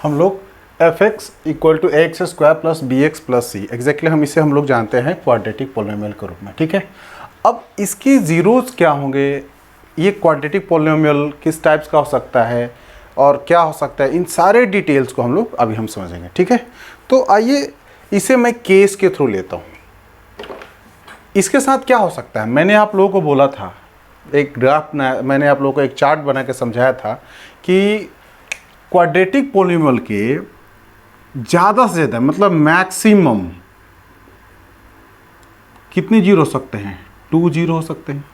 हम लोग f x equal to a x square plus b x plus c, exactly हम इसे हम लोग जानते हैं क्वाड्रेटिक पोलिनोमियल के रूप में, ठीक है। अब इसकी ज़ीरोज़ क्या होंगे, ये क्वाड्रेटिक पोलिनोमियल किस टाइप्स का हो सकता है और क्या हो सकता है, इन सारे डिटेल्स को हम लोग अभी हम समझेंगे, ठीक है। तो आइए इसे मैं केस के थ्रू लेता हूँ। इसके साथ क्या हो सकता है, मैंने आप लोगों को बोला था एक ग्राफ, मैंने आप लोगों को एक चार्ट बना के समझाया था कि क्वाड्रेटिक पोलिनोमियल के ज़्यादा से ज़्यादा मतलब मैक्सिमम कितने जीरो हो सकते हैं, 2 जीरो हो सकते हैं,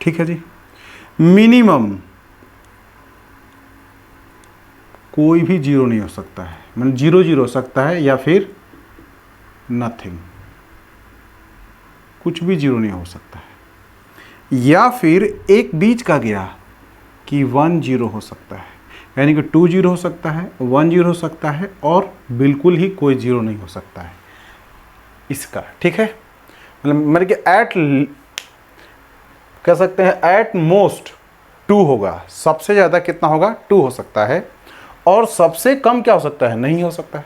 ठीक है जी। मिनिमम कोई भी जीरो नहीं हो सकता है, मतलब 0 0 हो सकता है या फिर नथिंग, कुछ भी जीरो नहीं हो सकता है, या फिर एक बीच का गया कि 1 0 हो सकता है, यानी कि 2 0 हो सकता है, 1 0 हो सकता है और बिल्कुल ही कोई जीरो नहीं हो सकता है इसका, ठीक है। मतलब कि एट कह सकते हैं एट मोस्ट 2 होगा, सबसे ज़्यादा कितना होगा 2 हो सकता है, और सबसे कम क्या हो सकता है, नहीं हो सकता है,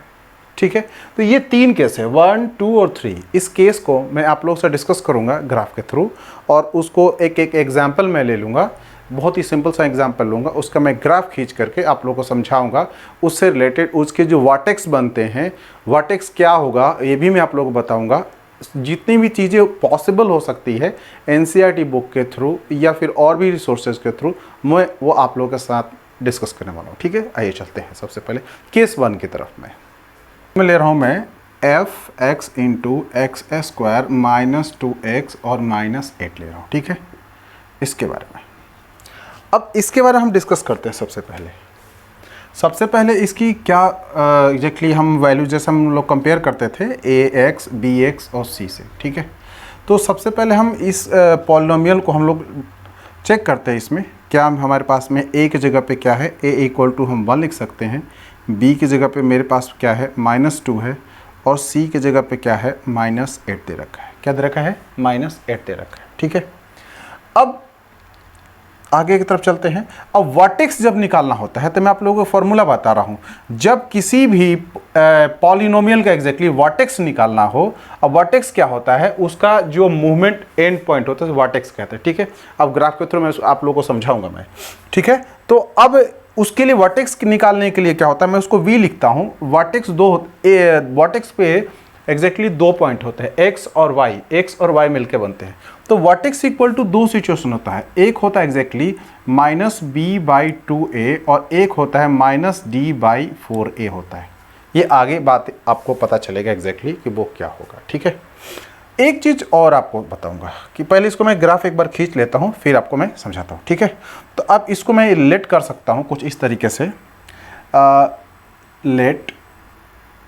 ठीक है। तो ये 3 केस है, 1 2 और 3। इस केस को मैं आप लोग से डिस्कस करूंगा ग्राफ के थ्रू, और उसको एक एक एग्जाम्पल मैं ले लूँगा, बहुत ही सिंपल सा एग्जाम्पल लूँगा, उसका मैं ग्राफ खींच करके आप लोगों को समझाऊंगा, उससे रिलेटेड उसके जो वर्टेक्स बनते हैं, वर्टेक्स क्या होगा ये भी मैं आप लोगों को बताऊँगा। जितनी भी चीज़ें पॉसिबल हो सकती है एनसीईआरटी बुक के थ्रू या फिर और भी रिसोर्सेज के थ्रू, मैं वो आप लोगों के साथ डिस्कस करने वाला हूँ, ठीक है। आइए चलते हैं सबसे पहले केस 1 की तरफ। मैं ले रहा हूँ मैं F x into x square minus 2x और -8 ले रहा हूँ, ठीक है। इसके बारे में अब इसके बारे में हम डिस्कस करते हैं। सबसे पहले इसकी क्या एग्जैक्टली हम वैल्यू जैसे हम लोग कंपेयर करते थे ए एक्स बी एक्स और सी से, ठीक है। तो सबसे पहले हम इस पॉलिनोमियल को हम लोग चेक करते हैं। इसमें क्या हमारे पास में ए की जगह पे क्या है, ए इक्वल टू हम 1 लिख सकते हैं, बी की जगह पे मेरे पास क्या है -2 है, और सी की जगह पे क्या है -8 दे रखा है। क्या दे रखा है, -8 दे रखा है, ठीक है। अब आगे की तरफ चलते हैं। अब वर्टेक्स जब निकालना होता है तो मैं आप लोगों को फॉर्मूला बता रहा हूँ, जब किसी भी पॉलिनोमियल का एग्जैक्टली वर्टेक्स निकालना हो, अब वर्टेक्स क्या होता है, उसका जो मूवमेंट एंड पॉइंट होता है वर्टेक्स कहते हैं, ठीक है। अब ग्राफ के थ्रू मैं आप लोगों को समझाऊंगा मैं, ठीक है। तो अब उसके लिए वर्टेक्स निकालने के लिए क्या होता है, मैं उसको वी लिखता हूँ। वर्टेक्स पे एग्जैक्टली 2 पॉइंट होते हैं, एक्स और वाई मिलकर बनते हैं। तो वर्टेक्स इक्वल टू 2 सिचुएशन होता है, एक होता है एग्जैक्टली -b/2a और एक होता है -d/4a होता है। ये आगे बात आपको पता चलेगा एग्जैक्टली कि वो क्या होगा, ठीक है। एक चीज़ और आपको बताऊंगा कि पहले इसको मैं ग्राफ एक बार खींच लेता हूँ, फिर आपको मैं समझाता हूँ, ठीक है। तो अब इसको मैं रिलेट कर सकता हूँ कुछ इस तरीके से, let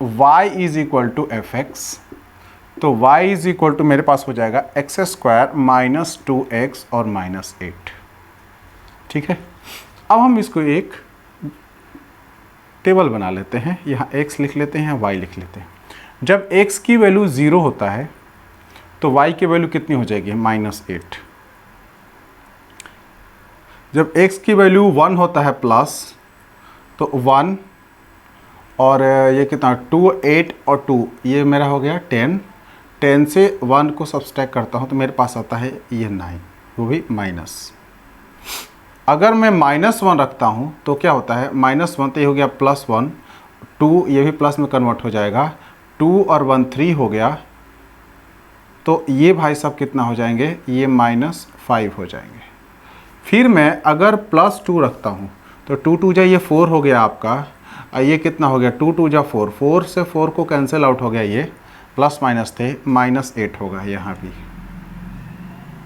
y is equal to f x, तो y इज इक्वल टू मेरे पास हो जाएगा एक्स स्क्वायर -2x और -8, ठीक है। अब हम इसको एक टेबल बना लेते हैं, यहाँ x लिख लेते हैं, y लिख लेते हैं। जब x की वैल्यू 0 होता है तो y की वैल्यू कितनी हो जाएगी, -8। जब x की वैल्यू 1 होता है प्लस, तो 1 और ये कितना 2 8 और 2 ये मेरा हो गया 10 से 1 को सब्सट्रैक्ट करता हूँ तो मेरे पास आता है ये 9, वो भी माइनस। अगर मैं -1 रखता हूँ तो क्या होता है, -1 तो ये हो गया +1, 2 ये भी प्लस में कन्वर्ट हो जाएगा, 2 और 1 3 हो गया, तो ये भाई सब कितना हो जाएंगे, ये -5 हो जाएंगे। फिर मैं अगर +2 रखता हूँ तो 2 2 जा ये 4 हो गया आपका, ये कितना हो गया 2 2 जा 4, 4 से 4 को कैंसिल आउट हो गया, ये प्लस माइनस थे, -8 होगा यहाँ भी,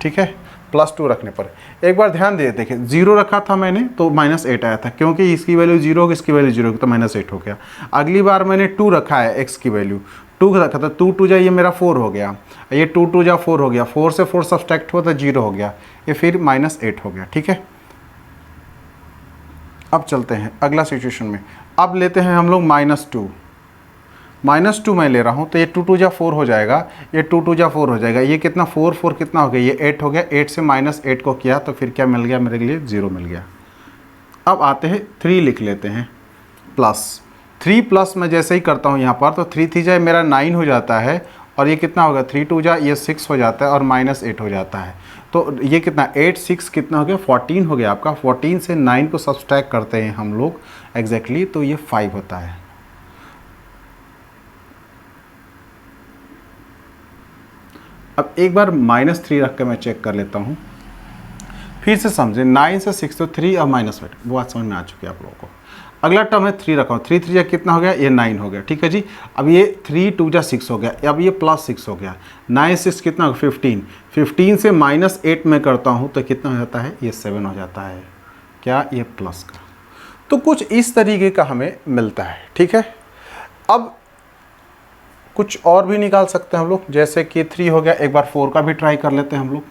ठीक है। +2 रखने पर एक बार ध्यान दे, देखिए 0 रखा था मैंने तो -8 आया था, क्योंकि इसकी वैल्यू 0 होगी, इसकी वैल्यू 0 होगी तो -8 हो गया। अगली बार मैंने 2 रखा है, x की वैल्यू 2 रखा था, 2 2 जा ये मेरा 4 हो गया, ये 2 2 जा 4 हो गया, 4 से 4 सब्सट्रैक्ट हुआ तो 0 हो गया, ये फिर -8 हो गया, ठीक है। अब चलते हैं अगला सिचुएशन में। अब लेते हैं हम लोग -2 मैं ले रहा हूँ, तो ये 2 2 जा 4 हो जाएगा, ये 2 2 जा 4 हो जाएगा, ये कितना 4 4 कितना हो गया, ये 8 हो गया, 8 से -8 को किया तो फिर क्या मिल गया मेरे लिए, 0 मिल गया। अब आते हैं 3 लिख लेते हैं प्लस, 3 प्लस मैं जैसे ही करता हूँ यहाँ पर, तो 3 3 जाए मेरा 9 हो जाता है, और ये कितना होगा 3 2 जा ये 6 हो जाता है, और -8 हो जाता है। तो ये कितना 8 6 कितना हो गया 14 हो गया आपका। 14 से 9 को सब्सट्रैक्ट करते हैं हम लोग एग्जैक्टली, तो ये 5 होता है। अब एक बार -3 रख के मैं चेक कर लेता हूँ, फिर से समझें। 9 से 6 तो 3 और -8 वो बात समझ में आ चुकी है आप लोगों को। अगला टर्म है 3 रखा हो, 3 3 जा कितना हो गया ये 9 हो गया, ठीक है जी। अब ये 3 2 जा 6 हो गया, अब ये +6 हो गया। 9 6 कितना होगा 15, 15 से -8 में करता हूँ तो कितना हो जाता है ये 7 हो जाता है, क्या ये प्लस का। तो कुछ इस तरीके का हमें मिलता है, ठीक है। अब कुछ और भी निकाल सकते हैं हम लोग, जैसे कि 3 हो गया, एक बार 4 का भी ट्राई कर लेते हैं हम लोग।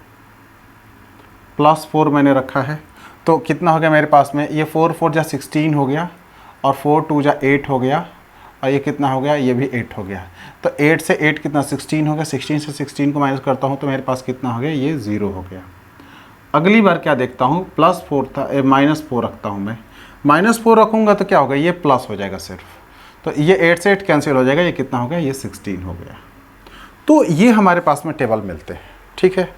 +4 मैंने रखा है, तो कितना हो गया मेरे पास में ये 4 4 जा 16 हो गया, और 4 2 जा 8 हो गया, और ये कितना हो गया ये भी 8 हो गया। तो 8 से 8 कितना 16 हो गया, 16 से 16 को माइनस करता हूँ तो मेरे पास कितना हो गया ये 0 हो गया। अगली बार क्या देखता हूँ, +4 था, -4 रखता हूँ मैं। -4 रखूँगा तो क्या होगा ये प्लस हो जाएगा सिर्फ, तो ये 8 से 8 कैंसिल हो जाएगा, ये कितना हो गया ये 16 हो गया। तो ये हमारे पास में टेबल मिलते हैं, ठीक है।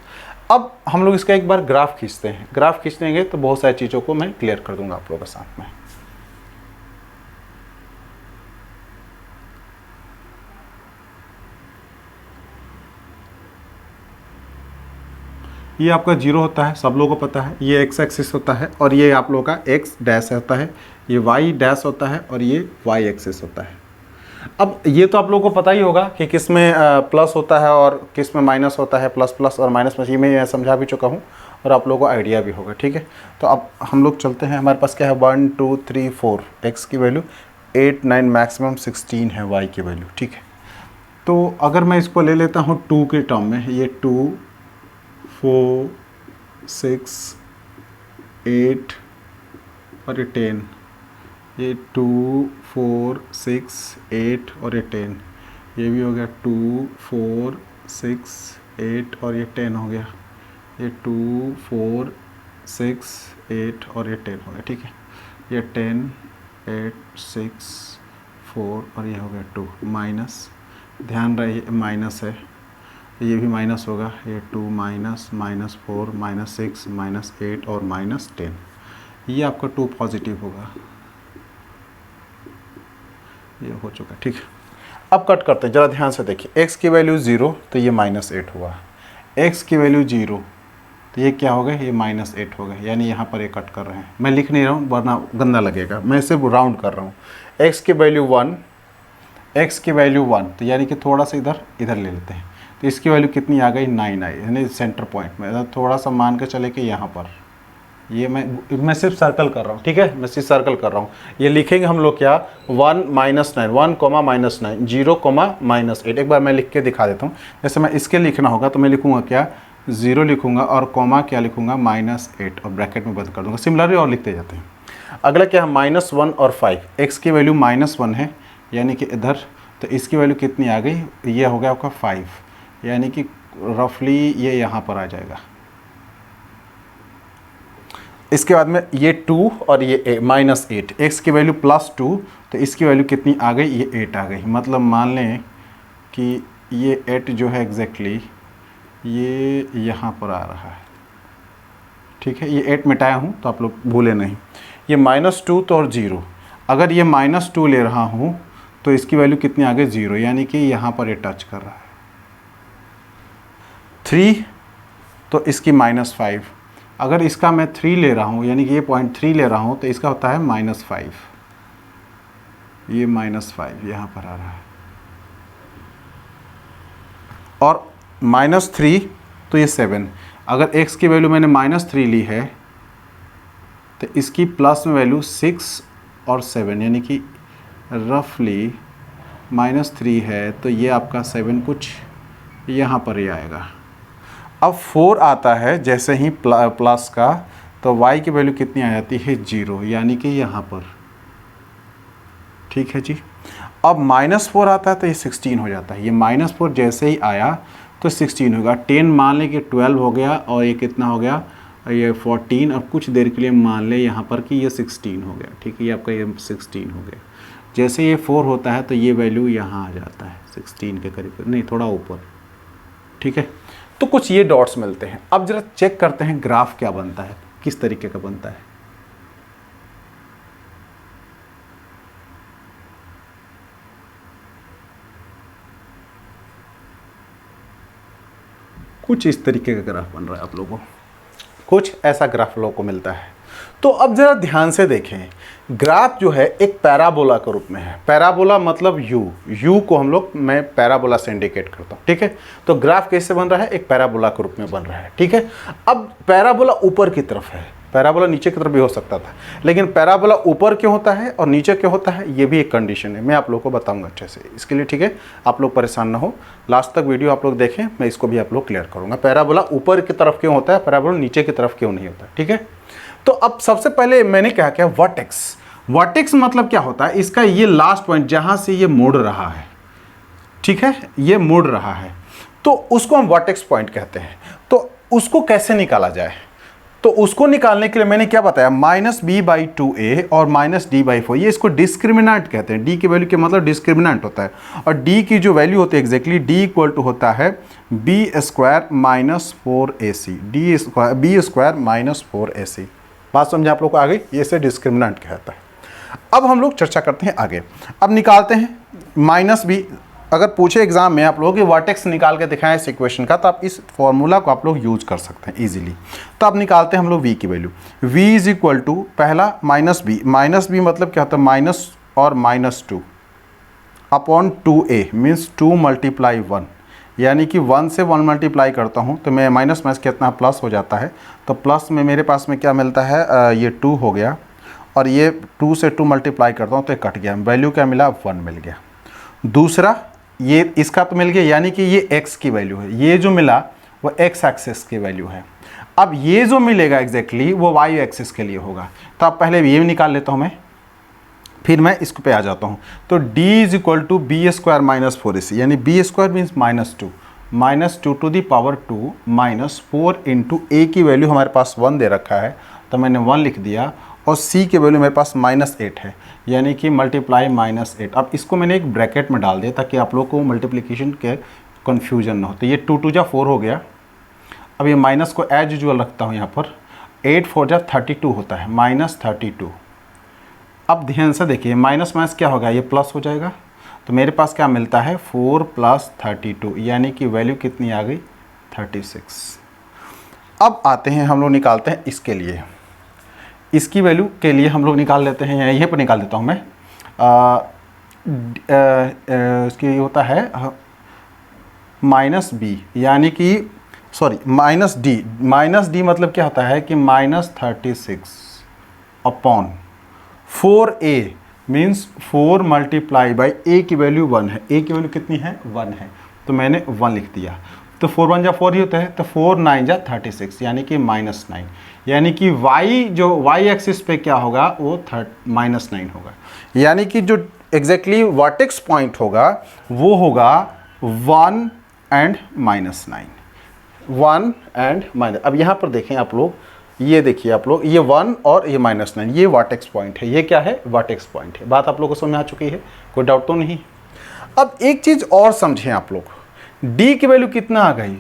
अब हम लोग इसका एक बार ग्राफ खींचते हैं। ग्राफ खींचेंगे तो बहुत सारी चीज़ों को मैं क्लियर कर दूंगा आप लोगों के साथ में। ये आपका 0 होता है, सब लोगों को पता है। ये x एक्सिस होता है, और ये आप लोगों का x डैश होता है, ये y डैश होता है, और ये y एक्सिस होता है। अब ये तो आप लोगों को पता ही होगा कि किस में प्लस होता है और किस में माइनस होता है, प्लस प्लस और माइनस में, ये मैं समझा भी चुका हूँ और आप लोगों को आइडिया भी होगा, ठीक है। तो अब हम लोग चलते हैं, हमारे पास क्या है 1 2 3 4, x की वैल्यू 8 9 मैक्सिमम 16 है y की वैल्यू, ठीक है। तो अगर मैं इसको ले लेता हूँ 2 के टर्म में, ये 2 4 6 8 और ये 10, ये 2 4 6 8 और ये 10, ये भी हो गया 2 4 6 8 और ये 10 हो गया, ये 2 4 6 8 और ये 10 हो गया, ठीक है। ये 10 8 6 4 और ये हो गया 2 माइनस, ध्यान रहे माइनस है, ये भी माइनस होगा, ये 2 माइनस -4 -6 -8 और -10, ये आपका 2 पॉजिटिव होगा, ये हो चुका, ठीक है। अब कट करते हैं, ज़रा ध्यान से देखिए। x की वैल्यू 0 तो ये -8 हुआ, x की वैल्यू 0 तो ये क्या हो गया ये -8 हो गया, यानी यहाँ पर ये कट कर रहे हैं। मैं लिख नहीं रहा हूँ वरना गंदा लगेगा, मैं सिर्फ राउंड कर रहा हूँ। x की वैल्यू 1, x की वैल्यू 1 तो यानी कि थोड़ा सा इधर ले लेते हैं, तो इसकी वैल्यू कितनी आ गई 9 आई, यानी सेंटर पॉइंट में। थोड़ा सा मान के चले कि यहाँ पर ये मैं सिर्फ सर्कल कर रहा हूँ, ठीक है, मैं सिर्फ सर्कल कर रहा हूँ। ये लिखेंगे हम लोग क्या 1 -9 1 -9 0 -8। एक बार मैं लिख के दिखा देता हूँ। जैसे मैं इसके लिखना होगा तो मैं लिखूँगा क्या 0 लिखूँगा और कॉमा क्या लिखूँगा -8 और ब्रैकेट में बंद कर दूँगा। सिमिलरली और लिखते जाते हैं। अगला क्या है -1 और 5, x की वैल्यू -1 है यानी कि इधर, तो इसकी वैल्यू कितनी आ गई ये हो गया आपका 5, यानी कि रफली ये यहाँ पर आ जाएगा। इसके बाद में ये 2 और ये -8, x की वैल्यू +2 तो इसकी वैल्यू कितनी आ गई ये 8 आ गई। मतलब मान लें कि ये 8 जो है एग्जैक्टली ये यहाँ पर आ रहा है, ठीक है। ये 8 मिटाया हूँ तो आप लोग भूले नहीं। ये -2 तो और 0, अगर ये -2 ले रहा हूँ तो इसकी वैल्यू कितनी आ गई 0, यानी कि यहाँ पर ये टच कर रहा है। 3 तो इसकी -5, अगर इसका मैं 3 ले रहा हूँ यानी कि ये 0.3 ले रहा हूँ तो इसका होता है -5, ये -5 यहाँ पर आ रहा है। और -3 तो ये 7, अगर x की वैल्यू मैंने -3 ली है तो इसकी प्लस में वैल्यू 6 और 7, यानी कि रफली -3 है तो ये आपका 7 कुछ यहाँ पर ही आएगा। अब 4 आता है जैसे ही प्लस का तो y की वैल्यू कितनी आ जाती है 0, यानी कि यहाँ पर, ठीक है जी। अब -4 आता है तो ये 16 हो जाता है। ये -4 जैसे ही आया तो 16 होगा। 10 मान लें कि 12 हो गया और ये कितना हो गया ये 14, और कुछ देर के लिए मान लें यहाँ पर कि ये 16 हो गया, ठीक है। ये आपका ये 16 हो गया। जैसे ये 4 होता है तो ये वैल्यू यहाँ आ जाता है 16 के करीब, नहीं थोड़ा ऊपर, ठीक है। तो कुछ ये डॉट्स मिलते हैं। अब जरा चेक करते हैं ग्राफ क्या बनता है, किस तरीके का बनता है। कुछ इस तरीके का ग्राफ बन रहा है आप लोगों को, कुछ ऐसा ग्राफ लोगों को मिलता है। तो अब जरा ध्यान से देखें, ग्राफ जो है एक पैराबोला के रूप में है। पैराबोला मतलब यू को हम लोग, मैं पैराबोला से इंडिकेट करता हूँ, ठीक है। तो ग्राफ कैसे बन रहा है, एक पैराबोला के रूप में बन रहा है, ठीक है। अब पैराबोला ऊपर की तरफ है, पैराबोला नीचे की तरफ भी हो सकता था, लेकिन पैराबोला ऊपर क्यों होता है और नीचे क्यों होता है, ये भी एक कंडीशन है, मैं आप लोगों को बताऊंगा अच्छे से। इसके लिए ठीक है, आप लोग परेशान ना हो, लास्ट तक वीडियो आप लोग देखें, मैं इसको भी आप लोग क्लियर करूंगा। पैराबोला ऊपर की तरफ क्यों होता है, पैराबोला नीचे की तरफ क्यों नहीं होता, ठीक है। तो अब सबसे पहले मैंने क्या किया, वर्टेक्स। वर्टेक्स मतलब क्या होता है, इसका ये लास्ट पॉइंट जहां से ये मुड़ रहा है, ठीक है, ये मुड़ रहा है, तो उसको हम वर्टेक्स पॉइंट कहते हैं। तो उसको कैसे निकाला जाए, तो उसको निकालने के लिए मैंने क्या बताया, -b/2a और -d/4, ये इसको डिस्क्रिमिनेंट कहते हैं। d की वैल्यू के मतलब डिस्क्रिमिनेंट होता है, और d की जो वैल्यू होती है एग्जैक्टली d होता है b² - 4ac, b² - 4ac। बात समझे आप लोग को आ गई, ये से डिस्क्रिमिनेंट कहता है। अब हम लोग चर्चा करते हैं आगे। अब निकालते हैं -b। अगर पूछे एग्जाम में आप लोगों की वर्टेक्स निकाल के दिखाएं इस इक्वेशन का, तो आप इस फॉर्मूला को आप लोग यूज कर सकते हैं इजीली। तो अब निकालते हैं हम लोग v की वैल्यू। v = पहला -b मतलब क्या होता है, माइनस और -2 अपॉन 2a मीन्स 2 × 1, यानी कि 1 से 1 मल्टीप्लाई करता हूँ तो मैं माइनस कितना प्लस हो जाता है। तो प्लस में मेरे पास में क्या मिलता है, ये 2 हो गया, और ये 2 से 2 मल्टीप्लाई करता हूँ तो ये कट गया, वैल्यू क्या मिला, 1 मिल गया। दूसरा ये इसका तो मिल गया, यानी कि ये x की वैल्यू है, ये जो मिला वो x एक्सिस की वैल्यू है। अब ये जो मिलेगा एग्जैक्टली वो y एक्सिस के लिए होगा। तो अब पहले ये निकाल लेता हूँ मैं, फिर मैं इसको पे आ जाता हूँ। तो d = b² - 4ac, यानी b² मीन्स -2, -2 - 4 इंटू a की वैल्यू हमारे पास 1 दे रखा है, तो मैंने 1 लिख दिया, और c की वैल्यू मेरे पास -8 है, यानी कि मल्टीप्लाई -8। अब इसको मैंने एक ब्रैकेट में डाल दिया ताकि आप लोग को मल्टीप्लिकेशन के कन्फ्यूजन ना हो। तो ये 2 2 जा 4 हो गया। अब ये माइनस को एज यूजुअल रखता हूँ यहाँ पर, 8 4 जा 32 होता है, -32। अब ध्यान से देखिए, माइनस क्या होगा, ये प्लस हो जाएगा, तो मेरे पास क्या मिलता है, 4 + 32, यानी कि वैल्यू कितनी आ गई, 36। अब आते हैं हम लोग निकालते हैं इसके लिए, इसकी वैल्यू के लिए हम लोग निकाल लेते हैं, यहीं पर निकाल देता हूँ मैं। इसकी होता है -b, यानी कि सॉरी -d मतलब क्या होता है कि -36 अपॉन 4a मीन्स 4 × a की वैल्यू 1 है, a की वैल्यू कितनी है, 1 है, तो मैंने 1 लिख दिया। तो 4 1 जा 4 ही होता है, तो 4 9 जा 36, यानी कि -9, यानी कि y जो y एक्सिस पे क्या होगा वो -9 होगा, यानी कि जो एग्जैक्टली वर्टेक्स पॉइंट होगा वो होगा 1 and -9, 1 and -। अब यहाँ पर देखें आप लोग, ये देखिए आप लोग, ये 1 और ये -9, ये वर्टेक्स पॉइंट है, ये क्या है, वर्टेक्स पॉइंट है। बात आप लोगों को समझ में आ चुकी है, कोई डाउट तो नहीं। अब एक चीज़ और समझें आप लोग, d की वैल्यू कितना आ गई,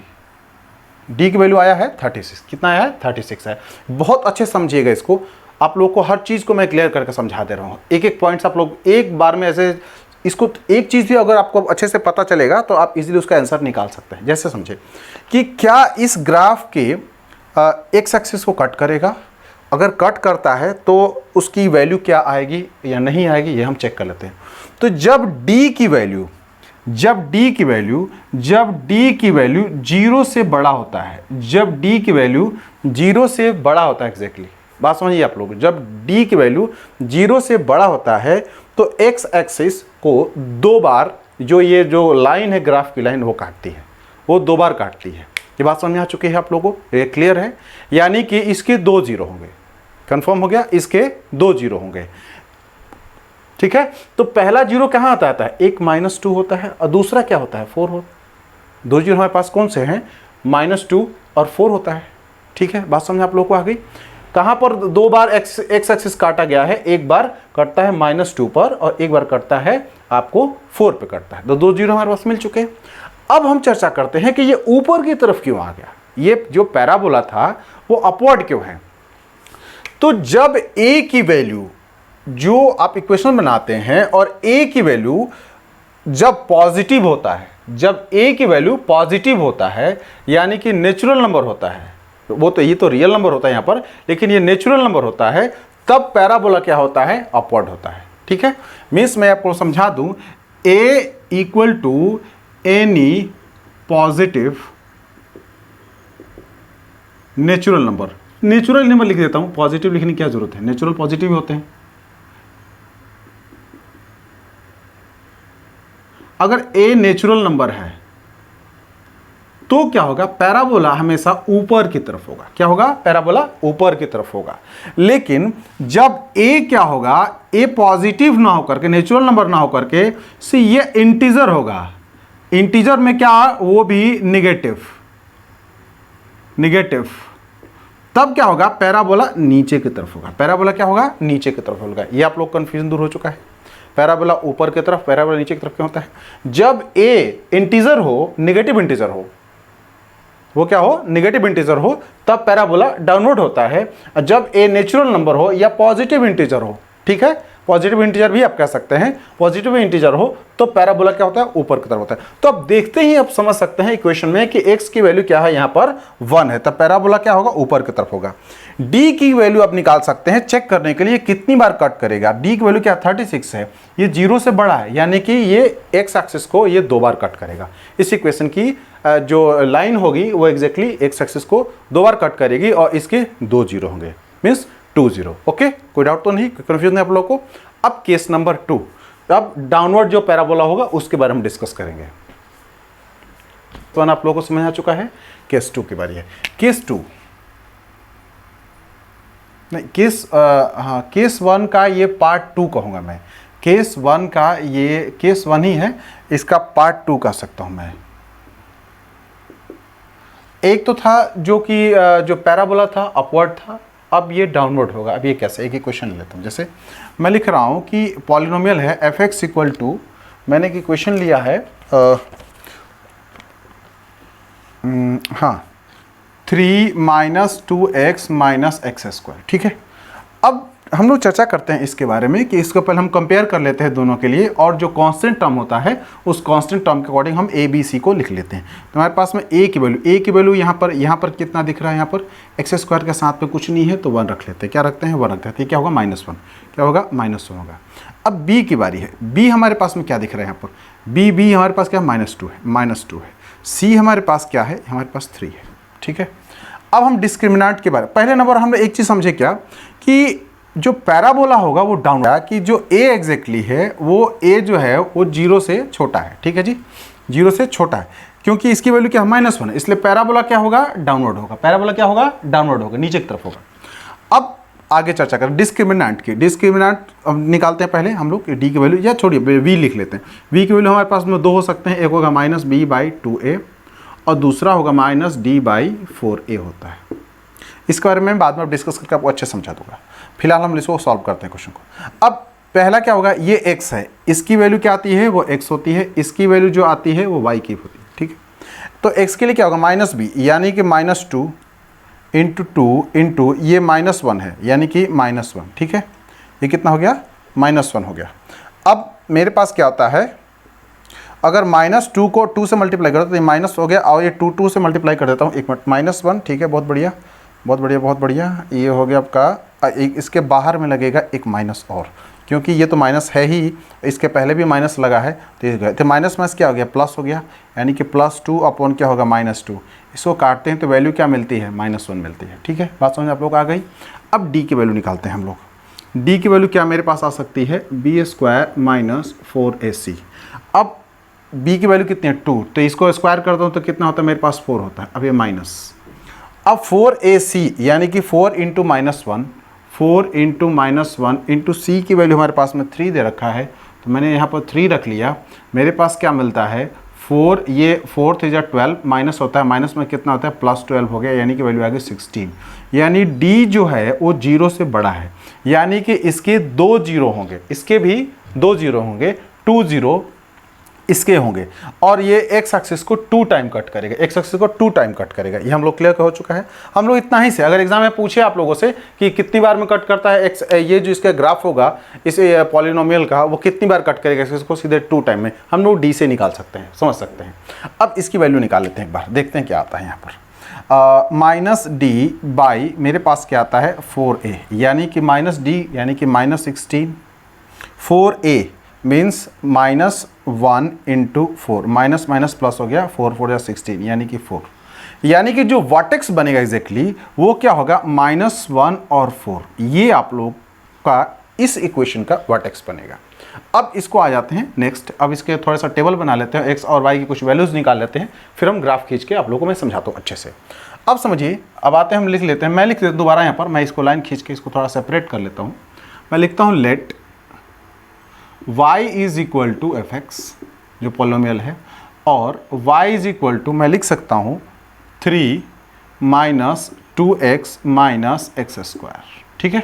d की वैल्यू आया है 36, कितना आया है, 36 है। बहुत अच्छे समझिएगा इसको, आप लोग को हर चीज़ को मैं क्लियर करके समझा दे रहा हूँ, एक एक पॉइंट्स आप लोग एक बार में ऐसे, इसको एक चीज़ भी अगर आपको अच्छे से पता चलेगा तो आप इजीली उसका आंसर निकाल सकते हैं। जैसे समझे कि क्या इस ग्राफ के एक्स एक्सिस को कट करेगा, अगर कट करता है तो उसकी वैल्यू क्या आएगी या नहीं आएगी, ये हम चेक कर लेते हैं। तो जब d की वैल्यू 0 से बड़ा होता है, जब d की वैल्यू 0 से बड़ा होता है, एग्जैक्टली बात समझिए आप लोग, जब d की वैल्यू 0 से बड़ा होता है तो x एक्सिस को 2 बार, ये जो लाइन है ग्राफ की लाइन वो काटती है, वो 2 बार काटती है। ये बात समझ में आ चुकी है आप लोगों को, ये क्लियर है, यानी कि इसके 2 0 होंगे, कंफर्म हो गया, इसके 2 0 होंगे, ठीक है। तो पहला 0 कहाँ आता है, एक -2 होता है, और दूसरा क्या होता है, 4 हो। 2 0 हमारे पास कौन से हैं, -2 और 4 होता है, ठीक है। बात समझ आप लोगों को आ गई। कहाँ पर दो बार एक्स एक्सिस काटा गया है, एक बार कटता है -2 पर और एक बार कटता है आपको 4 पे कटता है, तो 2 जीरो हमारे पास मिल चुके हैं। अब हम चर्चा करते हैं कि ये ऊपर की तरफ क्यों आ गया, ये जो पैराबोला था वो अपवर्ड क्यों है। तो जब a की वैल्यू, जो आप इक्वेशन बनाते हैं और a की वैल्यू जब पॉजिटिव होता है, जब a की वैल्यू पॉजिटिव होता है यानी कि नेचुरल नंबर होता है, वो तो ये तो रियल नंबर होता है यहाँ पर, लेकिन ये नेचुरल नंबर होता है, तब पैराबोला क्या होता है, अपवर्ड होता है। ठीक है, मीन्स मैं आपको समझा दूं, a equal to any positive natural number, natural number लिख देता हूं, पॉजिटिव लिखने की क्या जरूरत है, नेचुरल पॉजिटिव होते हैं। अगर a नेचुरल नंबर है तो क्या होगा, पैराबोला हमेशा ऊपर की तरफ होगा। क्या होगा, पैराबोला ऊपर की तरफ होगा। लेकिन जब a क्या होगा, a पॉजिटिव ना होकर के, नेचुरल नंबर ना होकर के, सी ये इंटीजर होगा। इंटीजर में क्या, वो भी निगेटिव, निगेटिव, तब क्या होगा, पैराबोला नीचे की तरफ होगा। पैराबोला क्या होगा, नीचे की तरफ होगा। ये आप लोग कंफ्यूजन दूर हो चुका है। पैराबोला ऊपर की तरफ, पैराबोला नीचे की तरफ क्यों होता है। जब a इंटीजर हो, नेगेटिव इंटीजर हो, वो क्या हो, नेगेटिव इंटीजर हो, तब पैराबोला डाउनवर्ड होता है। जब a नेचुरल नंबर हो या पॉजिटिव इंटीजर हो, ठीक है, पॉजिटिव इंटीजर भी आप कह सकते हैं, पॉजिटिव इंटीजर हो तो पैराबोला क्या होता है, ऊपर की तरफ होता है। तो अब देखते ही आप समझ सकते हैं इक्वेशन में कि x की वैल्यू क्या है, यहाँ पर 1 है, तब पैराबोला क्या होगा, ऊपर की तरफ होगा। d की वैल्यू आप निकाल सकते हैं चेक करने के लिए कितनी बार कट करेगा। d की वैल्यू क्या 36 है, ये 0 से बड़ा है, यानी कि ये x एक्सिस को ये 2 बार कट करेगा। इस इक्वेशन की जो लाइन होगी वो एग्जैक्टली x एक्सिस को 2 बार कट करेगी और इसके 2 जीरो होंगे, मीन्स 2 0। ओके, कोई डाउट तो नहीं, कंफ्यूजन है आप लोगों को। अब केस नंबर 2, अब डाउनवर्ड जो पैराबोला होगा उसके बारे में डिस्कस करेंगे। तो आप लोगों को समझ आ चुका है, केस 2 की बारी है। केस 2 नहीं, हाँ, केस 1 का ये पार्ट 2 कहूंगा मैं। केस 1 का ये केस 1 ही है, इसका पार्ट 2 कह सकता हूं मैं। एक तो था जो कि जो पैराबोला था अपवर्ड था, अब ये डाउनवर्ड होगा। अब ये कैसे, एक ही क्वेश्चन लेता हूँ। जैसे मैं लिख रहा हूँ कि पॉलिनोमियल है f(x) इक्वल टू, मैंने एक इक्वेशन लिया है हाँ 3 - 2x - x²। ठीक है, अब हम लोग चर्चा करते हैं इसके बारे में कि इसको पहले हम कंपेयर कर लेते हैं दोनों के लिए, और जो कांस्टेंट टर्म होता है उस कांस्टेंट टर्म के अकॉर्डिंग हम a b c को लिख लेते हैं। तो हमारे पास में a की वैल्यू यहाँ पर कितना दिख रहा है, यहाँ पर x² के साथ में कुछ नहीं है तो 1 रख लेते हैं। क्या रखते हैं, 1 रखते हैं। क्या होगा, -1, क्या होगा, -1 होगा। अब b की बारी है। b हमारे पास में क्या दिख रहा है, यहाँ पर b हमारे पास क्या है, -2 है। c हमारे पास क्या है, हमारे पास 3 है। ठीक है, अब हम डिस्क्रिमिनेंट के बारे में, पहले नंबर हमने एक चीज़ समझे क्या, कि जो पैराबोला होगा वो डाउन, कि जो a एग्जैक्टली है वो a जो है वो 0 से छोटा है। ठीक है जी, 0 से छोटा है, क्योंकि इसकी वैल्यू क्या है, -1 है, इसलिए पैराबोला क्या होगा, डाउनवर्ड होगा। पैराबोला क्या होगा, डाउनवर्ड होगा, नीचे की तरफ होगा। अब आगे चर्चा करें डिस्क्रिमिनेंट की। डिस्क्रिमिनेंट निकालते हैं पहले हम लोग, d की वैल्यू, या छोड़िए v लिख लेते हैं। v की वैल्यू हमारे पास में 2 हो सकते हैं, एक होगा -b/2a और दूसरा होगा -d/4a होता है। इसके बारे में बाद में डिस्कस करके आपको अच्छे समझा दूंगा। फिलहाल हम इसको सॉल्व करते हैं क्वेश्चन को। अब पहला क्या होगा, ये x है, इसकी वैल्यू क्या आती है, वो x होती है, इसकी वैल्यू जो आती है वो y की होती है। ठीक है, तो x के लिए क्या होगा, -b, यानी कि -2 × 2 इंटू ये -1 है, यानी कि -1। ठीक है, ये कितना हो गया, -1 हो गया। अब मेरे पास क्या होता है, अगर -2 को 2 से मल्टीप्लाई करो तो ये माइनस हो गया, और ये 2 से मल्टीप्लाई कर देता हूँ, एक मिनट, -1। ठीक है, बहुत बढ़िया, बहुत बढ़िया, बहुत बढ़िया। ये हो गया आपका, इसके बाहर में लगेगा एक माइनस, और क्योंकि ये तो माइनस है ही, इसके पहले भी माइनस लगा है, तो माइनस क्या हो गया, प्लस हो गया, यानी कि +2 अपॉन क्या होगा, -2। इसको काटते हैं तो वैल्यू क्या मिलती है, -1 मिलती है। ठीक है, बात समझ आप लोग आ गई। अब d की वैल्यू निकालते हैं हम लोग। d की वैल्यू क्या मेरे पास आ सकती है, b² - 4ac। अब b की वैल्यू कितनी है, 2, तो इसको स्क्वायर करता हूँ तो कितना होता है, मेरे पास 4 होता है। अब ये माइनस, अब 4ac यानी कि 4 × -1, 4 × -1 इंटू c की वैल्यू हमारे पास में 3 दे रखा है, तो मैंने यहाँ पर 3 रख लिया। मेरे पास क्या मिलता है, 4, ये 4 3 12 माइनस होता है, माइनस में कितना होता है +12 हो गया, यानी कि वैल्यू आ गई 16। यानी डी जो है वो 0 से बड़ा है, यानी कि इसके 2 0 होंगे, इसके भी 2 0 होंगे, 2 0 इसके होंगे, और ये एक्स एक्सिस को 2 टाइम कट करेगा, एक्स एक्सिस को 2 टाइम कट करेगा। ये हम लोग क्लियर हो चुका है। हम लोग इतना ही से, अगर एग्जाम में पूछे आप लोगों से कि कितनी बार में कट करता है एक्स, ये जो इसका ग्राफ होगा इस पॉलिनोमियल का, वो कितनी बार कट करेगा एक्सिस को, सीधे 2 टाइम में हम लोग डी से निकाल सकते हैं, समझ सकते हैं। अब इसकी वैल्यू निकाल लेते हैं एक बार, देखते हैं क्या आता है यहाँ पर। माइनस डी बाई मेरे पास क्या आता है 4a, यानी कि माइनस डी यानी कि -16, 4a means -1 into 4, minus minus plus हो गया, 4 4 या 16 यानी कि 4, यानी कि जो वर्टेक्स बनेगा एग्जैक्टली वो क्या होगा -1 और 4, ये आप लोग का इस इक्वेशन का वर्टेक्स बनेगा। अब इसको आ जाते हैं नेक्स्ट, अब इसके थोड़ा सा टेबल बना लेते हैं, एक्स और वाई की कुछ वैल्यूज निकाल लेते हैं, फिर हम ग्राफ खींच के आप लोगों को मैं समझाता हूँ अच्छे से। अब समझिए, अब आते हैं हम लिख लेते हैं, मैं लिख देता हूँ दोबारा यहाँ पर, मैं इसको लाइन खींच के इसको थोड़ा सेपरेट कर लेता हूँ। मैं लिखता हूँ let y is equal to f x, जो पॉलिनोमियल है, और y इज इक्वल टू मैं लिख सकता हूँ 3 minus 2x minus x square, ठीक है।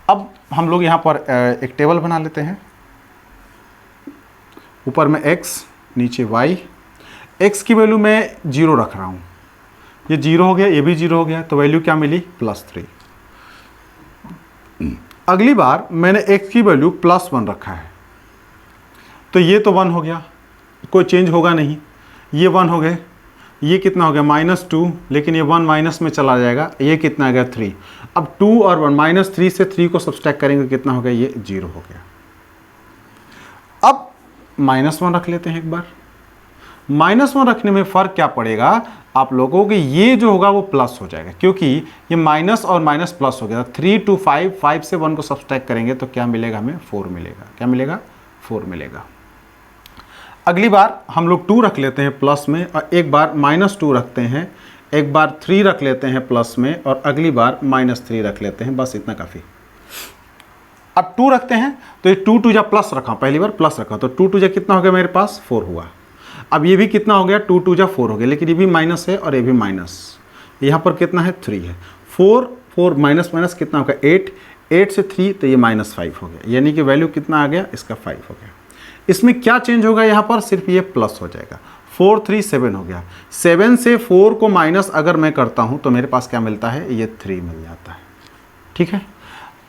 अब हम लोग यहाँ पर एक टेबल बना लेते हैं, ऊपर में x नीचे y, x की वैल्यू मैं 0 रख रहा हूँ, ये 0 हो गया, ये भी 0 हो गया, तो वैल्यू क्या मिली +3। अगली बार मैंने x की वैल्यू +1 रखा है, तो ये तो 1 हो गया, कोई चेंज होगा नहीं, ये 1 हो गए, ये कितना हो गया -2, लेकिन ये 1 माइनस में चला जाएगा, ये कितना आ गया 3। अब 2 और 1 -3 से 3 को सब्सट्रैक्ट करेंगे, कितना हो गया, ये 0 हो गया। अब -1 रख लेते हैं एक बार, -1 रखने में फ़र्क क्या पड़ेगा आप लोगों को, ये जो होगा वो प्लस हो जाएगा, क्योंकि ये माइनस और माइनस प्लस हो गया। 3 to 5, 5 से 1 को सब्सट्रैक्ट करेंगे तो क्या मिलेगा हमें 4 मिलेगा, क्या मिलेगा 4 मिलेगा। अगली बार हम लोग 2 रख लेते हैं प्लस में, और एक बार -2 रखते हैं, एक बार 3 रख लेते हैं प्लस में, और अगली बार -3 रख लेते हैं, बस इतना काफ़ी। अब 2 रखते हैं तो ये 2 2 प्लस रखा, पहली बार प्लस रखा, तो 2 2 कितना हो गया मेरे पास 4 हुआ। अब ये भी कितना हो गया 2 2 4 हो गया, लेकिन ये भी माइनस है और ये भी माइनस, यहाँ पर कितना है 3 है, 4 4 माइनस माइनस कितना हो गया 8, 8 से 3 तो ये -5 हो गया, यानी कि वैल्यू कितना आ गया इसका 5 हो गया। इसमें क्या चेंज होगा, यहाँ पर सिर्फ ये प्लस हो जाएगा, 4 3 7 हो गया, 7 से 4 को माइनस अगर मैं करता हूँ तो मेरे पास क्या मिलता है, ये 3 मिल जाता है, ठीक है।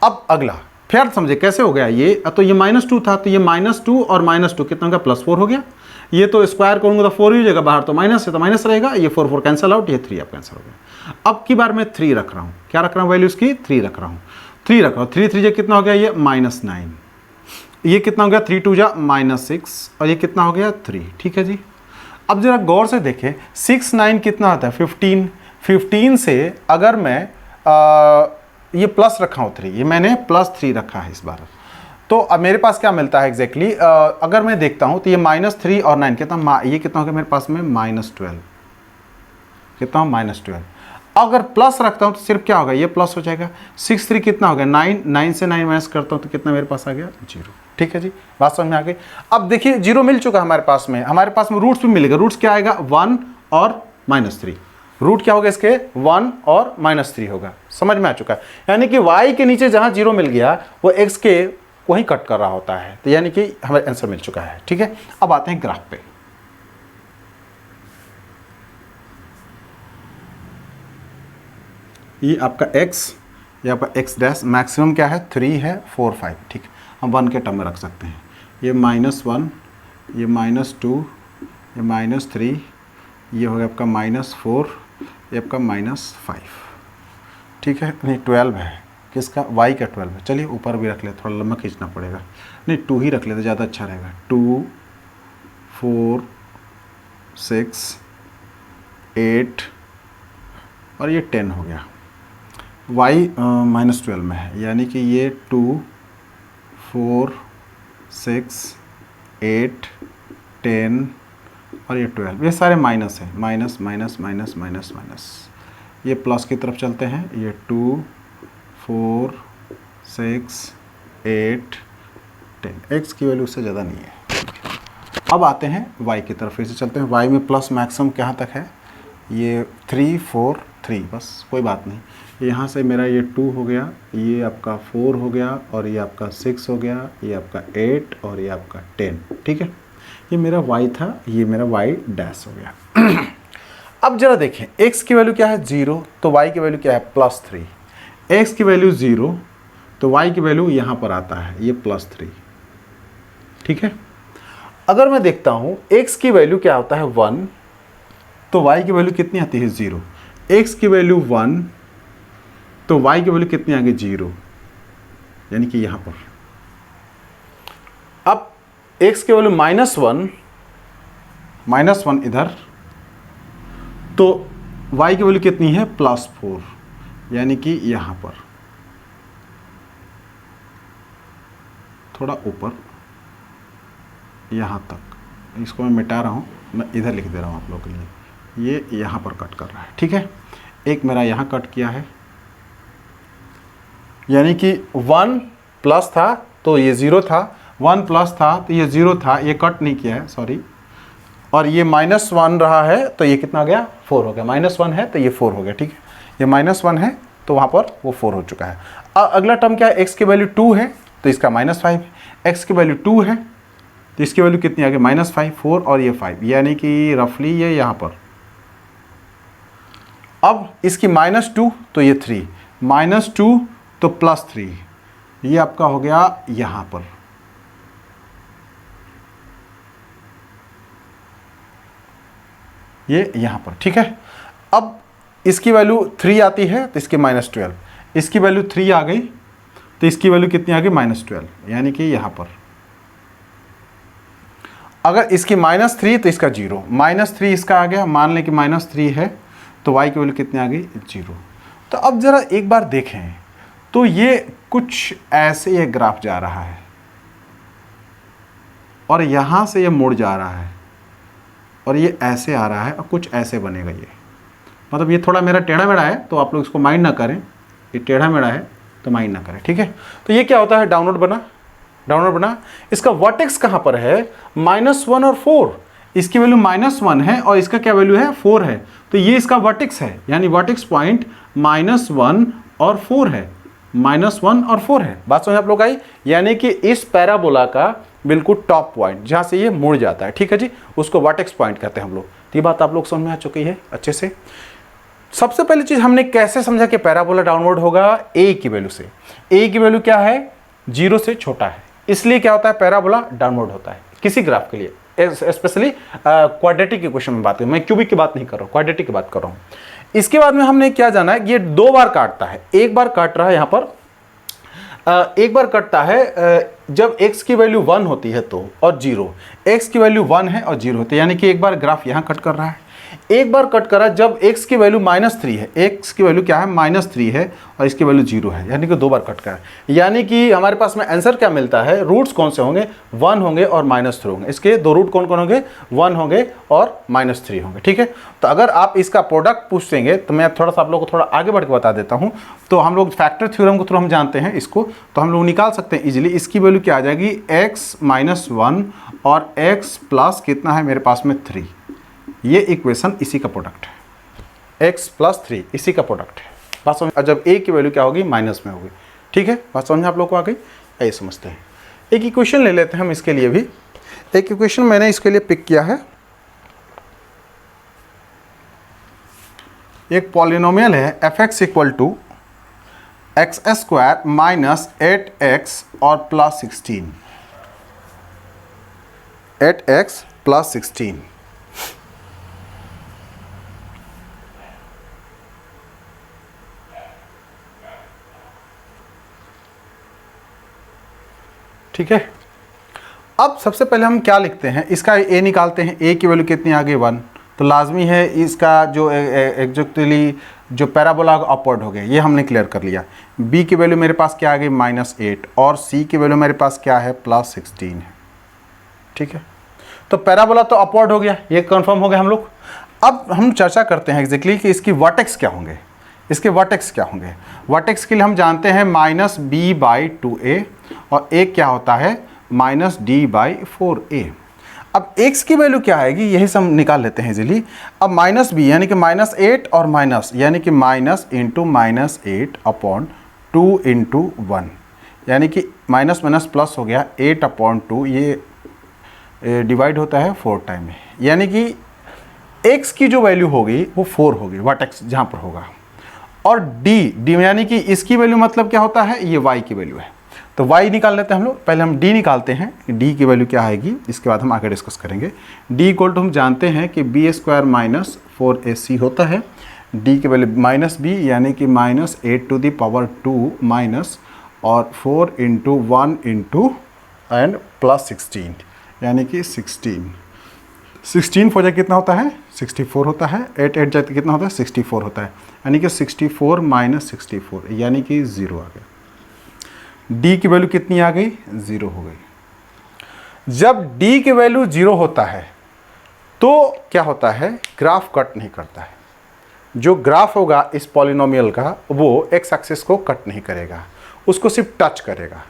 अब अगला फिर समझे कैसे हो गया ये, तो ये -2 था, तो ये -2 और -2 कितना हो गया +4 हो गया, ये तो स्क्वायर करूंगा तो 4 ही हो जाएगा, बाहर तो माइनस है तो माइनस रहेगा, ये 4 4 कैंसिल आउट, ये 3 अब कैंसिल हो गया। अब की बार मैं 3 रख रहा हूँ, क्या रख रहा हूँ वैल्यू इसकी 3 रख रहा हूँ, 3 रख रहा हूँ, 3 3 कितना हो गया ये -9, ये कितना हो गया 3 2 -6, और ये कितना हो गया 3, ठीक है जी। अब जरा गौर से देखें 6 9 कितना आता है 15, 15 से अगर मैं ये प्लस रखा हूँ 3, ये मैंने +3 रखा है इस बार, तो अब मेरे पास क्या मिलता है एग्जैक्टली अगर मैं देखता हूँ तो ये -3 और 9 कितना, ये कितना हो गया मेरे पास में -12, कितना हो -12। अगर प्लस रखता हूँ तो सिर्फ क्या होगा ये प्लस हो जाएगा, 6 3 कितना हो गया 9, 9 से 9 माइनस करता हूँ तो कितना मेरे पास आ गया 0, ठीक है जी, बात समझ में आ गई। अब देखिए 0 मिल चुका हमारे पास में रूट्स भी मिलेगा, रूट्स क्या आएगा 1 और -3, रूट क्या होगा इसके 1 और -3 होगा, समझ में आ चुका है। यानी कि y के नीचे जहाँ 0 मिल गया वो x के वहीं कट कर रहा होता है, तो यानी कि हमें आंसर मिल चुका है, ठीक है। अब आते हैं ग्राफ पे, ये आपका x, ये आपका x', मैक्सिमम क्या है 3 है 4 5, ठीक है, हम 1 के टर्म में रख सकते हैं, ये -1, ये -2, ये -3, ये हो गया आपका -4, ये आपका -5, ठीक है, नहीं 12 है, किसका y का 12 है, चलिए ऊपर भी रख ले, थोड़ा लंबा खींचना पड़ेगा, नहीं 2 ही रख लेते ज़्यादा अच्छा रहेगा, 2 4 6 8 और ये 10 हो गया, y -12 में है, यानी कि ये 2 4 6 8 10 और ये 12, ये सारे माइनस है, minus minus minus minus minus, ये प्लस की तरफ चलते हैं, ये 2 4 6 8 10, x की वैल्यू उससे ज़्यादा नहीं है। अब आते हैं y की तरफ, फिर से चलते हैं। y में प्लस मैक्सिमम कहाँ तक है, ये 3 4 3, बस कोई बात नहीं। यहाँ से मेरा ये 2 हो गया, ये आपका 4 हो गया, और ये आपका 6 हो गया, ये आपका 8 और ये आपका 10। ठीक है, ये मेरा y था, ये मेरा y डैश हो गया। अब जरा देखें x की वैल्यू क्या है 0, तो y की वैल्यू क्या है +3। x की वैल्यू 0 तो y की वैल्यू यहाँ पर आता है ये +3। ठीक है, अगर मैं देखता हूँ x की वैल्यू क्या होता है 1, तो y की वैल्यू कितनी आती है 0। x की वैल्यू 1 तो y की वैल्यू कितनी आ गई 0, यानी कि यहाँ पर। अब x की वैल्यू -1 इधर, तो y की वैल्यू कितनी है +4, यानी कि यहाँ पर थोड़ा ऊपर यहाँ तक। इसको मैं मिटा रहा हूँ, मैं इधर लिख दे रहा हूँ आप लोगों के लिए। ये यहाँ पर कट कर रहा है। ठीक है, एक मेरा यहाँ कट किया है, यानी कि 1 प्लस था तो ये 0 था, 1 प्लस था तो ये 0 था, ये कट नहीं किया है, सॉरी। और ये -1 रहा है तो ये कितना आ गया 4 हो गया। -1 है तो ये 4 हो गया। ठीक है, ये -1 है तो वहाँ पर वो 4 हो चुका है। अगला टर्म क्या है, x की वैल्यू 2 है तो इसका -5 है, x की वैल्यू 2 है तो इसकी वैल्यू कितनी आ गई -5, 4 और ये 5, यानी कि रफली ये यहाँ पर। अब इसकी -2 तो ये 3, -2 तो +3, ये आपका हो गया यहाँ पर। ये यहाँ पर। ठीक है, अब इसकी वैल्यू 3 आती है तो इसकी -12, इसकी वैल्यू 3 आ गई तो इसकी वैल्यू कितनी आ गई -12, यानी कि यहाँ पर। अगर इसकी -3 तो इसका 0, -3 इसका आ गया, मान लें कि -3 है तो y की वैल्यू कितनी आ गई 0। तो अब ज़रा एक बार देखें तो ये कुछ ऐसे ये ग्राफ जा रहा है और यहाँ से ये मुड़ जा रहा है और ये ऐसे आ रहा है और कुछ ऐसे बनेगा ये। मतलब ये थोड़ा मेरा टेढ़ा मेढ़ा है तो आप लोग इसको माइंड ना करें, ये टेढ़ा मेढ़ा है तो माइंड ना करें। ठीक है, तो ये क्या होता है डाउनवर्ड बना। इसका वर्टेक्स कहाँ पर है -1 और 4, इसकी वैल्यू -1 है और इसका क्या वैल्यू है 4 है, तो ये इसका वर्टेक्स है, यानी वर्टेक्स पॉइंट -1 और 4 है, -1 और 4 है। बात समझ आप लोग आई, यानी कि इस पैराबोला का बिल्कुल टॉप पॉइंट जहाँ से ये मुड़ जाता है। ठीक है जी, उसको वर्टेक्स पॉइंट कहते हैं हम लोग। तो ये बात आप लोग समझ में आ चुकी है अच्छे से। सबसे पहली चीज़ हमने कैसे समझा कि पैराबोला डाउनवर्ड होगा a की वैल्यू से। a की वैल्यू क्या है 0 से छोटा है, इसलिए क्या होता है पैराबोला डाउनवर्ड होता है किसी ग्राफ के लिए, स्पेशली क्वाड्रेटिक इक्वेशन में बात करूँ, मैं क्यूबिक की बात नहीं कर रहा हूँ, क्वाड्रेटिक की बात कर रहा हूँ। इसके बाद में हमने क्या जाना है, ये 2 बार काटता है, एक बार काट रहा है यहाँ पर, एक बार कटता है जब x की वैल्यू 1 होती है तो, और 0, x की वैल्यू 1 है और 0 होती है, यानी कि एक बार ग्राफ यहाँ कट कर रहा है, एक बार कट करा जब x की वैल्यू -3 है, x की वैल्यू क्या है -3 है और इसकी वैल्यू 0 है, यानी कि 2 बार कट करा। यानी कि हमारे पास में आंसर क्या मिलता है, रूट्स कौन से होंगे 1 होंगे और -3 होंगे, इसके 2 रूट कौन कौन होंगे 1 होंगे और -3 होंगे। ठीक है, तो अगर आप इसका प्रोडक्ट पूछेंगे तो मैं थोड़ा सा आप लोग को थोड़ा आगे बढ़ के बता देता हूँ। तो हम लोग फैक्टर थ्योरम के थ्रू हम जानते हैं इसको, तो हम लोग निकाल सकते हैं इजीली। इसकी वैल्यू क्या आ जाएगी x -1 और x प्लस कितना है मेरे पास में 3, ये इक्वेशन इसी का प्रोडक्ट है, x + 3 इसी का प्रोडक्ट है। बात समझ, जब a की वैल्यू क्या होगी माइनस में होगी। ठीक है, बात समझ आप लोग को आ गई, ऐसे समझते हैं। एक इक्वेशन ले लेते हैं हम इसके लिए भी, एक इक्वेशन मैंने इसके लिए पिक किया है। एक पॉलिनोमियल है f(x) = x² - 8x और +16, 8x + 16। ठीक है, अब सबसे पहले हम क्या लिखते हैं, इसका a निकालते हैं। a की वैल्यू कितनी आ गई 1, तो लाजमी है इसका जो एक्जेक्टली जो पैराबोला अपवर्ड हो गया, ये हमने क्लियर कर लिया। b की वैल्यू मेरे पास क्या आ गई -8 और c की वैल्यू मेरे पास क्या है +16 है। ठीक है, तो पैराबोला तो अपवर्ड हो गया, ये कंफर्म हो गया हम लोग। अब हम चर्चा करते हैं एग्जैक्टली कि इसकी वर्टेक्स क्या होंगे, इसके वर्टेक्स क्या होंगे। वर्टेक्स के लिए हम जानते हैं -b/2a और एक क्या होता है -d/4a। अब x की वैल्यू क्या आएगी, यही सब निकाल लेते हैं इजीली। अब माइनस बी यानी कि -8 और माइनस यानी कि माइनस इंटू -8 अपॉन 2 इंटू 1, यानी कि माइनस माइनस प्लस हो गया 8/2, ये डिवाइड होता है 4 टाइम में, यानी कि x की जो वैल्यू होगी वो 4 होगी, वर्टेक्स जहाँ पर होगा। और d यानी कि इसकी वैल्यू मतलब क्या होता है, ये y की वैल्यू है, तो y निकाल लेते हैं हम लोग। पहले हम d निकालते हैं, d की वैल्यू क्या आएगी, इसके बाद हम आगे डिस्कस करेंगे। d इक्वल टू हम जानते हैं कि b² - 4ac होता है। d की वैल्यू -b यानी कि -8⁻² माइनस और 4 इंटू 1 इंटू एंड प्लस 16 यानी कि 16 4 जाए कितना होता है 64 होता है, 8 8 जाए कितना होता है 64 होता है, यानी कि 64 - 64 यानी कि 0 आ गया। d की वैल्यू कितनी आ गई, 0 हो गई। जब d की वैल्यू 0 होता है तो क्या होता है, ग्राफ कट नहीं करता है। जो ग्राफ होगा इस पॉलिनोमियल का वो x एक्सिस को कट नहीं करेगा, उसको सिर्फ टच करेगा,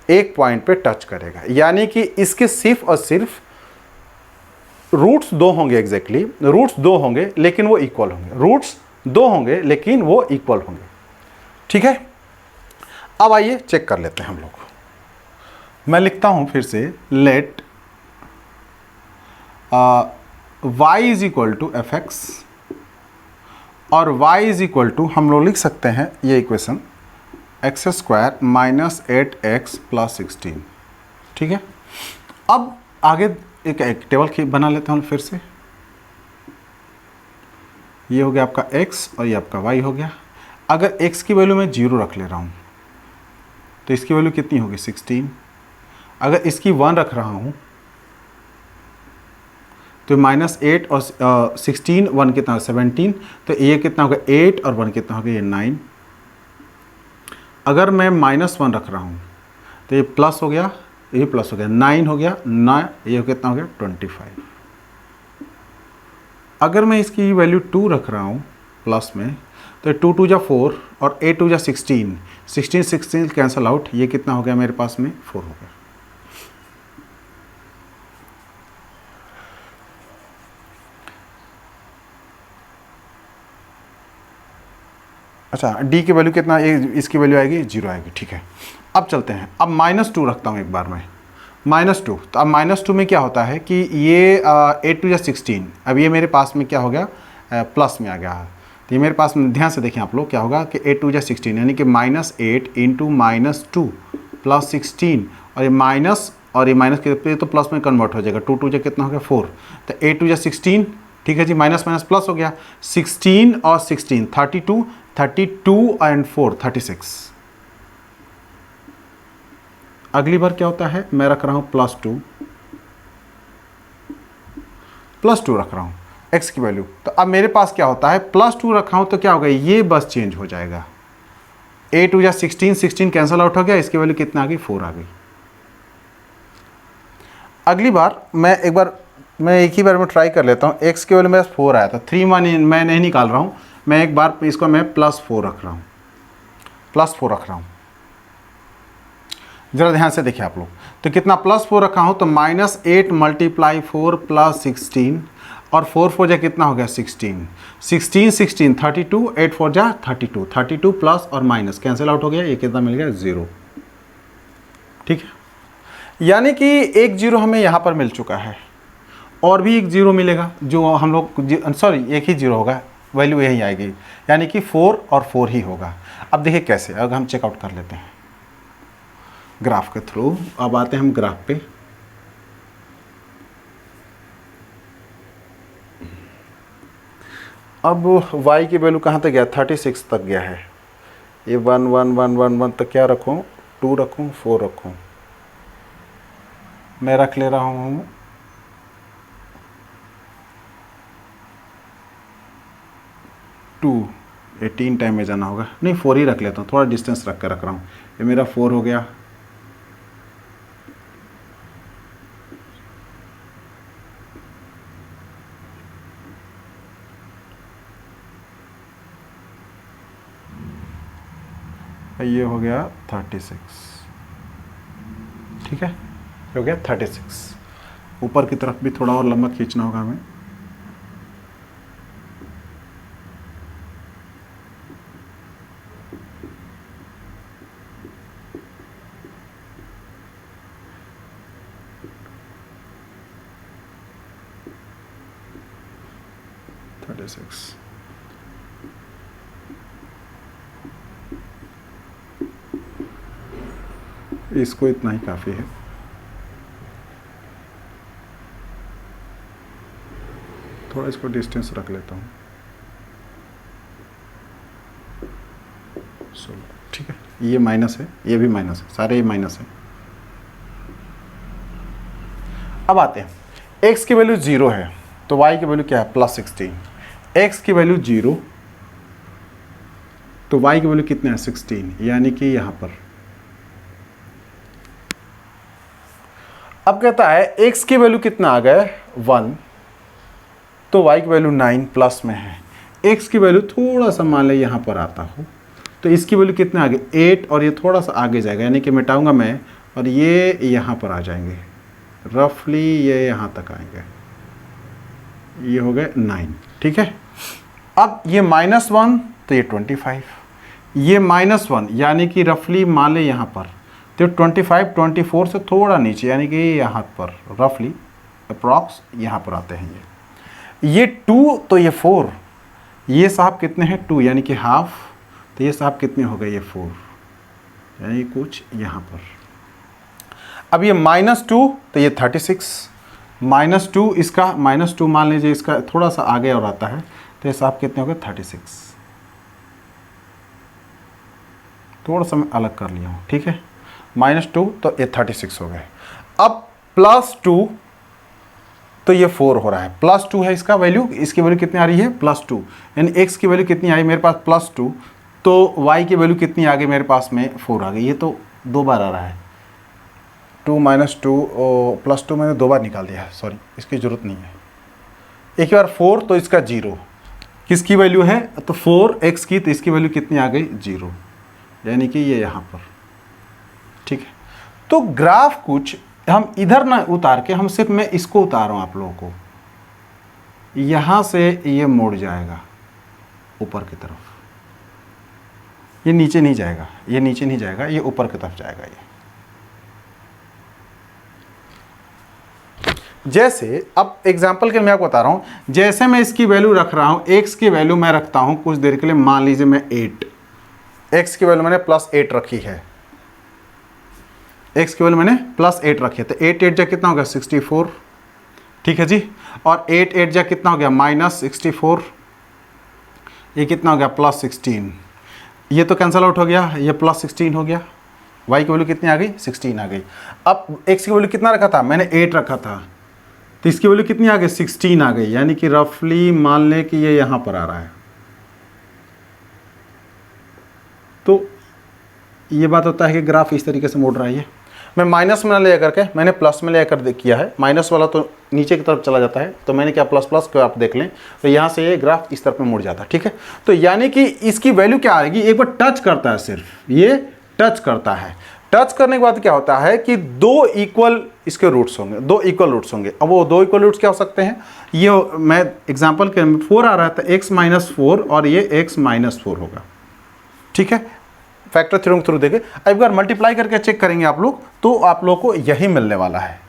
एक पॉइंट पे टच करेगा, यानी कि इसके सिर्फ और सिर्फ रूट्स 2 होंगे, एग्जैक्टली रूट्स 2 होंगे लेकिन वो इक्वल होंगे, रूट्स 2 होंगे लेकिन वो इक्वल होंगे। ठीक है, अब आइए चेक कर लेते हैं हम लोग। मैं लिखता हूं फिर से, let y is equal to f x और y इज इक्वल टू, हम लोग लिख सकते हैं ये इक्वेशन x² - 8x + 16। ठीक है, अब आगे एक टेबल बना लेते हैं फिर से। ये हो गया आपका x और ये आपका y हो गया। अगर x की वैल्यू मैं 0 रख ले रहा हूँ तो इसकी वैल्यू कितनी होगी 16। अगर इसकी 1 रख रहा हूँ तो -8 और 16 1 कितना होगा 17, तो ये कितना होगा 8 और 1 कितना होगा ये 9। अगर मैं -1 रख रहा हूँ तो ये प्लस हो गया, ये प्लस हो गया, 9 हो गया, 9 ये कितना हो गया 25। अगर मैं इसकी वैल्यू 2 रख रहा हूँ प्लस में तो 2 2 जा 4 और 8 2 जा 16, 16 कैंसल आउट, ये कितना हो गया मेरे पास में 4 हो गया। अच्छा, d की वैल्यू कितना, इसकी वैल्यू आएगी 0 आएगी। ठीक है, अब चलते हैं। अब -2 रखता हूँ एक बार मैं, -2, तो अब -2 में क्या होता है कि ये 8 2 जा 16, अब ये मेरे पास में क्या हो गया प्लस में आ गया। तो ये मेरे पास में ध्यान से देखें आप लोग, क्या होगा कि 8 2 जा 16 यानी कि -8 इंटू -2 + 16, और ये माइनस और ये माइनस के तो प्लस में कन्वर्ट हो जाएगा, 2 2 जा कितना हो गया 4, तो 8 2 जा 16। ठीक है जी, माइनस माइनस प्लस हो गया, 16 और 16 32, 32 एंड 4 36। अगली बार क्या होता है, मैं रख रहा हूं +2 रख रहा हूं x की वैल्यू, तो अब मेरे पास क्या होता है +2 रखा हूं तो क्या होगा, ये बस चेंज हो जाएगा, 8 2 जा 16, 16 कैंसल आउट हो गया, इसकी वैल्यू कितना आ गई 4 आ गई। अगली बार मैं एक ही बार में ट्राई कर लेता हूँ, x की वैल्यू मेरा 4 आया था, 3 मैं नहीं निकाल रहा हूँ, मैं एक बार इसको मैं +4 रख रहा हूँ, +4 रख रहा हूँ। जरा ध्यान से देखिए आप लोग, तो कितना +4 रखा हूँ तो -8 × 4 + 16 और 4 4 जा कितना हो गया 16, 16 16 32, 8 4 जा 32, 32 प्लस और माइनस कैंसिल आउट हो गया, ये कितना मिल गया 0। ठीक है, यानी कि एक 0 हमें यहाँ पर मिल चुका है और भी एक 0 मिलेगा, जो हम लोग सॉरी एक ही 0 होगा, वैल्यू यही आएगी, यानी कि 4 और 4 ही होगा। अब देखिए कैसे, अगर हम चेकआउट कर लेते हैं ग्राफ के थ्रू। अब आते हैं हम ग्राफ पे, अब y की वैल्यू कहाँ तक गया 36 तक गया है, ये 1 1 1 1 1 तक क्या रखूँ 2 रखूँ 4 रखूँ, मैं रख ले रहा हूँ 2, 18 टाइम में जाना होगा, नहीं 4 ही रख लेता हूँ, थोड़ा डिस्टेंस रख कर रख रहा हूँ, ये मेरा 4 हो गया। ये हो गया 36। ठीक है, ये हो गया 36। ऊपर की तरफ भी थोड़ा और लंबा खींचना होगा हमें। इसको इतना ही काफ़ी है। थोड़ा इसको डिस्टेंस रख लेता हूँ। 16, ठीक है। ये माइनस है, ये भी माइनस है, सारे ये माइनस है। अब आते हैं, x की वैल्यू 0 है तो y की वैल्यू क्या है, +16। x की वैल्यू 0 तो y की वैल्यू कितना है, 16, यानी कि यहाँ पर। अब कहता है x की वैल्यू कितना आ गया, 1, तो y की वैल्यू 9 प्लस में है। x की वैल्यू थोड़ा सा मान लें यहाँ पर आता हो तो इसकी वैल्यू कितने आगे, 8, और ये थोड़ा सा आगे जाएगा, यानी कि मिटाऊंगा मैं और ये यहाँ पर आ जाएंगे, रफली ये यहाँ तक आएंगे, ये हो गए 9, ठीक है। अब ये -1 तो ये 25, ये -1 यानी कि रफली मान लें यहाँ पर, तो 25 24 से थोड़ा नीचे, यानी कि यहाँ पर रफली अप्रॉक्स यहाँ पर आते हैं ये 2 तो ये 4, ये साहब कितने हैं 2, यानी कि हाफ, तो ये साहब कितने हो गए, ये 4, यानी कुछ यहाँ पर। अब ये -2 तो ये 36, -2 इसका -2 मान लीजिए, इसका थोड़ा सा आगे और आता है तो ये साहब कितने हो गए, 36। थोड़ा सा मैं अलग कर लिया हूँ, ठीक है। -2 तो ये 36 हो गए। अब +2 तो ये 4 हो रहा है, +2 है इसका वैल्यू, इसकी वैल्यू कितनी आ रही है, +2, यानी x की वैल्यू कितनी आई मेरे पास, +2, तो y की वैल्यू कितनी आ गई मेरे पास में, 4 आ गई। ये तो 2 बार आ रहा है, 2 - 2 +2 मैंने 2 बार निकाल दिया है, सॉरी इसकी ज़रूरत नहीं है। एक बार 4 तो इसका 0, किसकी वैल्यू है, तो 4x की, तो इसकी वैल्यू कितनी आ गई, 0, यानी कि ये यहाँ पर, ठीक है। तो ग्राफ कुछ हम इधर ना उतार के, हम सिर्फ मैं इसको उतार रहा हूँ आप लोगों को, यहाँ से ये मुड़ जाएगा ऊपर की तरफ, ये नीचे नहीं जाएगा, ये नीचे नहीं जाएगा, ये ऊपर की तरफ जाएगा। ये जैसे अब एग्जाम्पल के लिए मैं आपको बता रहा हूँ, जैसे मैं इसकी वैल्यू रख रहा हूँ, x की वैल्यू मैं रखता हूँ कुछ देर के लिए, मान लीजिए मैं 8, x की वैल्यू मैंने +8 रखी है, x की वैल्यू मैंने +8 रखी है, तो 8 8 जा कितना हो गया, 64, ठीक है जी। और 8 8 जा कितना हो गया, -64, ये कितना हो गया, +16, ये तो कैंसल आउट हो गया, ये +16 हो गया, y की वैल्यू कितनी आ गई, 16 आ गई। अब x की वैल्यू कितना रखा था, मैंने 8 रखा था, तो इसकी वैल्यू कितनी आ गई, 16 आ गई, यानी कि रफली मान लें कि ये यहाँ पर आ रहा है। तो ये बात होता है कि ग्राफ इस तरीके से मोड़ रहा है। मैं माइनस में ले करके मैंने प्लस में ले कर किया है, माइनस वाला तो नीचे की तरफ चला जाता है, तो मैंने क्या प्लस प्लस को आप देख लें, तो यहाँ से ये ग्राफ इस तरफ में मुड़ जाता है, ठीक है। तो यानी कि इसकी वैल्यू क्या आएगी, एक बार टच करता है, सिर्फ ये टच करता है, टच करने के बाद क्या होता है कि 2 इक्वल इसके रूट्स होंगे, 2 इक्वल रूट्स होंगे। अब वो 2 इक्वल रूट्स क्या हो सकते हैं, ये मैं एग्जाम्पल के 4 आ रहा था, x - 4 और ये x - 4 होगा, ठीक है। फैक्टर थ्योरम के थ्रू देखें, अब एक बार मल्टीप्लाई करके चेक करेंगे आप लोग, तो आप लोग को यही मिलने वाला है।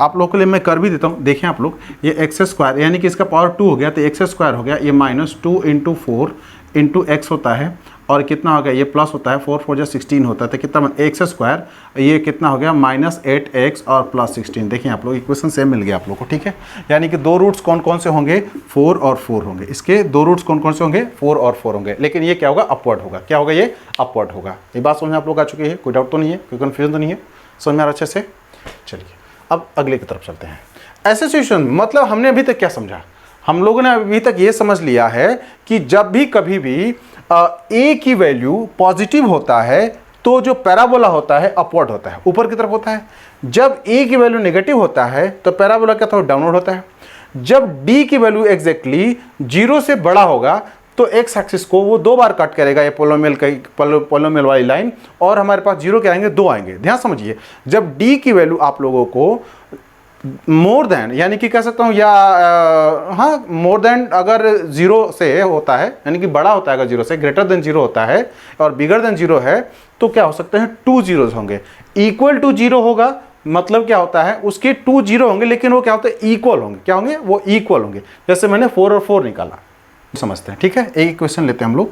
आप लोग के लिए मैं कर भी देता हूँ, देखें आप लोग, ये x² यानी कि इसका पावर 2 हो गया, तो x² हो गया, ये -2 × 4 × x होता है, और कितना हो गया, ये प्लस होता है, 4 4 जा 16 होता है, तो कितना x², ये कितना हो गया, -8x और +16। देखिए आप लोग इक्वेशन सेम मिल गया आप लोग को, ठीक है। यानी कि 2 रूट्स कौन कौन से होंगे, 4 और 4 होंगे, इसके 2 रूट्स कौन कौन से होंगे, 4 और 4 होंगे, लेकिन ये क्या होगा, अपवर्ड होगा, क्या होगा, ये अपवर्ड होगा। ये बात समझ में आप लोग आ चुकी है, कोई डाउट तो नहीं है, कोई कन्फ्यूजन तो नहीं है, समझ में आ रहा अच्छे से। चलिए अब अगले की तरफ चलते हैं। एसोसिएशन मतलब हमने अभी तक क्या समझा, हम लोगों ने अभी तक ये समझ लिया है कि जब भी कभी भी a की वैल्यू पॉजिटिव होता है तो जो पैराबोला होता है अपवर्ड होता है, ऊपर की तरफ होता है। जब a की वैल्यू नेगेटिव होता है तो पैराबोला क्या थोड़ा डाउनवर्ड होता है। जब d की वैल्यू एग्जैक्टली 0 से बड़ा होगा तो x एक्सिस को वो 2 बार कट करेगा, ये पोलोमियल वाली लाइन, और हमारे पास 0 के आएंगे, 2 आएंगे। ध्यान समझिए, जब d की वैल्यू आप लोगों को मोर देन, यानी कि कह सकता हूँ या हाँ मोर देन अगर जीरो से होता है, यानी कि बड़ा होता है अगर जीरो से, ग्रेटर देन जीरो होता है और बिगर देन जीरो है, तो क्या हो सकते हैं, 2 जीरोज होंगे। इक्वल टू जीरो होगा मतलब क्या होता है, उसके 2 जीरो होंगे लेकिन वो क्या होता है, इक्वल होंगे। क्या होंगे, वो इक्वल होंगे। जैसे मैंने 4 और 4 निकाला, समझते हैं। ठीक है, एक क्वेश्चन लेते हैं हम लोग।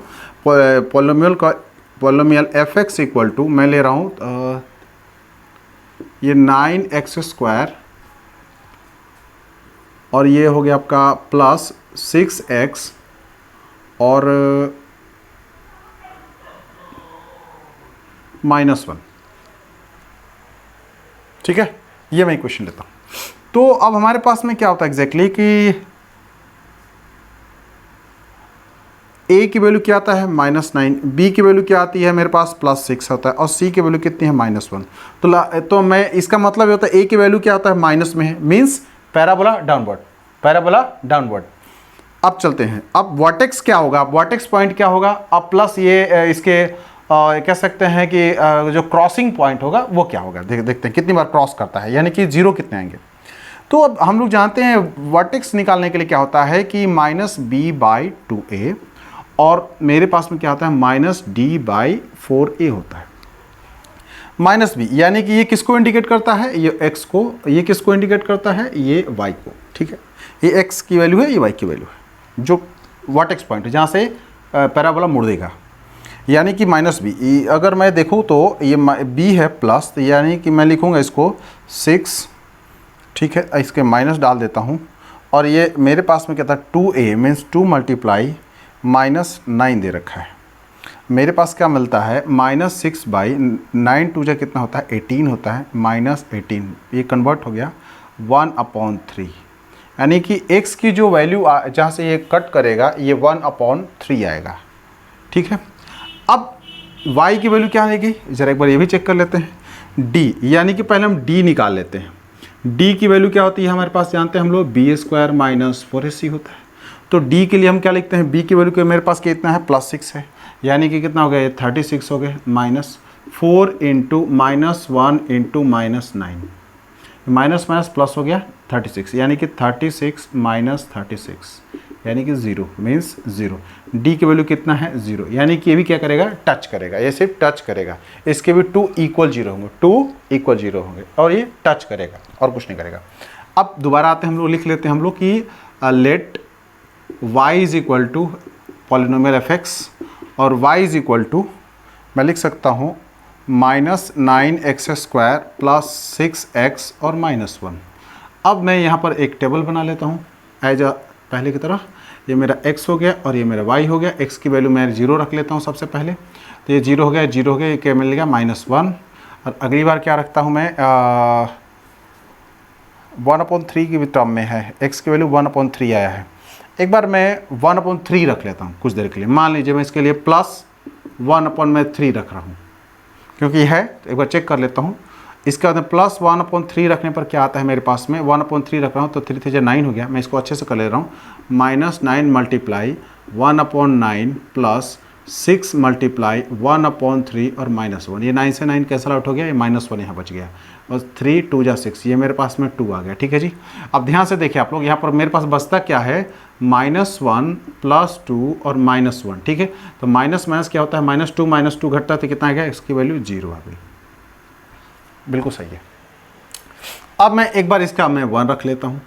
पॉलिनोमियल का polynomial f x equal to, मैं ले रहा हूँ ये 9x² और ये हो गया आपका प्लस 6x और -1। ठीक है, ये मैं क्वेश्चन लेता हूँ। तो अब हमारे पास में क्या होता है एग्जैक्टली कि a की वैल्यू क्या आता है, -9, b की वैल्यू क्या आती है मेरे पास, +6 होता है, और c की वैल्यू कितनी है, -1। तो मैं इसका मतलब ये होता है a की वैल्यू क्या होता है, माइनस में है, means parabola downward, parabola downward. अब चलते हैं, अब वर्टेक्स क्या होगा, वर्टेक्स पॉइंट क्या होगा, अब प्लस ये इसके कह सकते हैं कि जो क्रॉसिंग पॉइंट होगा वो क्या होगा, देखते हैं कितनी बार क्रॉस करता है, यानी कि जीरो कितने आएंगे। तो अब हम लोग जानते हैं वर्टेक्स निकालने के लिए क्या होता है कि -b/2a और मेरे पास में क्या होता है, -d/4a होता है। -b यानी कि ये किसको इंडिकेट करता है, ये x को, ये किसको इंडिकेट करता है, ये y को। ठीक है, ये x की वैल्यू है, ये y की वैल्यू है, जो वर्टेक्स पॉइंट है जहाँ से पैराबोला मुड़ देगा, यानी कि -b। अगर मैं देखूँ तो ये b है प्लस, तो यानी कि मैं लिखूँगा इसको 6। ठीक है, इसके माइनस डाल देता हूँ और ये मेरे पास में क्या था, 2a मीन्स 2 × -9 दे रखा है। मेरे पास क्या मिलता है, -6/9 2 जा कितना होता है, 18 होता है, -18 ये कन्वर्ट हो गया 1/3, यानी कि x की जो वैल्यू जहाँ से ये कट करेगा ये 1/3 आएगा। ठीक है, अब y की वैल्यू क्या आएगी, ज़रा एक बार ये भी चेक कर लेते हैं। d यानी कि पहले हम d निकाल लेते हैं। d की वैल्यू क्या होती है हमारे पास, जानते हैं हम लोग, b² - 4ac होता है। तो d के लिए हम क्या लिखते हैं, b की वैल्यू के मेरे पास कितना है, +6 है, यानी कि कितना हो गया, ये 36 हो गया, -4 × -1 × -9, माइनस माइनस प्लस हो गया 36, यानी कि 36 - 36 यानी कि 0 मीन्स 0। d की वैल्यू कितना है, 0, यानी कि ये भी क्या करेगा, टच करेगा, ये सिर्फ टच करेगा। इसके भी 2 = 0 होंगे, 2 = 0 होंगे और ये टच करेगा और कुछ नहीं करेगा। अब दोबारा आते हैं हम लोग, लिख लेते हैं हम लोग कि लेट y = पॉलिनोमियल f(x) और y = मैं लिख सकता हूँ -9x² + 6x और -1। अब मैं यहाँ पर एक टेबल बना लेता हूँ एज पहले की तरह। ये मेरा x हो गया और ये मेरा y हो गया। x की वैल्यू मैं 0 रख लेता हूँ सबसे पहले, तो ये 0 हो गया, 0 हो गया, ये क्या मिल गया, -1। और अगली बार क्या रखता हूँ मैं, 1/3 की टर्म में है, x की वैल्यू 1/3 आया है। एक बार मैं 1/3 रख लेता हूँ कुछ देर के लिए, मान लीजिए मैं इसके लिए +1/3 रख रहा हूँ, क्योंकि है, तो एक बार चेक कर लेता हूँ। इसके बाद +1/3 रखने पर क्या आता है मेरे पास में, 1/3 रख रहा हूँ तो 3 3 9 हो गया। मैं इसको अच्छे से कर ले रहा हूँ, -9 × 1/9 + 6 × 1/3 और -1। ये 9 से 9 कैंसल आउट हो गया, ये -1 यहाँ बच गया और 3 2 जा 6, ये मेरे पास में 2 आ गया। ठीक है जी, अब ध्यान से देखिए आप लोग, यहाँ पर मेरे पास बचता क्या है, -1 + 2 और -1। ठीक है, तो माइनस माइनस क्या होता है, -2 - 2 घटता है तो कितना आ गया, इसकी वैल्यू 0 आ गई। बिल्कुल सही है। अब मैं एक बार इसका मैं 1 रख लेता हूँ,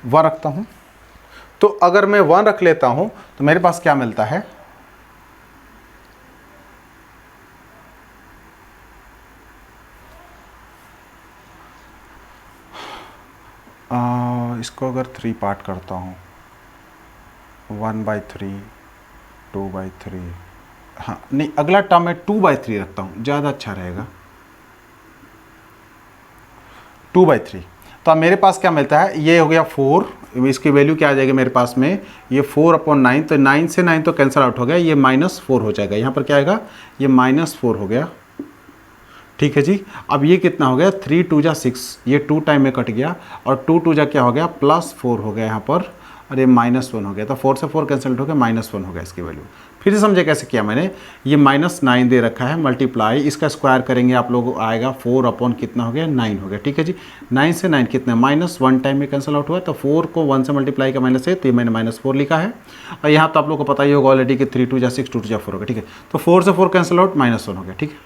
1 रखता हूँ। तो अगर मैं 1 रख लेता हूँ तो मेरे पास क्या मिलता है, इसको अगर 3 पार्ट करता हूँ, 1/3, 2/3, हाँ नहीं, अगला टर्म मैं 2/3 रखता हूँ, ज़्यादा अच्छा रहेगा, 2/3। तो अब मेरे पास क्या मिलता है, ये हो गया 4, इसकी वैल्यू क्या आ जाएगी मेरे पास में, ये 4/9, तो 9 से 9 तो कैंसिल आउट हो गया, ये -4 हो जाएगा। यहाँ पर क्या आएगा, ये -4 हो गया। ठीक है जी, अब ये कितना हो गया, 3 2 जा 6, ये 2 टाइम में कट गया और 2 2 जा क्या हो गया, +4 हो गया यहाँ पर, और ये -1 हो गया, तो 4 से 4 कैंसिल हो गया, -1 हो गया इसकी वैल्यू। फिर से समझे कैसे किया मैंने, ये -9 दे रखा है, मल्टीप्लाई इसका स्क्वायर करेंगे आप लोग आएगा 4 अपॉन कितना हो गया 9 हो गया, ठीक है जी। 9 से 9 कितना, -1 टाइम में कैंसिल आउट हुआ, तो 4 को 1 से मल्टीप्लाई का -8, तो ये मैंने -4 लिखा है। और यहाँ तो आप लोग को पता ही होगा ऑलरेडी कि 3 2 जा 6 2 2 जा 4 होगा, ठीक है। तो 4 से 4 कैंसिल आउट, -1 हो गया, ठीक है।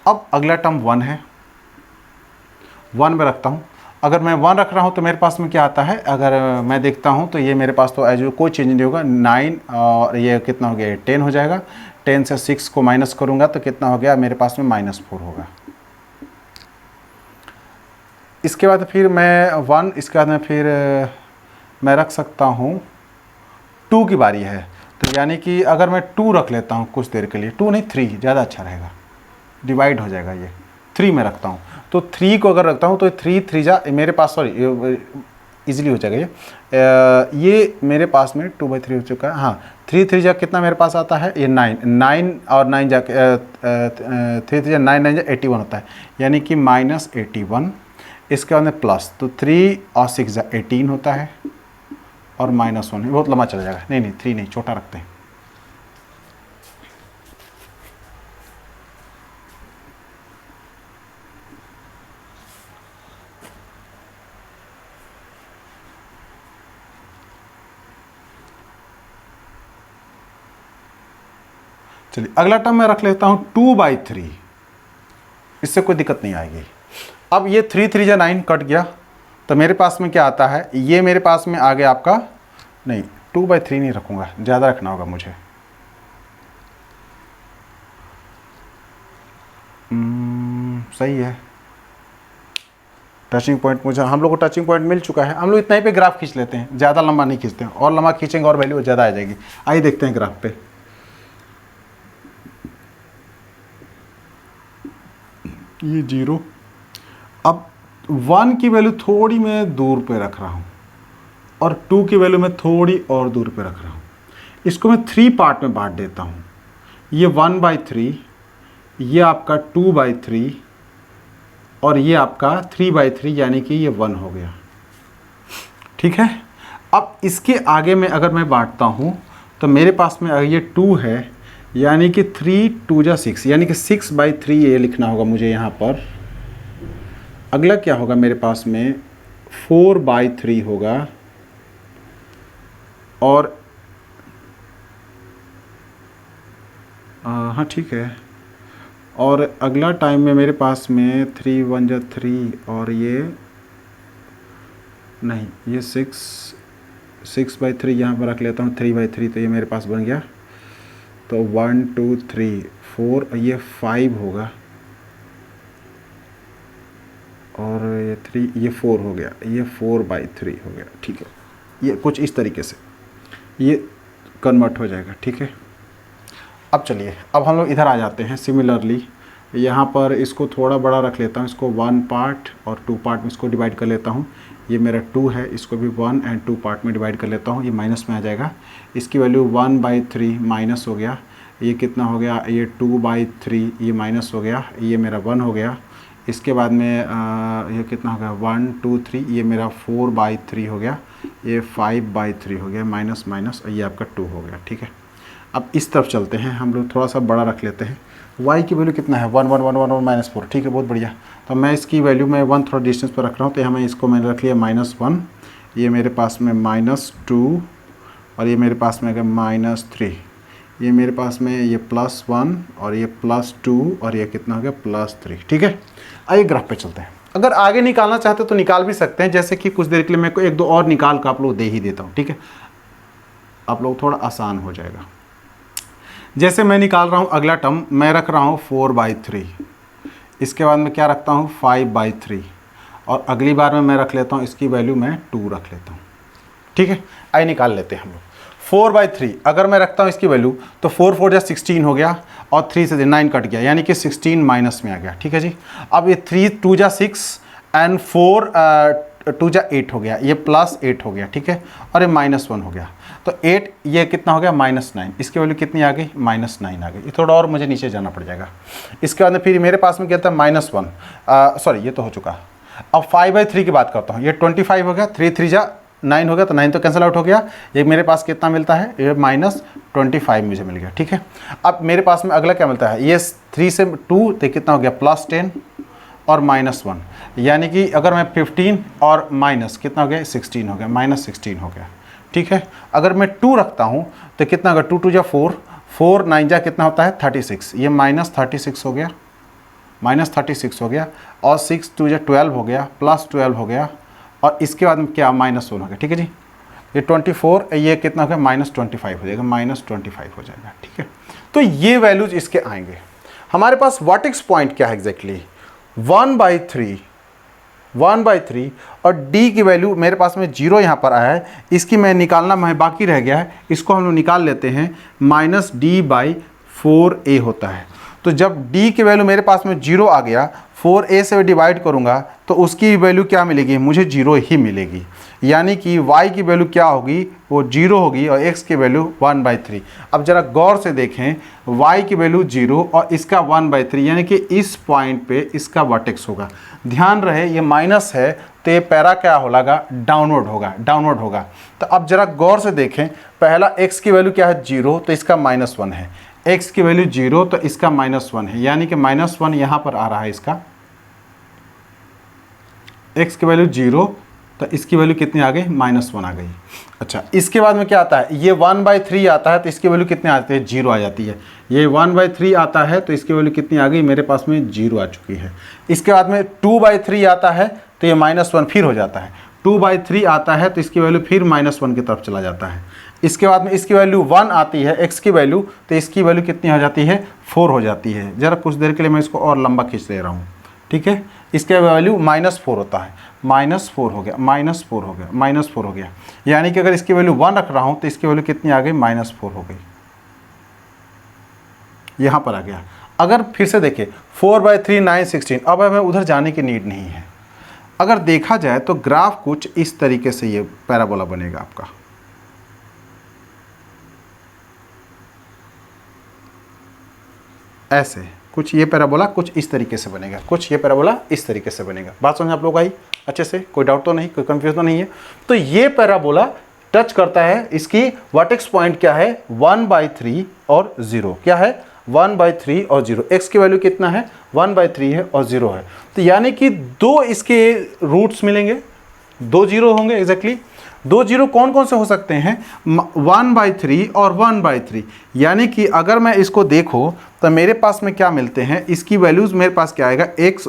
अब अगला टर्म 1 है, 1 में रखता हूँ। अगर मैं 1 रख रहा हूँ तो मेरे पास में क्या आता है, अगर मैं देखता हूँ तो ये मेरे पास तो एज कोई चेंज नहीं होगा, 9 और ये कितना हो गया 10 हो जाएगा। 10 से 6 को माइनस करूँगा तो कितना हो गया मेरे पास में -4 होगा। इसके बाद फिर मैं 1, इसके बाद में फिर मैं रख सकता हूँ 2 की बारी है, तो यानी कि अगर मैं 2 रख लेता हूँ कुछ देर के लिए, 2 नहीं 3 ज़्यादा अच्छा रहेगा, डिवाइड हो जाएगा, ये 3 में रखता हूँ। तो 3 को अगर रखता हूँ तो 3 3 जा मेरे पास, सॉरी इजीली हो जाएगा ये मेरे पास में 2/3 हो चुका है। हाँ 3 3 जा कितना मेरे पास आता है, ये 9 और 9 जा 3 3 जा 9 9 जा 81 होता है, यानी कि -81। इसके बाद में प्लस, तो 3 और 6 जा 18 होता है और -1 बहुत लंबा चला जाएगा, नहीं नहीं 3 नहीं, छोटा रखते हैं। चलिए अगला टर्म मैं रख लेता हूँ 2/3, इससे कोई दिक्कत नहीं आएगी। अब ये 3 3 जा 9 कट गया, तो मेरे पास में क्या आता है, ये मेरे पास में आ गया आपका, नहीं 2/3 नहीं रखूँगा, ज़्यादा रखना होगा मुझे। सही है, टचिंग पॉइंट मुझे, हम लोग को टचिंग पॉइंट मिल चुका है। हम लोग इतना ही पे ग्राफ खींच लेते हैं, ज़्यादा लंबा नहीं खींचते हैं, और लंबा खींचेंगे और वैल्यू ज़्यादा आ जाएगी। आइए देखते हैं ग्राफ पे। ये 0, अब 1 की वैल्यू थोड़ी मैं दूर पे रख रहा हूँ और 2 की वैल्यू मैं थोड़ी और दूर पे रख रहा हूँ। इसको मैं 3 पार्ट में बांट देता हूँ, ये 1/3, ये आपका 2/3 और ये आपका 3/3, यानी कि ये 1 हो गया, ठीक है। अब इसके आगे में अगर मैं बांटता हूँ तो मेरे पास में ये 2 है, यानी कि 3 2 जा 6, यानी कि 6/3 ये लिखना होगा मुझे यहाँ पर। अगला क्या होगा मेरे पास में 4/3 होगा, और हाँ ठीक है, और अगला टाइम में मेरे पास में 3 1 जा 3 और ये नहीं, ये 6/3 यहाँ पर रख लेता हूँ, 3/3, तो ये मेरे पास बन गया। तो 1 2 3 4, ये 5 होगा, और ये 3, ये 4 हो गया, ये 4/3 हो गया, ठीक है। ये कुछ इस तरीके से ये कन्वर्ट हो जाएगा, ठीक है। अब चलिए, अब हम लोग इधर आ जाते हैं। सिमिलरली यहाँ पर इसको थोड़ा बड़ा रख लेता हूँ, इसको 1 पार्ट और 2 पार्ट में इसको डिवाइड कर लेता हूँ। ये मेरा 2 है, इसको भी 1 और 2 पार्ट में डिवाइड कर लेता हूँ, ये माइनस में आ जाएगा। इसकी वैल्यू 1/3 माइनस हो गया, ये कितना हो गया, ये 2/3, ये माइनस हो गया, ये मेरा 1 हो गया। इसके बाद में ये कितना हो गया 1 2 3, ये मेरा 4/3 हो गया, ये 5/3 हो गया, माइनस माइनस, और ये आपका 2 हो गया, ठीक है। अब इस तरफ चलते हैं, हम लोग थोड़ा सा बड़ा रख लेते हैं। y की वैल्यू कितना है 1 1 1 1 और -4, ठीक है, बहुत बढ़िया। तो मैं इसकी वैल्यू में 1 थोड़ा डिस्टेंस पर रख रहा हूँ, तो यहाँ मैं इसको मैंने रख लिया -1, ये मेरे पास में -2, और ये मेरे पास में अगर -3, ये मेरे पास में ये +1 और ये +2, और ये कितना हो गया +3, ठीक है। आइए ग्राफ पे चलते हैं। अगर आगे निकालना चाहते तो निकाल भी सकते हैं, जैसे कि कुछ देर के लिए मैं को 1 2 और निकाल कर आप लोग दे ही देता हूँ, ठीक है, आप लोग थोड़ा आसान हो जाएगा। जैसे मैं निकाल रहा हूँ अगला टर्म, मैं रख रहा हूँ 4/3, इसके बाद मैं क्या रखता हूँ 5/3, और अगली बार में मैं रख लेता हूँ इसकी वैल्यू मैं 2 रख लेता हूँ, ठीक है। आइए निकाल लेते हैं हम लोग। 4/3 अगर मैं रखता हूँ इसकी वैल्यू, तो 4 4 जा 16 हो गया, और 3 से 9 कट गया, यानी कि 16 माइनस में आ गया, ठीक है जी। अब ये 3 2 जा 6 एंड 4 2 जा 8 हो गया, ये +8 हो गया, ठीक है, और ये -1 हो गया। तो 8, ये कितना हो गया -9, इसकी वैल्यू कितनी आ गई -9 आ गई। ये थोड़ा और मुझे नीचे जाना पड़ जाएगा। इसके बाद में फिर मेरे पास में क्या था -1, सॉरी ये तो हो चुका। अब 5/3 की बात करता हूँ, ये 25 हो गया, 3 3 जा 9 हो गया, तो 9 तो कैंसिल आउट हो गया। ये मेरे पास कितना मिलता है, ये -25 मुझे मिल गया, ठीक है। अब मेरे पास में अगला क्या मिलता है, ये 3 से 2 तो कितना हो गया, +10 और -1, यानी कि अगर मैं 15 और माइनस कितना हो गया, 16 हो गया, -16 हो गया, ठीक है। अगर मैं 2 रखता हूँ तो कितना होगा, 2 2 जा 4, 4 9 जा कितना होता है 36, ये -36 हो गया, -36 हो गया, और 6 2 जा 12 हो गया, +12 हो गया, और इसके बाद में क्या -1 हो गया, ठीक है जी। ये 24, ये कितना हो गया, -25 हो जाएगा, -25 हो जाएगा, ठीक है। तो ये वैल्यूज इसके आएंगे। हमारे पास वर्टेक्स पॉइंट क्या है एग्जैक्टली, 1/3 और d की वैल्यू मेरे पास में 0 यहाँ पर आया है, इसकी मैं निकालना मैं बाकी रह गया है, इसको हम लोग निकाल लेते हैं, -d/4a होता है। तो जब d की वैल्यू मेरे पास में 0 आ गया, 4a से डिवाइड करूँगा तो उसकी वैल्यू क्या मिलेगी, मुझे 0 ही मिलेगी, यानी कि y की वैल्यू क्या होगी, वो 0 होगी, और x की वैल्यू 1/3। अब ज़रा गौर से देखें, y की वैल्यू 0 और इसका 1/3, यानी कि इस पॉइंट पे इसका वर्टेक्स होगा। ध्यान रहे ये माइनस है तो ये पैरा क्या होगा, डाउनवर्ड होगा। तो अब ज़रा गौर से देखें, पहला x की वैल्यू क्या है, 0, तो इसका -1 है, x की वैल्यू 0 तो इसका -1 है, यानी कि -1 यहाँ पर आ रहा है इसका, x की वैल्यू 0 तो इसकी वैल्यू कितनी आ गई, -1 आ गई। अच्छा, इसके बाद में क्या आता है, ये 1/3 आता है तो इसकी वैल्यू कितनी आती है, 0 आ जाती है। ये 1/3 आता है तो इसकी वैल्यू कितनी आ गई, मेरे पास में 0 आ चुकी है। इसके बाद में 2/3 आता है तो ये -1 फिर हो जाता है, 2/3 आता है तो इसकी वैल्यू फिर -1 की तरफ चला जाता है। इसके बाद में इसकी वैल्यू 1 आती है, x की वैल्यू, तो इसकी वैल्यू कितनी हो जाती है, 4 हो जाती है। ज़रा कुछ देर के लिए मैं इसको और लंबा खींच ले रहा हूँ, ठीक है। इसके वैल्यू -4 होता है, -4 हो गया, -4 हो गया, -4 हो गया, यानी कि अगर इसकी वैल्यू 1 रख रहा हूँ तो इसकी वैल्यू कितनी आ गई, -4 हो गई, यहाँ पर आ गया। अगर फिर से देखें 4/3 9 16, अब हमें उधर जाने की नीड नहीं है। अगर देखा जाए तो ग्राफ कुछ इस तरीके से ये पैराबोला बनेगा आपका, ऐसे कुछ ये पैराबोला कुछ इस तरीके से बनेगा, कुछ ये पैराबोला इस तरीके से बनेगा। बात समझ आप लोग आई अच्छे से, कोई डाउट तो नहीं, कोई कंफ्यूज तो नहीं है। तो ये पैराबोला टच करता है, इसकी वर्टेक्स पॉइंट क्या है, 1/3 और 0, क्या है 1/3 और 0, x की वैल्यू कितना है 1/3 है और 0 है। तो यानी कि 2 इसके रूट्स मिलेंगे, 2 0 होंगे एग्जैक्टली। 2 0 कौन कौन से हो सकते हैं, 1/3 और 1/3, यानी कि अगर मैं इसको देखूं तो मेरे पास में क्या मिलते हैं, इसकी वैल्यूज़ मेरे पास क्या आएगा, x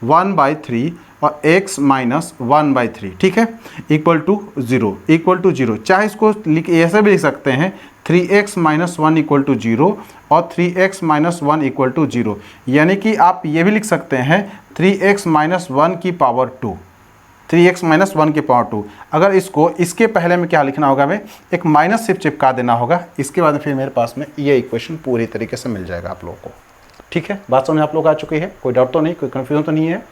-1/3 और x -1/3, ठीक है, इक्वल टू 0, चाहे इसको ऐसे भी लिख सकते हैं 3x - 1 = 0 और 3x - 1 = 0, यानी कि आप ये भी लिख सकते हैं 3x - 1 की पावर 2, 3x - 1 की पावर 2। अगर इसको इसके पहले में क्या लिखना होगा, हमें एक माइनस सिर्फ चिपका देना होगा, इसके बाद फिर मेरे पास में ये इक्वेशन पूरी तरीके से मिल जाएगा आप लोगों को, ठीक है। बात समझ आप लोग आ चुकी है, कोई डाउट तो नहीं, कोई कन्फ्यूजन तो नहीं है,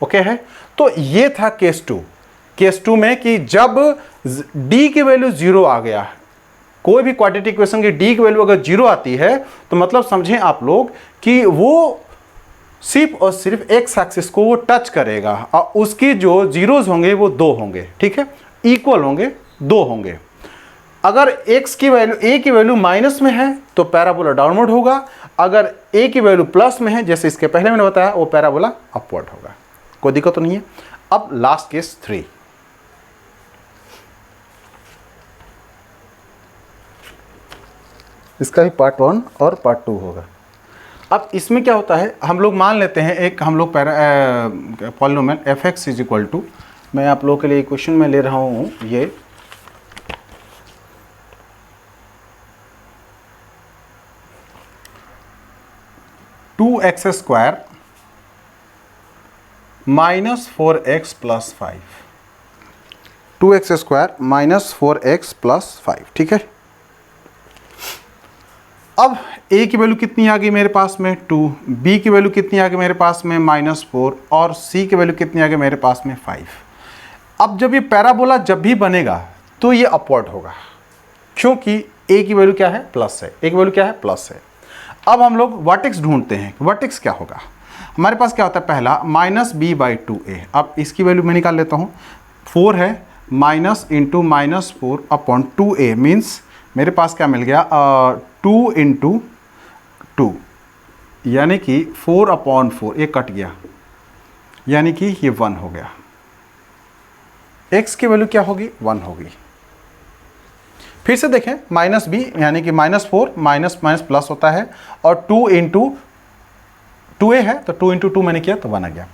ओके है। तो ये था केस 2 में कि जब d की वैल्यू 0 आ गया, कोई भी क्वाड्रेटिक इक्वेशन की d की वैल्यू अगर 0 आती है तो मतलब समझें आप लोग कि वो सिर्फ और सिर्फ एक्स एक्सिस को वो टच करेगा और उसके जो जीरोज होंगे वो 2 होंगे, ठीक है, इक्वल होंगे, 2 होंगे। अगर x की वैल्यू a की वैल्यू माइनस में है तो पैराबोला डाउनवर्ड होगा, अगर a की वैल्यू प्लस में है जैसे इसके पहले मैंने बताया वो पैराबोला अपवर्ड होगा, कोई दिक्कत तो नहीं है। अब लास्ट केस 3, इसका भी पार्ट 1 और पार्ट 2 होगा। अब इसमें क्या होता है, हम लोग मान लेते हैं एक हम लोग पॉलिनोमियल f(x) = मैं आप लोगों के लिए क्वेश्चन में ले रहा हूँ ये (2x² - 4x + 5), 2x² - 4x + 5, ठीक है। अब a की वैल्यू कितनी आ गई मेरे पास में 2, b की वैल्यू कितनी आ गई मेरे पास में -4 और c की वैल्यू कितनी आ गई मेरे पास में 5। अब जब ये पैराबोला जब भी बनेगा तो ये अपवर्ड होगा, क्योंकि a की वैल्यू क्या है, प्लस है, a की वैल्यू क्या है, प्लस है। अब हम लोग वर्टेक्स ढूंढते हैं, वर्टेक्स क्या होगा। हमारे पास क्या होता है, पहला -b/2a, अब इसकी वैल्यू मैं निकाल लेता हूँ, 4 है माइनस इंटू -4/2a मीन्स मेरे पास क्या मिल गया 2 इंटू 2 यानी कि 4/4, ये कट गया यानी कि ये 1 हो गया। x की वैल्यू क्या होगी 1 होगी। फिर से देखें -b यानी कि -4 माइनस माइनस प्लस होता है और 2 इंटू 2a है तो 2 इंटू 2 मैंने किया तो 1 आ गया।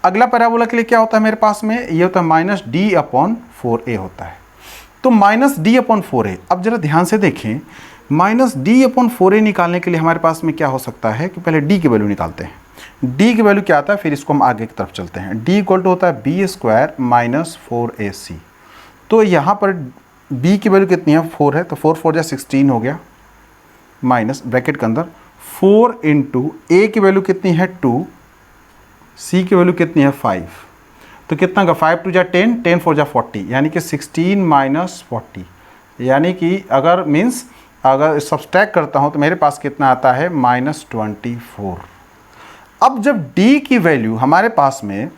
अगला पैराबोला के लिए क्या होता है मेरे पास में, ये होता है -d/4a होता है। तो -d/4a, अब जरा ध्यान से देखें, -d/4a निकालने के लिए हमारे पास में क्या हो सकता है कि पहले d की वैल्यू निकालते हैं। d की वैल्यू क्या आता है, फिर इसको हम आगे की तरफ चलते हैं। d इक्वल टू होता है b² - 4ac। तो यहाँ पर b की वैल्यू कितनी है 4 है, तो 4 4 जा 16 हो गया, माइनस ब्रैकेट के अंदर 4 इंटू a की वैल्यू कितनी है 2, c की वैल्यू कितनी है 5, तो कितना का 5 2 जा 10, 10 4 जा 40 यानी कि 16 - 40 यानी कि अगर मीन्स अगर सब्सट्रैक्ट करता हूँ तो मेरे पास कितना आता है -24। अब जब d की वैल्यू हमारे पास में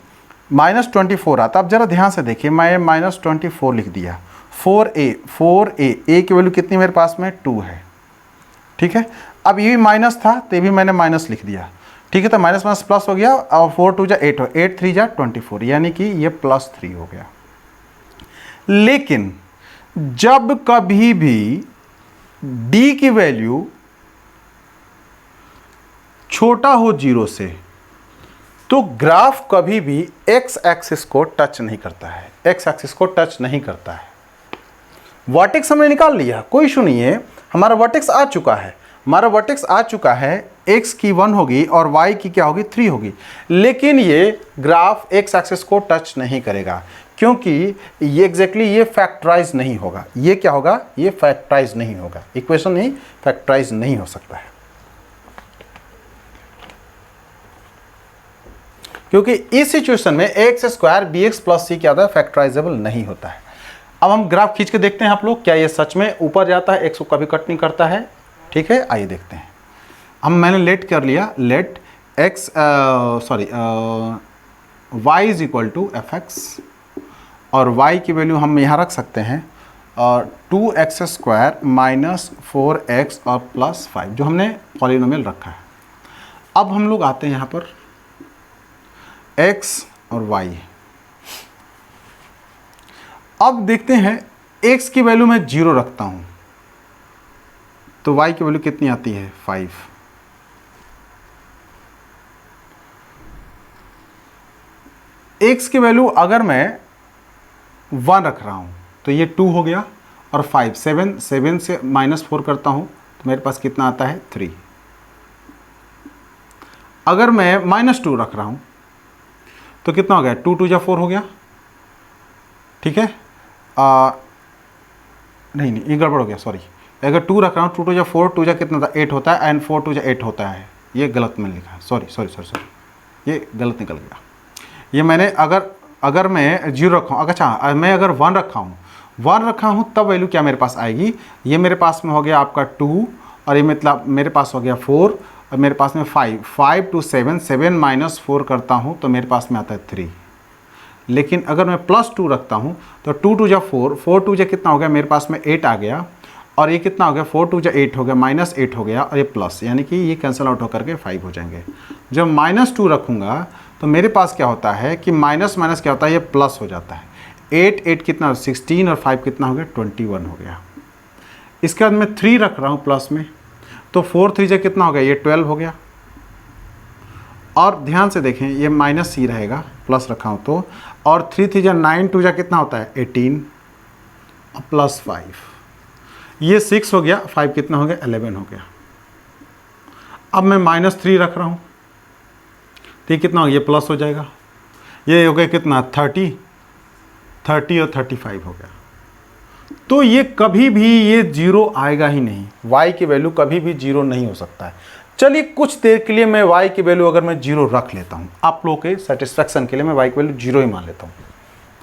-24 आता, अब जरा ध्यान से देखिए, मैं -24 लिख दिया। 4a की वैल्यू कितनी मेरे पास में 2 है, ठीक है। अब ये भी माइनस था तो ये भी मैंने माइनस लिख दिया, ठीक है। तो माइनस माइनस प्लस हो गया और 4 2 जा 8 हो, 8 3 जा 24 यानी कि ये +3 हो गया। लेकिन जब कभी भी d की वैल्यू छोटा हो 0 से तो ग्राफ कभी भी x एक्सिस को टच नहीं करता है, x एक्सिस को टच नहीं करता है। वर्टेक्स हमने निकाल लिया, कोई इशू नहीं है, हमारा वर्टेक्स आ चुका है, हमारा वर्टेक्स आ चुका है। x की 1 होगी और y की क्या होगी 3 होगी, लेकिन ये ग्राफ x एक्सिस को टच नहीं करेगा क्योंकि ये एग्जैक्टली ये फैक्टराइज नहीं होगा। ये क्या होगा, ये फैक्टराइज नहीं होगा, इक्वेशन नहीं फैक्टराइज नहीं हो सकता है क्योंकि इस सिचुएशन में ax² bx + c क्या होता है फैक्टराइजेबल नहीं होता है। अब हम ग्राफ खींच के देखते हैं आप लोग, क्या ये सच में ऊपर जाता है, x को कभी कट नहीं करता है, ठीक है। आइए देखते हैं। हम मैंने लेट कर लिया, let x y is equal to fx और y की वैल्यू हम यहाँ रख सकते हैं और 2x² - 4x और +5 जो हमने पॉलिनोमियल रखा है। अब हम लोग आते हैं यहाँ पर x और y। अब देखते हैं x की वैल्यू मैं 0 रखता हूं तो y की वैल्यू कितनी आती है 5। x की वैल्यू अगर मैं 1 रख रहा हूं तो ये 2 हो गया और 5 7 7 से -4 करता हूं तो मेरे पास कितना आता है 3। अगर मैं -2 रख रहा हूं तो कितना हो गया 2 2 जा 4 हो गया, ठीक है। नहीं ये गड़बड़ हो गया, सॉरी। अगर 2 रख रहा हूँ 2 2 जा 4, 2 जा कितना था 8 होता है एंड 4 2 जा 8 होता है, ये गलत मैंने लिखा है, सॉरी ये गलत निकल गया। ये मैंने अगर मैं 0 रखा हूँ, अच्छा मैं अगर 1 रखा हूँ तब वैल्यू क्या मेरे पास आएगी, ये मेरे पास में हो गया आपका 2 और ये मतलब मेरे पास हो गया 4 और मेरे पास में 5 2 7 7 -4 करता हूँ तो मेरे पास में आता है 3। लेकिन अगर मैं +2 रखता हूँ तो 2 2 जा 4, 4 2 जा कितना हो गया मेरे पास में 8 आ गया और ये कितना हो गया 4 2 जा 8 हो गया, -8 हो गया और ये प्लस यानी कि ये कैंसिल आउट होकर के 5 हो जाएंगे। जब -2 रखूँगा तो मेरे पास क्या होता है कि माइनस माइनस क्या होता है ये प्लस हो जाता है। 8 8 कितना 16 और 5 कितना हो गया 21 हो गया। इसके बाद मैं 3 रख रहा हूँ प्लस में तो 4 3 जा कितना हो गया ये 12 हो गया। और ध्यान से देखें ये -c रहेगा प्लस रखा हूँ तो, और 3 3 जा 9 2 जा कितना होता है 18 +5 ये 6 हो गया, 5 कितना हो गया 11 हो गया। अब मैं -3 रख रहा हूँ तो ये कितना हो गया ये प्लस हो जाएगा, ये हो गया कितना 30 और 35 हो गया। तो ये कभी भी ये 0 आएगा ही नहीं, y की वैल्यू कभी भी 0 नहीं हो सकता है। चलिए कुछ देर के लिए मैं y की वैल्यू अगर मैं 0 रख लेता हूँ, आप लोगों के सेटिस्फैक्शन के लिए मैं y की वैल्यू 0 ही मान लेता हूँ।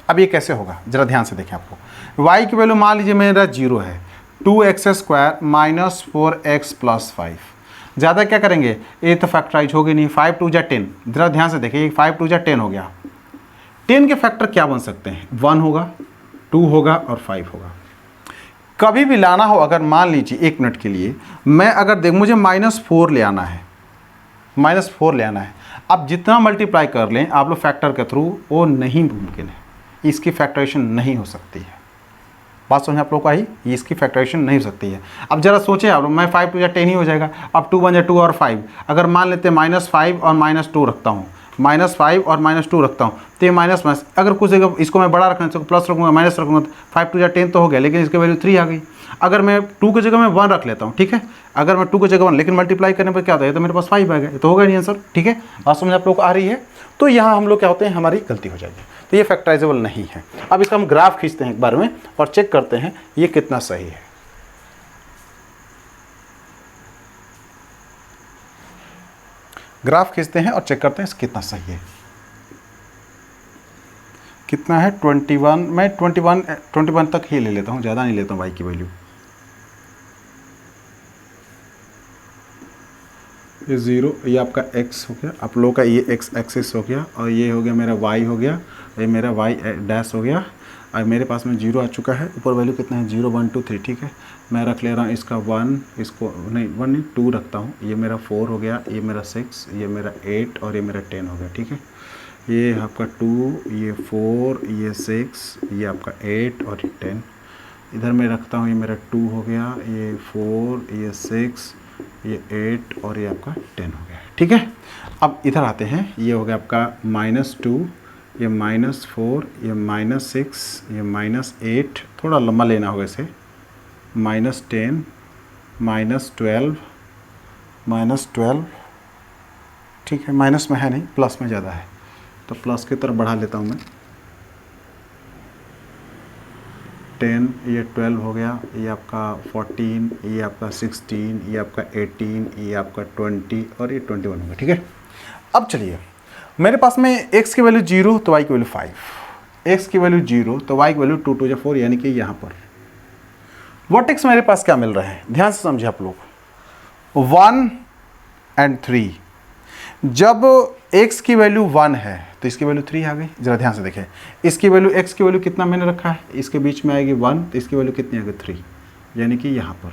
अब ये कैसे होगा जरा ध्यान से देखें आपको। y की वैल्यू मान लीजिए मेरा 0 है, 2x² - 4x + 5। ज़्यादा क्या करेंगे, ये तो फैक्टराइज होगी नहीं, 5 2 जा 10। जरा ध्यान से देखिए 5 2 जा 10 हो गया। 10 के फैक्टर क्या बन सकते हैं 1 होगा, 2 होगा और 5 होगा। कभी भी लाना हो, अगर मान लीजिए 1 मिनट के लिए मैं अगर देख मुझे -4 ले आना है, -4 ले आना है, आप जितना मल्टीप्लाई कर लें आप लोग फैक्टर के थ्रू, वो नहीं मुमकिन है, इसकी फैक्टराइजेशन नहीं हो सकती है। बात समझ आप लोग को आई, ये इसकी फैक्टराइजेशन नहीं हो सकती है। अब जरा सोचें आप लोग, मैं 5 2 10 ही हो जाएगा, अब 2 1 2 और 5, अगर मान लेते हैं -5 और -2 रखता हूँ, -5 और -2 रखता हूँ, तो ये माइनस माइनस अगर कुछ जगह इसको मैं बड़ा रखना चाहिए, प्लस रखूँगा माइनस रखूँगा, तो 5 2 10 तो हो गया, लेकिन इसकी वैल्यू 3 आ गई। अगर मैं 2 की जगह में 1 रख लेता हूँ, ठीक है, अगर मैं 2 की जगह 1, लेकिन मल्टीप्लाई करने पर क्या होता है, तो मेरे पास 5 आ गया, तो होगा नहीं आंसर, ठीक है। बात समझ आप लोग को आ रही है। तो यहाँ हम लोग क्या होते हैं, हमारी गलती हो जाएगी, तो ये फैक्टराइजेबल नहीं है। अब इसका हम ग्राफ खींचते हैं एक बार में और चेक करते हैं ये कितना सही है। ग्राफ खींचते हैं और चेक करते हैं कितना सही है। कितना है 21, मैं 21 तक ही ले लेता हूँ, ज़्यादा नहीं लेता हूँ y की वैल्यू। ये 0, ये आपका x हो गया, आप लोगों का ये x एक्सिस हो गया, और ये हो गया मेरा y हो गया, ये मेरा y डैश हो गया, और मेरे पास में 0 आ चुका है। ऊपर वैल्यू कितना है 0 1 2 3, ठीक है। मैं रख ले रहा हूँ इसका 1, इसको नहीं 1 नहीं 2 रखता हूँ। ये मेरा 4 हो गया, ये मेरा 6, ये मेरा 8 और ये मेरा 10 हो गया, ठीक है। ये आपका 2, ये 4, ये 6, ये आपका 8 और ये 10 इधर मैं रखता हूँ। ये मेरा 2 हो गया, ये 4, ये 6, ये 8 और ये आपका 10 हो गया, ठीक है। अब इधर आते हैं, ये हो गया आपका -2, ये -4, ये -6, ये -8, थोड़ा लंबा लेना होगा इसे, -10, -12, ठीक है। माइनस में है नहीं, प्लस में ज़्यादा है, तो प्लस की तरफ बढ़ा लेता हूँ मैं। 10, ये 12 हो गया, ये आपका 14, ये आपका 16, ये आपका 18, ये आपका 20 और ये 21 हो गया, ठीक है। अब चलिए, मेरे पास में x की वैल्यू 0 तो y की वैल्यू 5, x की वैल्यू 0 तो y की वैल्यू 2 2 4, यानी कि यहाँ पर वर्टेक्स मेरे पास क्या मिल रहे हैं, ध्यान से समझे आप लोग। 1 और 3, जब x की वैल्यू 1 है तो इसकी वैल्यू 3 आ गई। जरा ध्यान से देखें, इसकी वैल्यू x की वैल्यू कितना मैंने रखा है, इसके बीच में आएगी 1, तो इसकी वैल्यू कितनी आ गई 3, यानी कि यहाँ पर।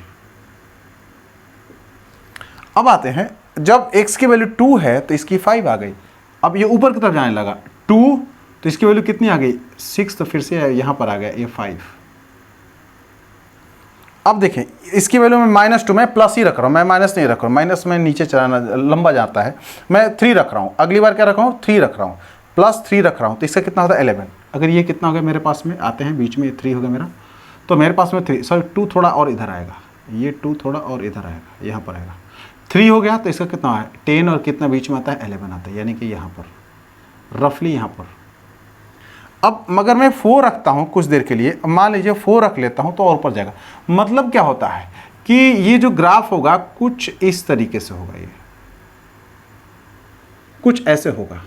अब आते हैं, जब x की वैल्यू 2 है तो इसकी 5 आ गई। अब ये ऊपर की तरफ जाने लगा 2, तो इसकी वैल्यू कितनी आ गई 6, तो फिर से यहाँ पर आ गया ये 5। अब देखें, इसकी वैल्यू में -2, मैं प्लस ही रख रहा हूँ, मैं माइनस नहीं रख रहा हूँ, माइनस में नीचे चलाना लंबा जाता है। मैं 3 रख रहा हूँ, अगली बार क्या रख रहा हूँ 3 रख रहा हूँ, +3 रख रहा हूँ, तो इसका कितना होता है 11। अगर ये कितना हो गया मेरे पास में, आते हैं बीच में 3 हो गया मेरा, तो मेरे पास में 3 सॉरी 2 थोड़ा और इधर आएगा, ये 2 थोड़ा और इधर आएगा, यहाँ पर आएगा 3 हो गया, तो इसका कितना है 10 और कितना बीच में आता है 11 आता है, यानी कि यहाँ पर रफली यहाँ पर। अब मगर मैं 4 रखता हूँ कुछ देर के लिए, मान लीजिए 4 रख लेता हूँ तो और ऊपर जाएगा। मतलब क्या होता है कि ये जो ग्राफ होगा कुछ इस तरीके से होगा, ये कुछ ऐसे होगा।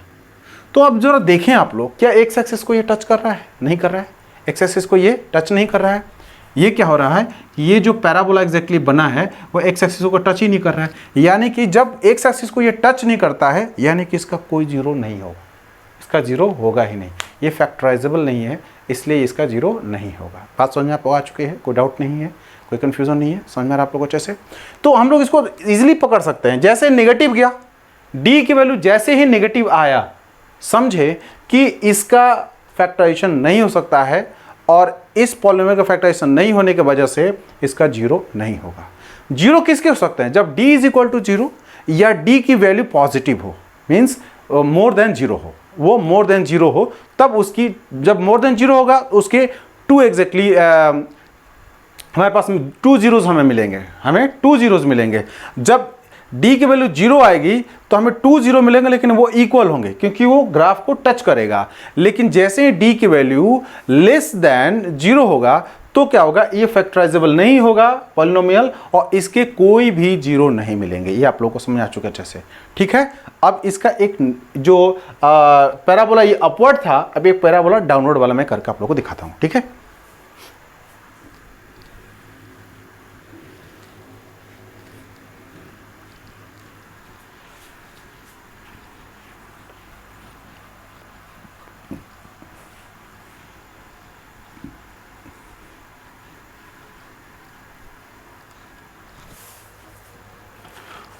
तो अब जरा देखें आप लोग, क्या एक्स एक्सिस को ये टच कर रहा है, नहीं कर रहा है, एक्स एक्सिस को ये टच नहीं कर रहा है। ये क्या हो रहा है, ये जो पैराबोला एग्जैक्टली बना है वो एक्स एक्सिस को टच ही नहीं कर रहा है, यानी कि जब एक्स एक्सिस को ये टच नहीं करता है यानी कि इसका कोई जीरो नहीं होगा, इसका जीरो होगा ही नहीं, ये फैक्टराइजेबल नहीं है, इसलिए इसका जीरो नहीं होगा। बात समझ में आप आ चुके हैं, कोई डाउट नहीं है, कोई कन्फ्यूजन नहीं है, समझ में आप लोगों को अच्छे से। तो हम लोग इसको इजीली पकड़ सकते हैं, जैसे नेगेटिव गया, डी की वैल्यू जैसे ही नेगेटिव आया, समझे कि इसका फैक्टराइजेशन नहीं हो सकता है, और इस पॉलिनोमियल का फैक्टराइजेशन नहीं होने की वजह से इसका जीरो नहीं होगा। जीरो किसके हो सकते हैं, जब D is equal to zero या डी की वैल्यू पॉजिटिव हो, मीन्स मोर देन जीरो हो, वो मोर देन जीरो हो, तब उसकी, जब मोर देन जीरो होगा उसके 2 एग्जैक्टली हमारे पास में 2 जीरोज हमें मिलेंगे, हमें 2 जीरोज मिलेंगे। जब d की वैल्यू 0 आएगी तो हमें 2 जीरो मिलेंगे, लेकिन वो इक्वल होंगे क्योंकि वो ग्राफ को टच करेगा। लेकिन जैसे ही d की वैल्यू लेस देन 0 होगा तो क्या होगा, ये फैक्टराइजेबल नहीं होगा पॉलिनोमियल, और इसके कोई भी जीरो नहीं मिलेंगे। ये आप लोगों को समझ आ चुका है अच्छे से, ठीक है। अब इसका एक जो पैराबोला ये अपवर्ड था, अब एक पैराबोला डाउनवर्ड वाला मैं करके आप लोगों को दिखाता हूं, ठीक है।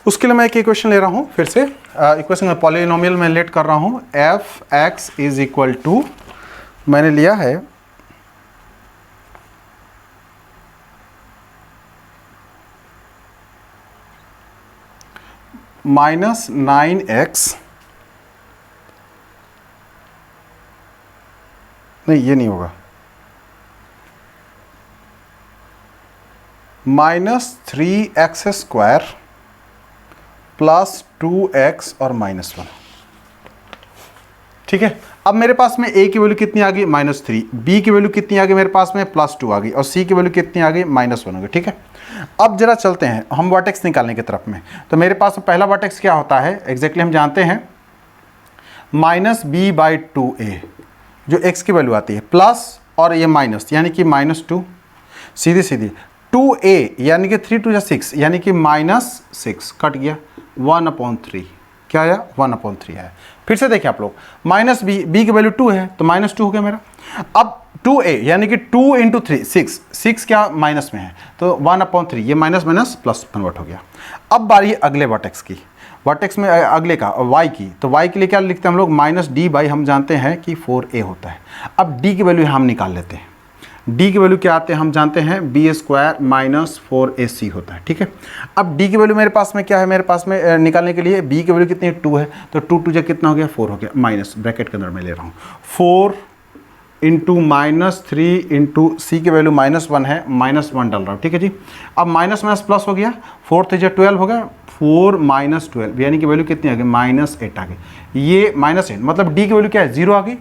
उसके लिए मैं एक इक्वेशन ले रहा हूँ फिर से, इक्वेशन पॉलिनोमियल में लेट कर रहा हूँ। F x is equal to, मैंने लिया है -9x, नहीं ये नहीं होगा, -3x² + 2x और -1। ठीक है, अब मेरे पास में a की वैल्यू कितनी आ गई -3, b की वैल्यू कितनी आ गई मेरे पास में +2 आ गई, और c की वैल्यू कितनी आ गई -1 हो गई। ठीक है, अब जरा चलते हैं हम वर्टेक्स निकालने की तरफ में। तो मेरे पास पहला वर्टेक्स क्या होता है एग्जैक्टली हम जानते हैं, -b/2a, जो x की वैल्यू आती है, प्लस और ये माइनस यानी कि -2, सीधी सीधी 2a यानी कि 3 2 6 यानी कि -6 कट गया, 1/3 क्या आया 1/3 आया। फिर से देखिए आप लोग, -b की वैल्यू 2 है तो -2 हो गया मेरा। अब 2a यानी कि 2 × 3 6 क्या माइनस में है तो 1/3, ये माइनस माइनस प्लस कन्वर्ट हो गया। अब बारी अगले वर्टेक्स की, वर्टेक्स में अगले का y की, तो y के लिए क्या लिखते हैं हम लोग -d/, हम जानते हैं कि 4a होता है। अब d की वैल्यू हम निकाल लेते हैं, d की वैल्यू क्या आते हैं हम जानते हैं b² - 4ac होता है। ठीक है, अब d की वैल्यू मेरे पास में क्या है, मेरे पास में निकालने के लिए b की वैल्यू कितनी है 2 है, तो 2 2 कितना हो गया 4 हो गया, माइनस ब्रैकेट के अंदर मैं ले रहा हूँ 4 × -3 × c की वैल्यू -1 है, -1 डाल रहा हूँ। ठीक है जी, अब माइनस माइनस प्लस हो गया, 4 3 12 हो गया, 4 - 12 यानी कि वैल्यू कितनी आ गई -8 आ गई। ये -8 मतलब d की वैल्यू क्या है 0 आ गई,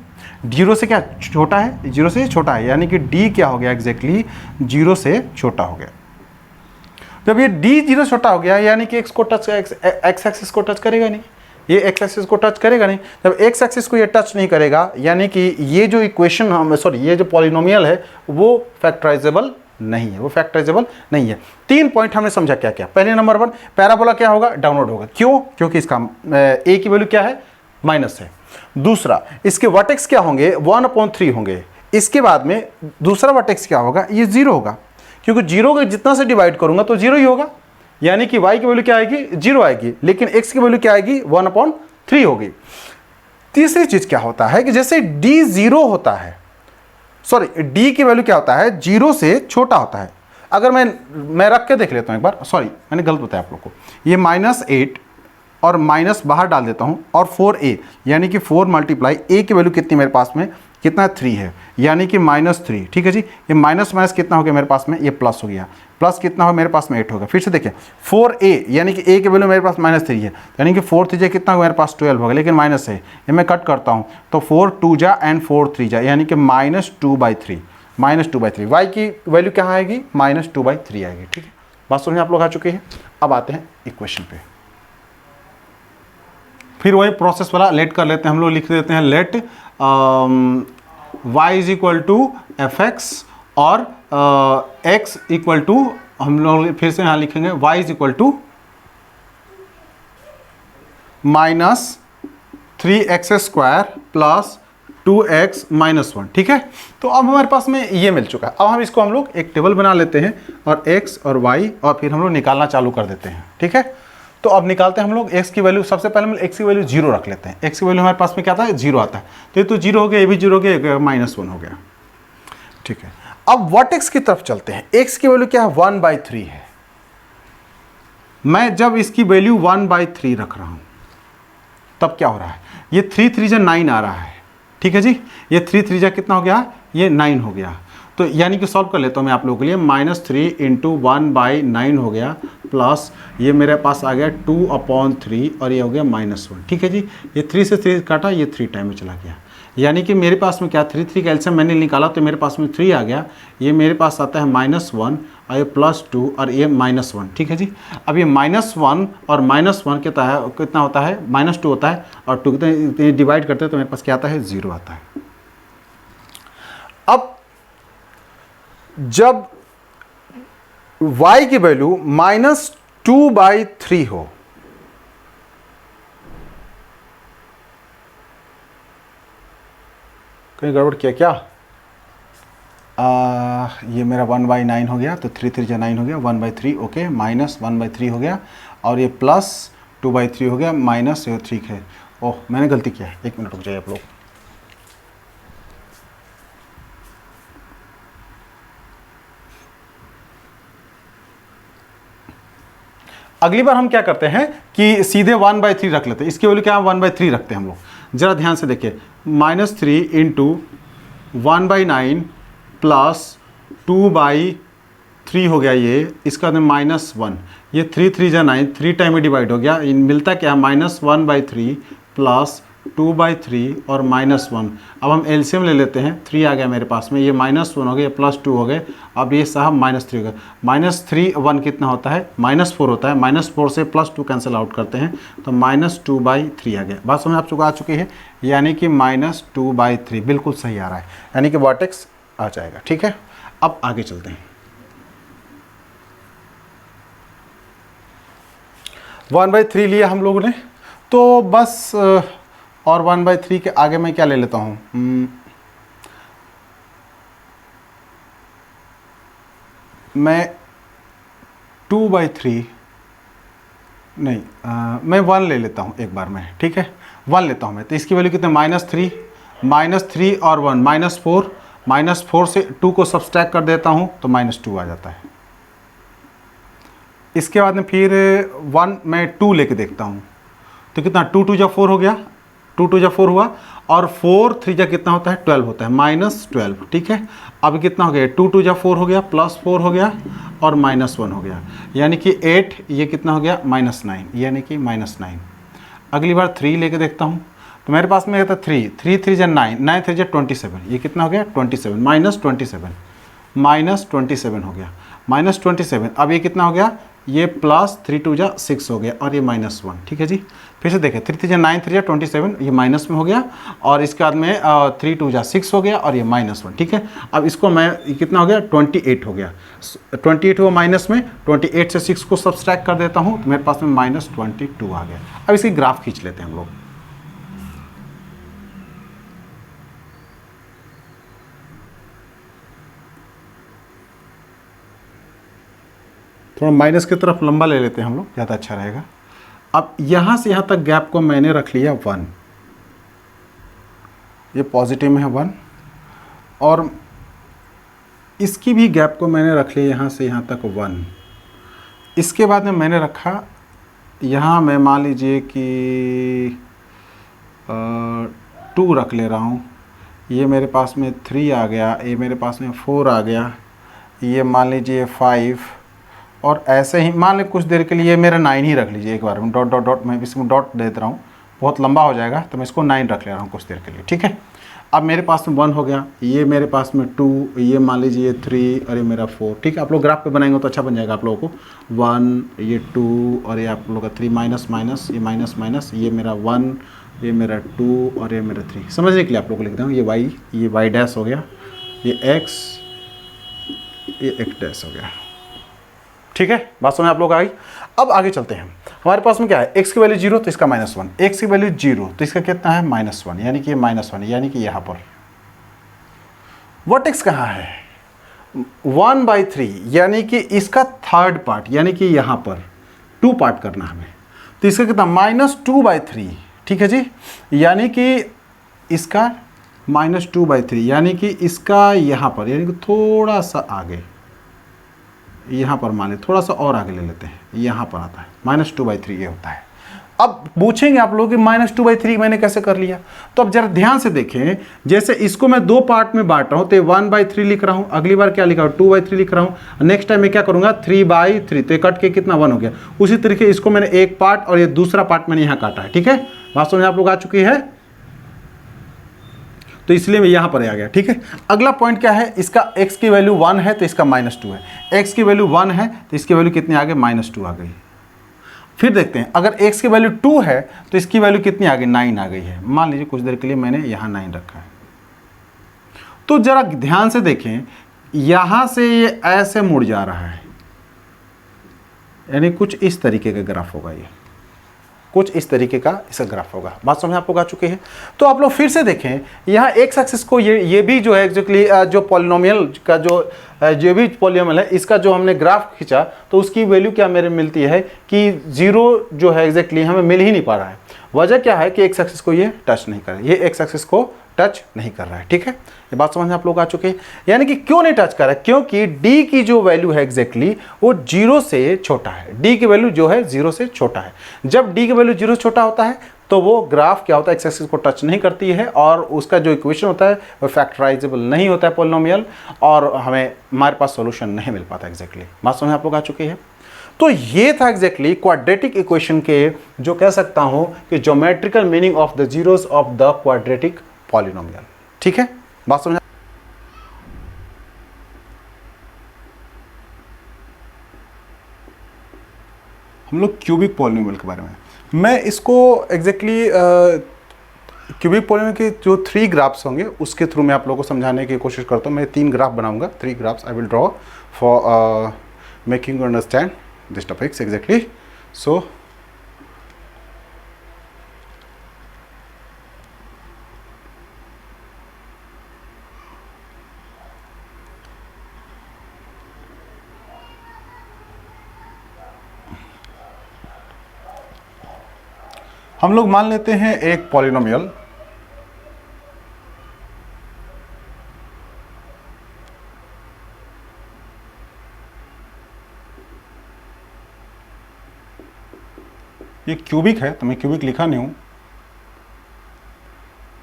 0 से क्या छोटा है, 0 से छोटा है, यानी कि d क्या हो गया एग्जैक्टली 0 से छोटा हो गया। जब ये d 0 छोटा हो गया यानी कि x को टच, x एक्सिस को टच करेगा नहीं, ये x एक्सिस को टच करेगा नहीं। जब x एक्सिस को ये टच नहीं करेगा यानी कि ये जो इक्वेशन हम ये जो पॉलिनोमियल है वो फैक्टराइजेबल नहीं है, वो फैक्टराइजेबल नहीं है। 3 पॉइंट हमने समझा क्या क्या। पहले नंबर 1, पैराबोला क्या होगा डाउनवर्ड होगा, क्यों, क्योंकि इसका a की वैल्यू क्या है माइनस है। दूसरा, इसके वर्टेक्स क्या होंगे 1/3 होंगे। इसके बाद में दूसरा वर्टेक्स क्या होगा, ये 0 होगा, क्योंकि 0 को जितना से डिवाइड करूंगा तो 0 ही होगा, यानी कि y की वैल्यू क्या आएगी 0 आएगी, लेकिन x की वैल्यू क्या आएगी 1/3 होगी। तीसरी चीज क्या होता है कि जैसे d 0 होता है, सॉरी d की वैल्यू क्या होता है 0 से छोटा होता है। अगर मैं रख के देख लेता हूं एक बार, सॉरी मैंने गलत बताया आप लोग को, ये -8 और माइनस बाहर डाल देता हूं और 4a यानी कि 4 × a की वैल्यू कितनी मेरे पास में कितना 3 है, यानी कि -3। ठीक है जी, ये माइनस माइनस कितना हो गया मेरे पास में, ये प्लस हो गया, प्लस कितना हो मेरे पास में 8 होगा। फिर से देखिए 4a यानी कि a की वैल्यू मेरे पास -3 है, यानी कि 4 3 कितना होगा मेरे पास 12 होगा, लेकिन माइनस है, ये मैं कट करता हूँ तो 4 2 एंड 4 3 यानी कि -2/3, -2/3 y की वैल्यू क्या आएगी -2/3 आएगी। ठीक है, बात समझ में आप लोग आ चुके हैं। अब आते हैं इक्वेशन पे, फिर वही प्रोसेस वाला लेट कर लेते हैं हम लोग, लिख देते हैं लेट y = fx और x = हम लोग फिर से यहाँ लिखेंगे y = -3x² + 2x - 1। ठीक है, तो अब हमारे पास में ये मिल चुका है। अब हम इसको हम लोग एक टेबल बना लेते हैं और x और y, और फिर हम लोग निकालना चालू कर देते हैं। ठीक है, तो अब निकालते हैं हम लोग x की वैल्यू। सबसे पहले हम x की वैल्यू 0 रख लेते हैं। x की वैल्यू हमारे पास में क्या आता है 0 आता है, तो ये तो 0 हो गया, ये भी 0 हो गया, -1 हो गया। ठीक है, अब वर्टेक्स की तरफ चलते हैं। x की वैल्यू क्या है 1/3 है। मैं जब इसकी वैल्यू 1/3 रख रहा हूं तब क्या हो रहा है, ये 3 3 9 आ रहा है। ठीक है जी, ये 3 3 कितना हो गया, ये 9 हो गया। तो यानी कि सॉल्व कर लेता हूँ मैं आप लोगों के लिए, -3 × 1/9 हो गया, प्लस ये मेरे पास आ गया 2/3 और ये हो गया -1। ठीक है जी, ये 3 से 3 काटा, ये 3 टाइम में चला गया, यानी कि मेरे पास में क्या 3 3 का एलसीएम मैंने निकाला तो मेरे पास में 3 आ गया। ये मेरे पास आता है -1 और ये +2 और ये -1। ठीक है जी, अब ये -1 और -1 कितना होता है -2 होता है, और 2 कितने डिवाइड करते हैं तो मेरे पास क्या आता है 0 आता है। अब जब y की वैल्यू -2/3 हो, कहीं गड़बड़ किया क्या, ये मेरा 1/9 हो गया, तो 3 3 जा 9 हो गया, 1/3 ओके, माइनस 1/3 हो गया, और ये प्लस 2/3 हो गया, माइनस ये ठीक है। ओह मैंने गलती किया है, 1 मिनट रुक जाइए आप लोग। अगली बार हम क्या करते हैं कि सीधे 1/3 रख लेते हैं। इसकी वैल्यू क्या है, 1/3 रखते हैं हम लोग। जरा ध्यान से देखिए, -3 इंटू 1/9 प्लस 2/3 हो गया ये, इसका -1, ये 3 3 जा 9, 3 टाइम में डिवाइड हो गया, मिलता क्या है -1/3 प्लस 2/3 और -1। अब हम एलसीएम ले लेते हैं, 3 आ गया मेरे पास में, ये -1 हो गया, +2 हो गए, अब ये साहब -3 हो गया। -3 1 कितना होता है, -4 होता है, -4 से +2 कैंसिल आउट करते हैं तो -2/3 आ गया। बात समझ आप आ चुकी है, यानी कि -2/3 बिल्कुल सही आ रहा है, यानी कि वर्टेक्स आ जाएगा। ठीक है, अब आगे चलते हैं। 1/3 लिया हम लोगों ने, तो बस और 1/3 के आगे मैं क्या ले लेता हूँ, मैं 2/3 नहीं, मैं 1 ले लेता हूँ एक बार में। ठीक है, 1 लेता हूँ मैं, तो इसकी वैल्यू कितने, -3 और 1 -4, -4 से 2 को सब्सट्रैक्ट कर देता हूँ तो -2 आ जाता है। इसके बाद में फिर 1 मैं 2 लेके देखता हूँ, तो कितना, 2 2 जा 4 हो गया, 2 2 जा 4 हुआ, और 4 3 जा कितना होता है, 12 होता है, -12। ठीक है, अब कितना हो गया, 2 2 जा 4 हो गया, +4 हो गया, और -1 हो गया, यानी कि 8, ये कितना हो गया, -9, यानी कि -9। अगली बार 3 लेके देखता हूँ, तो मेरे पास में कहता 3 3 3 जा 9, 9 3 जा 27, ये कितना हो गया, 27, -27 हो गया, -27। अब ये कितना हो गया, ये +3 2 जा 6 हो गया, और ये -1। ठीक है जी, फिर से देखें, 3 3 जा 9 3 जा 27, ये माइनस में हो गया, और इसके बाद में 3 2 जा 6 हो गया, और ये -1। ठीक है, अब इसको मैं, ये कितना हो गया, 28 हो गया, 28 हुआ माइनस में, 28 से 6 को सब्सट्रैक्ट कर देता हूँ तो मेरे पास में -22 आ गया। अब इसकी ग्राफ खींच लेते हैं हम लोग। थोड़ा माइनस की तरफ लंबा ले लेते हैं हम लोग, ज़्यादा अच्छा रहेगा। अब यहाँ से यहाँ तक गैप को मैंने रख लिया 1, ये पॉजिटिव में है 1, और इसकी भी गैप को मैंने रख लिया यहाँ से यहाँ तक 1। इसके बाद में मैंने रखा यहाँ, मैं मान लीजिए कि 2 रख ले रहा हूँ, ये मेरे पास में 3 आ गया, ये मेरे पास में 4 आ गया, ये मान लीजिए 5, और ऐसे ही मान लें कुछ देर के लिए मेरा 9 ही रख लीजिए एक बार में, डॉट डॉट डॉट, मैं इसमें डॉट दे दे रहा हूँ, बहुत लंबा हो जाएगा तो मैं इसको 9 रख ले रहा हूँ कुछ देर के लिए। ठीक है, अब मेरे पास में 1 हो गया, ये मेरे पास में 2, ये मान लीजिए 3, और ये मेरा 4। ठीक है, आप लोग ग्राफ पे बनाएंगे तो अच्छा बन जाएगा आप लोगों को, 1, ये 2, और ये आप लोगों का 3, माइनस माइनस, ये माइनस माइनस, ये मेरा 1, ये मेरा 2, और ये मेरा 3। समझने के लिए आप लोगों को लिख रहा हूँ, ये y डैश हो गया, ये x, ये x डैश हो गया। ठीक है, बात समझ आप लोग आ गई। अब आगे चलते हैं, हमारे पास में क्या है, x की वैल्यू 0 तो इसका -1, x की वैल्यू 0 तो इसका कितना है, -1, यानी कि ये -1, यानी कि यहाँ पर वर्टेक्स कहाँ है, 1/3, यानी कि इसका थर्ड पार्ट, यानी कि यहाँ पर 2 पार्ट करना हमें, तो इसका कितना, -2/3। ठीक है जी, यानी कि इसका -2/3, यानी कि इसका यहाँ पर, यानी कि थोड़ा सा आगे, यहाँ पर मान लें, थोड़ा सा और आगे ले लेते हैं, यहाँ पर आता है -2/3 ये होता है। अब पूछेंगे आप लोग कि -2/3 मैंने कैसे कर लिया, तो अब जरा ध्यान से देखें, जैसे इसको मैं 2 पार्ट में बांट रहा हूँ, तो 1/3 लिख रहा हूँ, अगली बार क्या लिखा हूँ, 2/3 लिख रहा हूँ, नेक्स्ट टाइम मैं क्या करूँगा, 3/3, तो ये कट के कितना 1 हो गया। उसी तरीके इसको मैंने एक पार्ट और ये दूसरा पार्ट मैंने यहाँ काटा है। ठीक है, बात समझ आप लोग आ चुकी है, तो इसलिए मैं यहाँ पर आ गया। ठीक है, अगला पॉइंट क्या है, इसका x की वैल्यू 1 है तो इसका -2 है, x की वैल्यू 1 है तो इसकी वैल्यू कितनी आ गई, -2 आ गई। फिर देखते हैं, अगर x की वैल्यू 2 है तो इसकी वैल्यू कितनी आ गई, 9 आ गई है। मान लीजिए कुछ देर के लिए मैंने यहाँ 9 रखा है, तो जरा ध्यान से देखें, यहाँ से ये ऐसे मुड़ जा रहा है, यानी कुछ इस तरीके का ग्राफ होगा ये। कुछ इस तरीके का इसका ग्राफ होगा। बात समझ आप लोग आ चुके हैं। तो आप लोग फिर से देखें यहाँ एक्स एक्सिस को ये भी जो है एग्जैक्टली जो पॉलिनोमियल का जो भी पॉलिनोमियल है इसका जो हमने ग्राफ खींचा तो उसकी वैल्यू क्या मेरे मिलती है कि 0 जो है एग्जैक्टली हमें मिल ही नहीं पा रहा है। वजह क्या है कि एक्स एक्सिस को ये टच नहीं कर रहा है, ये एक्स एक्सिस को टच नहीं कर रहा है। ठीक है, ये बात समझ में आप लोग आ चुके हैं। यानी कि क्यों नहीं टच कर रहा है, क्योंकि d की जो वैल्यू है एग्जैक्टली वो 0 से छोटा है। d की वैल्यू जो है 0 से छोटा है। जब d की वैल्यू 0 से छोटा होता है तो वो ग्राफ क्या होता है, एक्स एक्सिस को टच नहीं करती है और उसका जो इक्वेशन होता है वो फैक्टराइजेबल नहीं होता है पॉलिनोमियल, और हमारे पास सॉल्यूशन नहीं मिल पाता एग्जैक्टली। बात समझ में आप लोग आ चुके हैं। तो ये था एग्जैक्टली क्वाड्रेटिक इक्वेशन के जो कह सकता हूं कि geometrical meaning of the zeros of the quadratic polynomial. ठीक है, बात समझ। हम लोग क्यूबिक पॉलिनोमियल के बारे में, मैं इसको एग्जैक्टली क्यूबिक पॉलिनोमियल के जो 3 ग्राफ्स होंगे उसके थ्रू मैं आप लोगों को समझाने की कोशिश करता हूँ। मैं 3 ग्राफ बनाऊंगा, 3 graphs I will draw for making you understand this topics exactly. So हम लोग मान लेते हैं एक पॉलिनोमियल ये क्यूबिक है, तो मैं क्यूबिक लिखा नहीं हूं।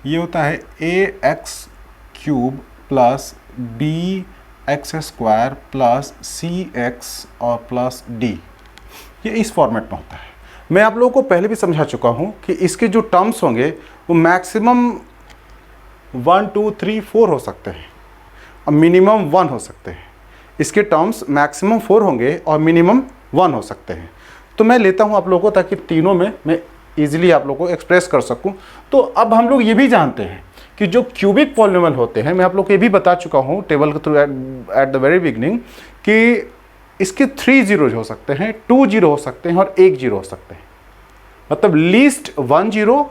ये होता है ax³ plus bx² plus cx और प्लस d। ये इस फॉर्मेट में होता है। मैं आप लोगों को पहले भी समझा चुका हूं कि इसके जो टर्म्स होंगे वो मैक्सिमम 1 2 3 4 हो सकते हैं और मिनिमम 1 हो सकते हैं। इसके टर्म्स मैक्सिमम 4 होंगे और मिनिमम 1 हो सकते हैं। तो मैं लेता हूं आप लोगों को ताकि तीनों में मैं इजीली आप लोगों को एक्सप्रेस कर सकूं। तो अब हम लोग ये भी जानते हैं कि जो क्यूबिक पॉलिनोमियल होते हैं, मैं आप लोग को ये भी बता चुका हूं टेबल के through at the very beginning कि इसके 3 जीरोज हो सकते हैं, 2 जीरो हो सकते हैं और 1 जीरो हो सकते हैं। मतलब लीस्ट 1 जीरो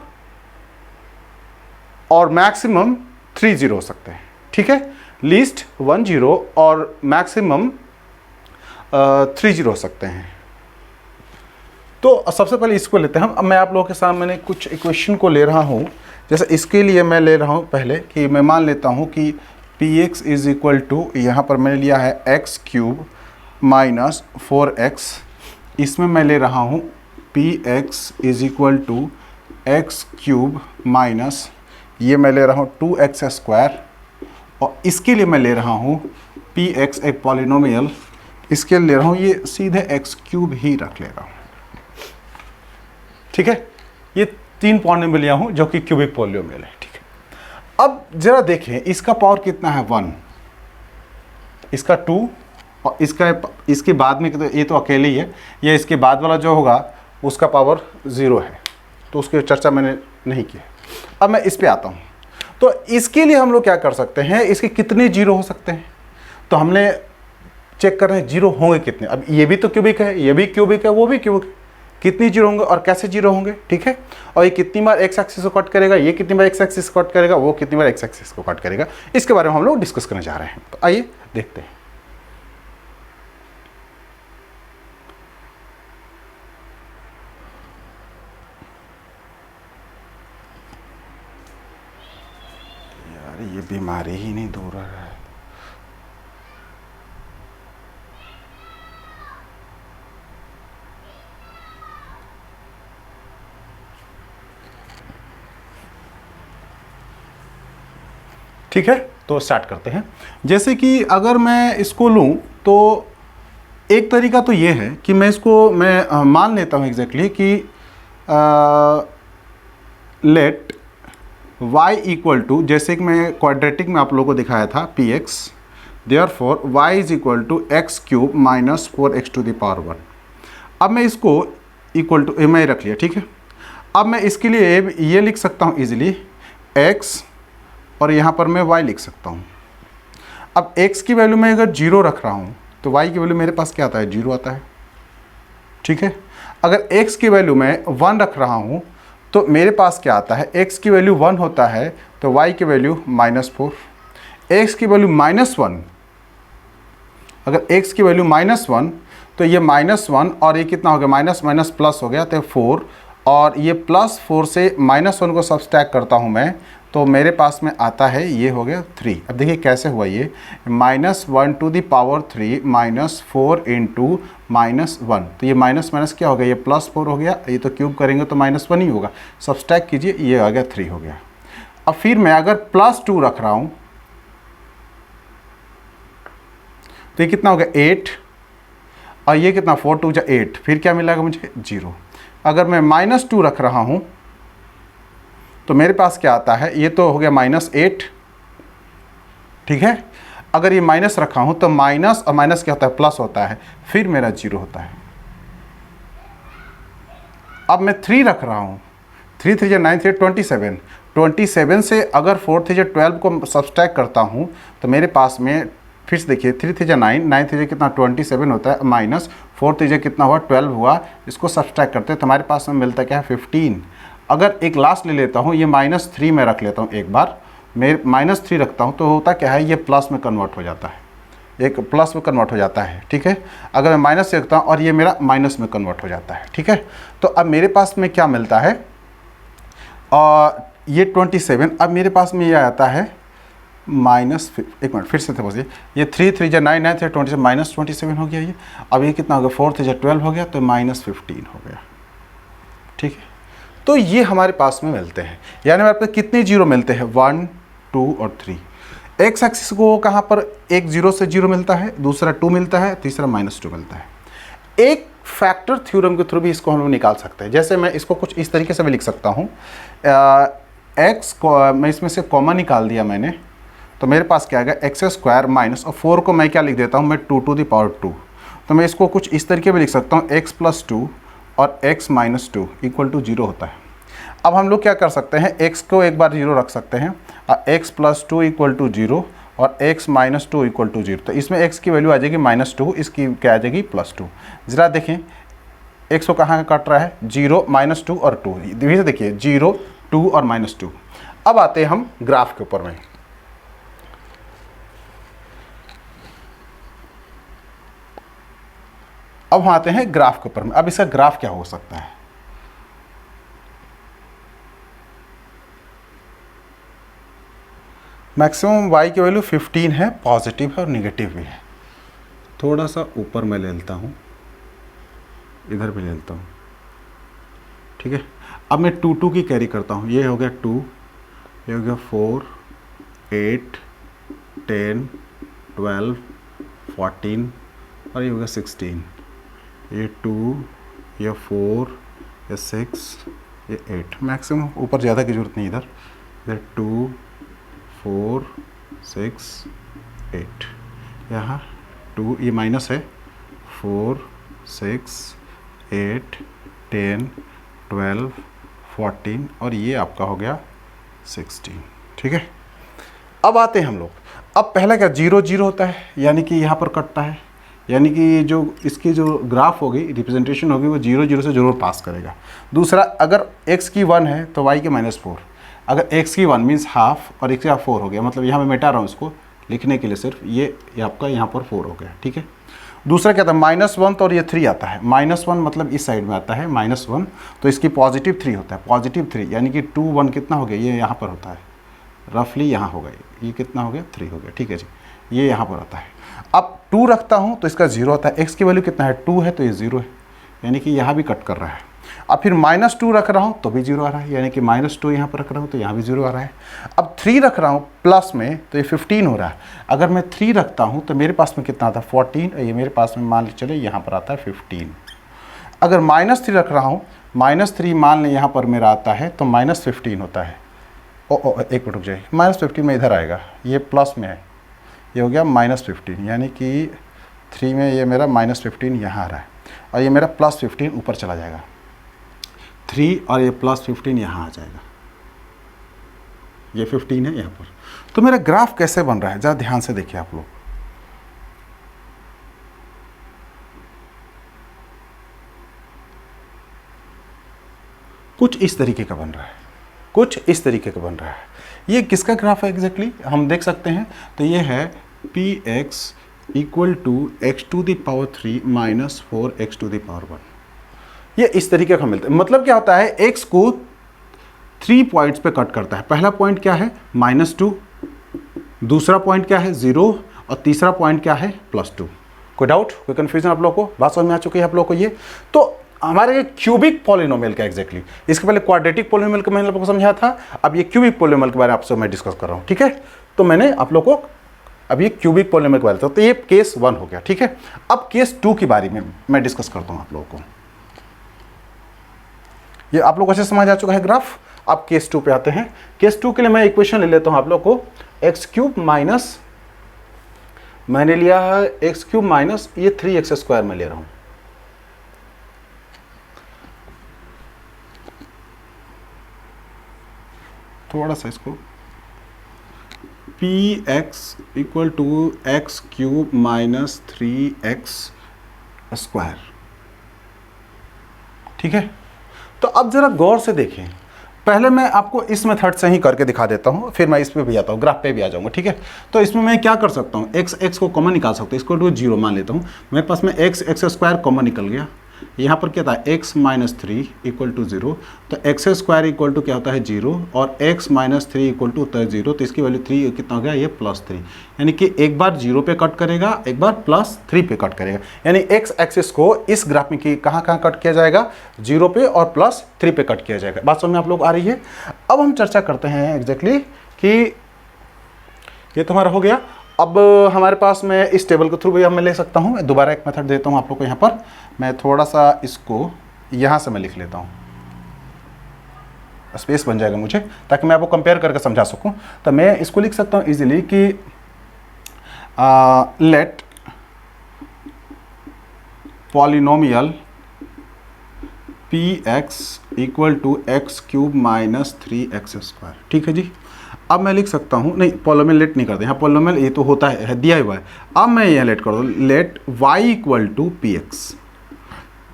और मैक्सिमम 3 जीरो हो सकते हैं। ठीक है, लीस्ट 1 जीरो और मैक्सिमम 3 जीरो हो सकते हैं। तो सबसे पहले इसको लेते हैं हम। अब मैं आप लोगों के सामने कुछ इक्वेशन को ले रहा हूं। जैसे इसके लिए मैं ले रहा हूं पहले कि मैं मान लेता हूं कि px इज इक्वल टू, यहाँ पर मैंने लिया है x³ माइनस 4x। इसमें मैं ले रहा हूँ px is equal to x³ minus, ये मैं ले रहा हूँ 2x², और इसके लिए मैं ले रहा हूँ px एक पॉलिनोमियल, इसके लिए ले रहा हूँ ये सीधे x³ ही रख ले रहा हूँ। ठीक है, ये 3 पॉलिनोमियल लिया हूँ जो कि क्यूबिक पॉलिनोमियल है। ठीक है, अब जरा देखें इसका पावर कितना है 1, इसका 2 और इसके बाद में ये तो अकेले ही है, ये इसके बाद वाला जो होगा उसका पावर 0 है, तो उसकी चर्चा मैंने नहीं की। अब मैं इस पे आता हूँ। तो इसके लिए हम लोग क्या कर सकते हैं, इसके कितने जीरो हो सकते हैं, तो हमने चेक कर रहे हैं जीरो होंगे कितने। अब ये भी तो क्यूबिक है, ये भी क्यूबिक है, वो भी क्यूबिक है, कितनी जीरो होंगे और कैसे जीरो होंगे। ठीक है, और ये कितनी बार एक्स एक्सिस को कट करेगा, ये कितनी बार एक्स एक्सिस को कट करेगा, वो कितनी बार एक्स एक्सिस को कट करेगा, इसके बारे में हम लोग डिस्कस करने जा रहे हैं। तो आइए देखते हैं। यार ये बीमारी ही नहीं दूर रहा है। ठीक है, तो स्टार्ट करते हैं। जैसे कि अगर मैं इसको लूँ तो एक तरीका तो ये है कि मैं इसको मान लेता हूँ एग्जैक्टली कि लेट y इक्वल टू, जैसे कि मैं क्वाड्रेटिक में आप लोगों को दिखाया था px, therefore y is equal to x³ minus 4x to the power 1। अब मैं इसको इक्वल टू मैं रख लिया। ठीक है, अब मैं इसके लिए ये लिख सकता हूँ इजीली x और यहाँ पर मैं y लिख सकता हूँ। अब x की वैल्यू में अगर 0 रख रहा हूँ तो y की वैल्यू मेरे पास क्या आता है, 0 आता है। ठीक है। अगर x की वैल्यू मैं 1 रख रहा हूँ तो मेरे पास क्या आता है, x की वैल्यू 1 होता है तो y की वैल्यू -4, x की वैल्यू -1, अगर x की वैल्यू -1 तो ये -1 और ये कितना हो गया, माइनस माइनस प्लस हो गया तो 4, और ये +4 से -1 को सब्सट्रैक्ट करता हूँ मैं तो मेरे पास में आता है, ये हो गया 3। अब देखिए कैसे हुआ ये, -1 to the power 3 -4 into -1, तो ये माइनस माइनस क्या हो गया, ये +4 हो गया, ये तो क्यूब करेंगे तो -1 ही होगा, सब्सट्रैक्ट कीजिए, ये आ गया 3 हो गया। अब फिर मैं अगर +2 रख रहा हूँ तो ये कितना हो गया 8, और ये कितना 4 2 8, फिर क्या मिलेगा मुझे 0। अगर मैं -2 रख रहा हूँ तो मेरे पास क्या आता है, ये तो हो गया -8, ठीक है। अगर ये माइनस रखा हूँ तो माइनस और माइनस क्या होता है, प्लस होता है, फिर मेरा 0 होता है। अब मैं 3 रख रहा हूँ, 3 3 9 3 27, 27 से अगर 4 3 12 को सब्सट्रैक्ट करता हूँ तो मेरे पास में फिर से देखिए 3 3 9 9 3 कितना 27 होता है, माइनस 4 3 कितना हुआ 12 हुआ, इसको सब्सट्रैक्ट करते हैं तो हमारे पास में मिलता क्या है 15। अगर एक लास्ट ले लेता हूँ, ये -3 में रख लेता हूँ, एक बार मैं -3 रखता हूँ तो होता क्या है, ये प्लस में कन्वर्ट हो जाता है, एक प्लस में कन्वर्ट हो जाता है, ठीक है। अगर मैं माइनस से रखता हूँ और ये मेरा माइनस में कन्वर्ट हो जाता है, ठीक है। तो अब मेरे पास में क्या मिलता है, और ये 27, अब मेरे पास में ये आता है एक मिनट फिर से थे बस, ये 3 3 9 9 3 27 -27 हो गया ये। अब ये कितना हो गया 4 3 12 हो गया तो -15 हो गया, ठीक है। तो ये हमारे पास में मिलते हैं, यानी हमारे पास कितने जीरो मिलते हैं, 1 2 और 3। एक्स एक्सिस को कहाँ पर, एक 0 से 0 मिलता है, दूसरा 2 मिलता है, तीसरा -2 मिलता है। एक फैक्टर थ्योरम के थ्रू भी इसको हम लोग निकाल सकते हैं। जैसे मैं इसको कुछ इस तरीके से भी लिख सकता हूँ, एक्स को मैं इसमें से कॉमन निकाल दिया मैंने, तो मेरे पास क्या आएगा x² माइनस, और 4 को मैं क्या लिख देता हूँ मैं 2 to the power 2। तो मैं इसको कुछ इस तरीके में लिख सकता हूँ, x + 2 और x - 2 = 0 होता है। अब हम लोग क्या कर सकते हैं, x को एक बार 0 रख सकते हैं, x + 2 = 0 और x - 2 = 0। तो इसमें x की वैल्यू आ जाएगी -2, इसकी क्या आ जाएगी +2। ज़रा देखें x को कहाँ कट रहा है, 0 -2 और 2, धीरे से देखिए 0 2 और -2। अब आते हैं हम ग्राफ के ऊपर में। अब हम आते हैं ग्राफ के ऊपर में। अब इसका ग्राफ क्या हो सकता है, मैक्सिमम y की वैल्यू 15 है, पॉजिटिव है और निगेटिव भी है। थोड़ा सा ऊपर मैं ले लेता हूँ, इधर भी ले लेता हूँ, ठीक है। अब मैं 2 2 की कैरी करता हूँ, ये हो गया 2, ये हो गया 4 8 10 12 14 और ये हो गया 16, ये 2 ये 4 ये 6 ये 8। मैक्सिमम ऊपर ज़्यादा की जरूरत नहीं, इधर 2 4 6 8, यहाँ 2 ये माइनस है, 4 6 8 10 12 14 और ये आपका हो गया 16, ठीक है। अब आते हैं हम लोग, अब पहला क्या 0 0 होता है, यानी कि यहाँ पर कटता है, यानी कि जो इसकी जो ग्राफ होगी रिप्रेजेंटेशन होगी वो 0 0 से जरूर पास करेगा। दूसरा अगर x की 1 है तो y के -4, अगर x की 1 मीन्स हाफ और x का 4 हो गया, मतलब यहाँ मैं मिटा रहा हूँ इसको लिखने के लिए सिर्फ, ये आपका यहाँ पर 4 हो गया, ठीक है। दूसरा क्या था -1, तो और ये 3 आता है, -1 मतलब इस साइड में आता है -1, तो इसकी पॉजिटिव 3 होता है, पॉजिटिव 3 यानी कि 2 1 कितना हो गया, ये यहाँ पर होता है, रफली यहाँ होगा, ये कितना हो गया 3 हो गया, ठीक है जी, ये यहाँ पर आता है। अब 2 रखता हूँ तो इसका 0 आता है, x की वैल्यू कितना है 2 है तो ये 0 है, यानी कि यहाँ भी कट कर रहा है। अब फिर -2 रख रहा हूँ तो भी 0 आ रहा है, यानी कि -2 यहाँ पर रख रहा हूँ तो यहाँ भी 0 आ रहा है। अब 3 रख रहा हूँ प्लस में तो ये 15 हो रहा है। अगर मैं 3 रखता हूँ तो मेरे पास में कितना आता है 14, और ये मेरे पास में मान चले यहाँ पर आता है 15। अगर -3 रख रहा हूँ, -3 मान लें यहाँ पर मेरा आता है तो -15 होता है। एक मिनट रुक जाइए, -15 में इधर आएगा, ये प्लस में है, ये हो गया -15, यानी कि 3 में ये मेरा -15 यहाँ आ रहा है, और ये मेरा +15 ऊपर चला जाएगा, 3 और ये +15 यहाँ आ जाएगा, ये 15 है यहाँ पर। तो मेरा ग्राफ कैसे बन रहा है, ज़रा ध्यान से देखिए आप लोग। कुछ इस तरीके का बन रहा है, कुछ इस तरीके का बन रहा है। ये किसका ग्राफ है एग्जैक्टली हम देख सकते हैं, तो ये है p x equal to x to the power 3 minus 4 x to the power 1। ये इस तरीके का मिलता है। मतलब क्या होता है, एक्स को 3 पॉइंट्स पे कट करता है। पहला पॉइंट क्या है -2, दूसरा पॉइंट क्या है 0 और तीसरा पॉइंट क्या है +2। कोई डाउट, कोई कंफ्यूजन आप लोगों को? बात समझ में आ चुकी है आप लोगों को? ये तो हमारे क्यूबिक पॉलिनोमियल का एग्जैक्टली, इसके पहले क्वाड्रेटिक पॉलिनोमियल का मैंने आप लोगों को समझाया था, अब ये क्यूबिक पॉलिनोमियल के बारे में आपसे मैं डिस्कस कर रहा हूँ। ठीक है, तो मैंने आप लोगों को अब ये क्यूबिक पॉलिनोमियल के बारे में, तो ये केस 1 हो गया। ठीक है, अब केस 2 के बारे में मैं डिस्कस करता हूँ आप लोगों को। ये आप लोगों को अच्छे समझ आ चुका है ग्राफ। अब केस 2 पे आते हैं। केस 2 के लिए मैं इक्वेशन ले लेता हूँ आप लोग को, एक्स क्यूब माइनस, मैंने लिया है एक्स क्यूब माइनस ये 3x² में ले रहा हूँ। थोड़ा सा इसको, p x equal to x cube minus 3x²। ठीक है, तो अब जरा गौर से देखें। पहले मैं आपको इस मेथड से ही करके दिखा देता हूँ, फिर मैं इस पे भी आता हूँ, ग्राफ पे भी आ जाऊँगा। ठीक है, तो इसमें मैं क्या कर सकता हूँ, एक्स को कॉमन निकाल सकता हूँ। इसको 0 मान लेता हूँ, मेरे पास में x² कॉमन निकल गया। यहाँ पर क्या था, x माइनस 3 इक्वल टू 0, तो x² इक्वल टू क्या होता है 0 और x माइनस 3 इक्वल टू होता है 0, तो इसकी वैल्यू 3 कितना हो गया, ये +3। यानी कि एक बार 0 पे कट करेगा, एक बार +3 पे कट करेगा। यानी x एक्सिस को इस ग्राफ में कहाँ कट किया जाएगा, 0 पे और +3 पे कट किया जाएगा। बात समझ में आप लोग आ रही है? अब हम चर्चा करते हैं एग्जैक्टली कि ये तो हमारा हो गया। अब हमारे पास में इस टेबल के थ्रू भी मैं ले सकता हूँ। दोबारा एक मेथड देता हूँ आप लोग को। यहाँ पर मैं थोड़ा सा इसको यहाँ से मैं लिख लेता हूँ, स्पेस बन जाएगा मुझे, ताकि मैं आपको कंपेयर करके समझा सकूँ। तो मैं इसको लिख सकता हूँ इजीली कि let polynomial p x equal to x cube minus 3x²। ठीक है जी। अब मैं लिख सकता हूँ, नहीं पॉलिनोमियल लेट नहीं करते, यहाँ पॉलिनोमियल ये तो होता है दिया हुआ है। अब मैं यहाँ लेट कर दूँ, let y equal to p x,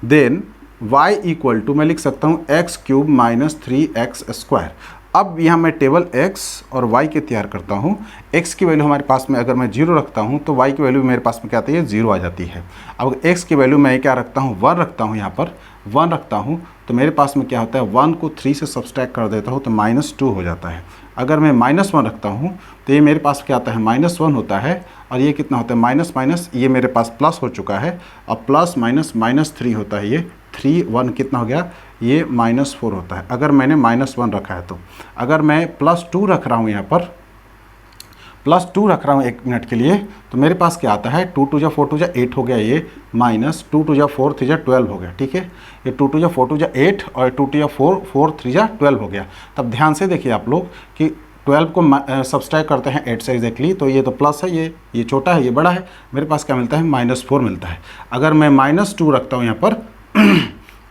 then y equal to मैं लिख सकता हूँ एक्स क्यूब माइनस 3x²। अब यहाँ मैं टेबल x और y के तैयार करता हूँ। x की वैल्यू हमारे पास में अगर मैं 0 रखता हूँ तो y की वैल्यू मेरे पास में क्या आती है, 0 आ जाती है। अब x की वैल्यू मैं क्या रखता हूँ, 1 रखता हूँ, यहाँ पर 1 रखता हूँ, तो मेरे पास में क्या होता है, 1 को 3 से सब्सट्रैक्ट कर देता हूँ तो -2 हो जाता है। अगर मैं -1 रखता हूँ तो ये मेरे पास क्या आता है, -1 होता है, और ये कितना होता है, माइनस माइनस ये मेरे पास प्लस हो चुका है, अब प्लस माइनस -3 होता है, ये 3 1 कितना हो गया, ये -4 होता है। अगर मैंने -1 रखा है तो अगर मैं +2 रख रहा हूँ, यहाँ पर +2 रख रहा हूँ 1 मिनट के लिए, तो मेरे पास क्या आता है, 2 2 जा 4 2 जा 8 हो गया, ये माइनस 2 2 जा 4 3 जा 12 हो गया। ठीक है, ये 2 2 जा 4 2 जा 8 और 2 2 जा 4 4 3 जा 12 हो गया। तब ध्यान से देखिए आप लोग कि 12 को सब्सट्रैक्ट करते हैं 8 से एग्जैक्टली, तो ये तो प्लस है, ये छोटा है, ये बड़ा है, मेरे पास क्या मिलता है, -4 मिलता है। अगर मैं -2 रखता हूँ यहाँ पर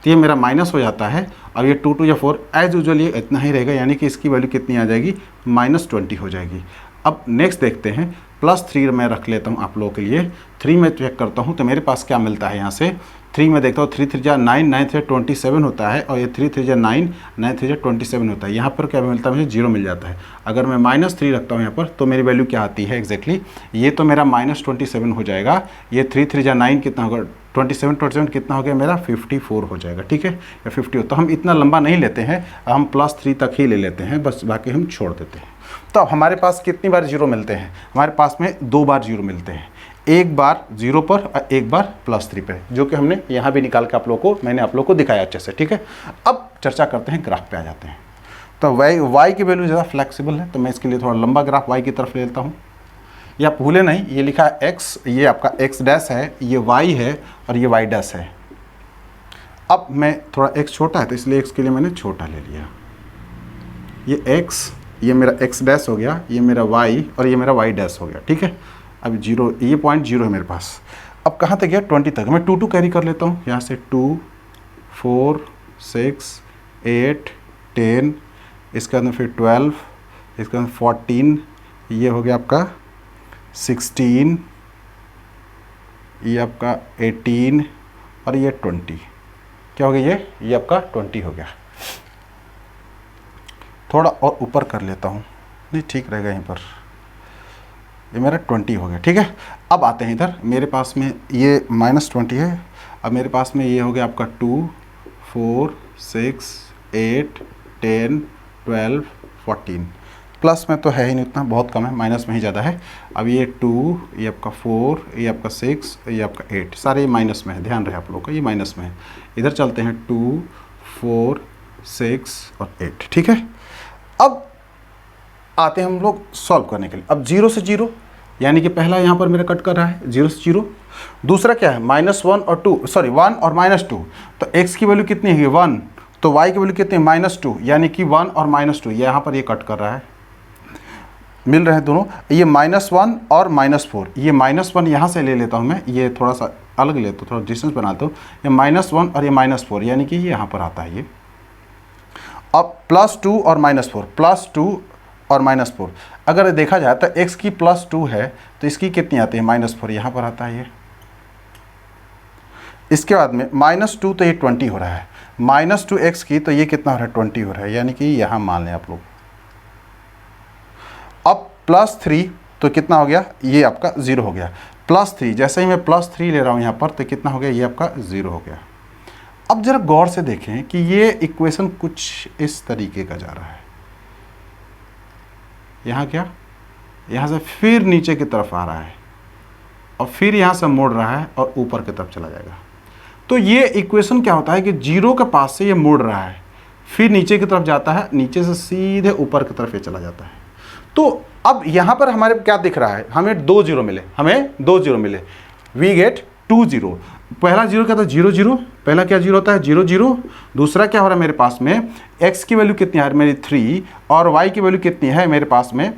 तो ये मेरा माइनस हो जाता है, और ये 2 2 या 4 एज यूजुअल ये इतना ही रहेगा, यानी कि इसकी वैल्यू कितनी आ जाएगी, -20 हो जाएगी। अब नेक्स्ट देखते हैं, +3 मैं रख लेता हूँ आप लोगों के लिए। 3 में चेक करता हूँ तो मेरे पास क्या मिलता है, यहाँ से 3 में देखता हूँ, 3 3 जा 9 9 3 27 होता है, और ये 3 3 जा 9 9 3 जा 27 होता है। यहाँ पर क्या मिलता है, मुझे 0 मिल जाता है। अगर मैं -3 रखता हूँ यहाँ पर तो मेरी वैल्यू क्या आती है एग्जैक्टली, ये तो मेरा -27 हो जाएगा। ये 3 3 जा 9 कितना होगा, 27 कितना हो गया मेरा, 54 हो जाएगा। ठीक है, या 50। तो हम इतना लंबा नहीं लेते हैं, हम +3 तक ही ले लेते हैं, बस बाकी हम छोड़ देते हैं। तो हमारे पास कितनी बार 0 मिलते हैं, हमारे पास में 2 बार 0 मिलते हैं, एक बार 0 पर और एक बार +3 पे, जो कि हमने यहाँ भी निकाल के आप लोगों को, मैंने आप लोगों को दिखाया अच्छे से। ठीक है, अब चर्चा करते हैं, ग्राफ पे आ जाते हैं। तो y की वैल्यू ज़्यादा फ्लेक्सिबल है, तो मैं इसके लिए थोड़ा लंबा ग्राफ y की तरफ ले लेता हूँ। ये आप भूले नहीं, ये लिखा है x, ये आपका x डैश है, ये y है और ये y डैश है। अब मैं थोड़ा x छोटा है तो इसलिए x के लिए मैंने छोटा ले लिया। ये x, ये मेरा x डैश हो गया, ये मेरा y और ये मेरा y डैश हो गया। ठीक है, अब 0, ये पॉइंट 0 है मेरे पास। अब कहाँ तक गया, 20 तक। मैं 2 2 कैरी कर लेता हूँ, यहाँ से 2 4 6 8 10, इसके अंदर फिर 12, इसके अंदर 14, ये हो गया आपका 16, ये आपका 18 और ये 20। क्या हो गया, ये आपका 20 हो गया। थोड़ा और ऊपर कर लेता हूँ, नहीं ठीक रहेगा यहीं पर, ये मेरा 20 हो गया। ठीक है, अब आते हैं इधर, मेरे पास में ये -20 है, अब मेरे पास में ये हो गया आपका 2, 4, 6, 8, 10, 12, 14। प्लस में तो है ही नहीं उतना, बहुत कम है, माइनस में ही ज़्यादा है। अब ये 2, ये आपका 4, ये आपका 6, ये आपका 8, सारे माइनस में है, ध्यान रहे आप लोगों का, ये माइनस में है। इधर चलते हैं 2, 4, 6 और 8। ठीक है, अब आते हैं हम लोग सॉल्व करने के लिए। अब 0 से 0, यानी कि पहला यहाँ पर मेरा कट कर रहा है 0 से 0। दूसरा क्या है, -1 और 2, सॉरी 1 और -2, तो x की वैल्यू कितनी है 1, तो y की वैल्यू कितनी है -2, यानी कि 1 और -2, ये यहाँ पर ये कट कर रहा है, मिल रहे हैं दोनों। ये -1 और -4, ये -1 यहाँ से ले लेता हूँ मैं, ये थोड़ा सा अलग लेता हूँ, थोड़ा डिस्टेंस बनाता हूँ, ये -1 और ये -4, यानी कि ये यहाँ पर आता है ये। अब +2 और -4, +2 और -4, अगर देखा जाए तो x की +2 है तो इसकी कितनी आती है -4, यहाँ पर आता है ये। इसके बाद में -2 तो ये 20 हो रहा है, -2 x की तो ये कितना हो रहा है 20 हो रहा है, यानी कि यहाँ मान लें आप लोग। अब +3 तो कितना हो गया, ये आपका 0 हो गया। +3, जैसे ही मैं +3 ले रहा हूँ यहाँ पर तो कितना हो गया, ये आपका 0 हो गया। अब जरा गौर से देखें कि ये इक्वेशन कुछ इस तरीके का जा रहा है, यहाँ क्या, यहाँ से फिर नीचे की तरफ आ रहा है और फिर यहाँ से मोड़ रहा है और ऊपर की तरफ चला जाएगा। तो ये इक्वेशन क्या होता है कि 0 के पास से ये मोड़ रहा है, फिर नीचे की तरफ जाता है, नीचे से सीधे ऊपर की तरफ ये चला जाता है। तो अब यहाँ पर हमारे क्या दिख रहा है, हमें 2 0 मिले, हमें 2 0 मिले, वी गेट 2 0। पहला 0 क्या था 0 0, पहला क्या 0 होता है 0 0। दूसरा क्या हो रहा है मेरे पास में, x की वैल्यू कितनी है मेरी 3 और y की वैल्यू कितनी है मेरे पास में,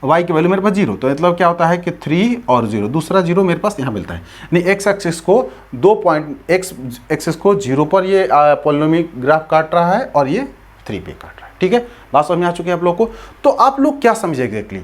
y की वैल्यू मेरे पास 0, तो मतलब क्या होता है कि 3 और 0, दूसरा 0 मेरे पास यहाँ मिलता है। नहीं, x एक्सिस को 2 पॉइंट, x एक्सिस को 0 पर ये पॉलिनोमियल ग्राफ काट रहा है और ये 3 पे काट रहा है। ठीक है, बात समझ में आ चुकी है आप लोगों को। तो आप लोग क्या समझे एग्जैक्टली,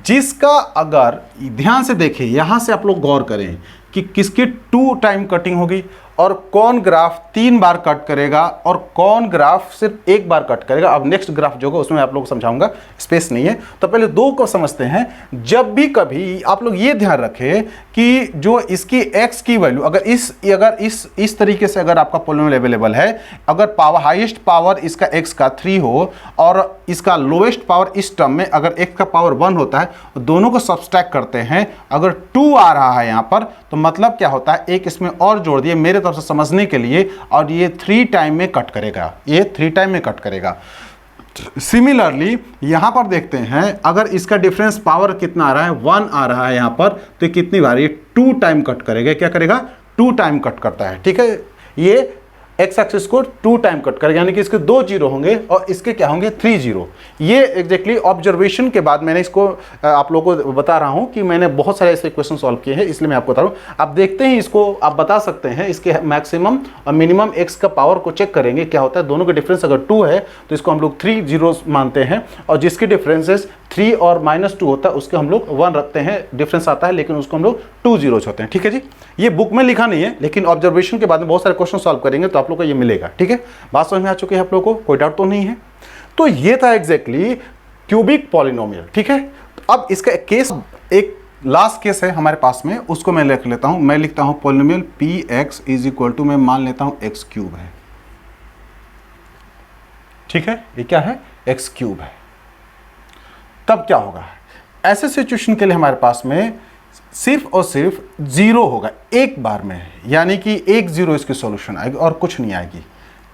जिसका अगर ध्यान से देखें, यहाँ से आप लोग गौर करें कि किसकी 2 टाइम कटिंग होगी और कौन ग्राफ 3 बार कट करेगा और कौन ग्राफ सिर्फ 1 बार कट करेगा। अब नेक्स्ट ग्राफ जो होगा उसमें आप लोग को समझाऊंगा, स्पेस नहीं है, तो पहले 2 को समझते हैं। जब भी कभी आप लोग ये ध्यान रखें कि जो इसकी x की वैल्यू अगर इस तरीके से अगर आपका पॉलिनोमियल अवेलेबल है, अगर पावर हाईएस्ट पावर इसका x का 3 हो और इसका लोएस्ट पावर इस टर्म में अगर x का पावर 1 होता है, दोनों को सब्सट्रैक्ट करते हैं, अगर 2 आ रहा है यहाँ पर, तो मतलब क्या होता है, एक इसमें और जोड़ दिए मेरे तरफ से समझने के लिए, और ये 3 टाइम में कट करेगा, ये 3 टाइम में कट करेगा। सिमिलरली यहां पर देखते हैं, अगर इसका डिफरेंस पावर कितना आ रहा है 1 आ रहा है यहां पर, तो कितनी बार ये 2 टाइम कट करेगा, क्या करेगा 2 टाइम कट करता है। ठीक है, ये एक्स एक्सिस को 2 टाइम कट करेगा, यानी कि इसके 2 0 होंगे और इसके क्या होंगे 3 0। ये एग्जैक्टली ऑब्जर्वेशन के बाद मैंने इसको आप लोगों को बता रहा हूं कि मैंने बहुत सारे ऐसे क्वेश्चन सॉल्व किए हैं, इसलिए मैं आपको बता रहा हूं। आप देखते हैं इसको, आप बता सकते हैं इसके मैक्सिमम और मिनिमम एक्स का पावर को चेक करेंगे क्या होता है। दोनों का डिफरेंस अगर 2 है तो इसको हम लोग 3 0 मानते हैं, और जिसके डिफरेंसेस 3 और -2 होता है उसके हम लोग 1 रखते हैं, डिफरेंस आता है लेकिन उसको हम लोग 2 0 होते हैं। ठीक है जी, ये बुक में लिखा नहीं है, लेकिन ऑब्जर्वेशन के बाद में बहुत सारे क्वेश्चन सॉल्व करेंगे तो आप लोग को ये मिलेगा। ठीक है, बात समझ में आ चुकी है आप लोगों को, कोई डाउट तो नहीं है। तो ये था एग्जैक्टली क्यूबिक पॉलिनोमियल। ठीक है, तो अब इसका केस, एक लास्ट केस है हमारे पास में, उसको मैं लिख लेता हूं। मैं लिखता हूं polynomial px is equal to, मैं मान लेता हूं x³ है। ठीक है, ये क्या है x³ है। तब क्या होगा, ऐसे सिचुएशन के लिए हमारे पास में सिर्फ और सिर्फ 0 होगा एक बार में, यानी कि 1 0 इसकी सॉल्यूशन आएगी और कुछ नहीं आएगी।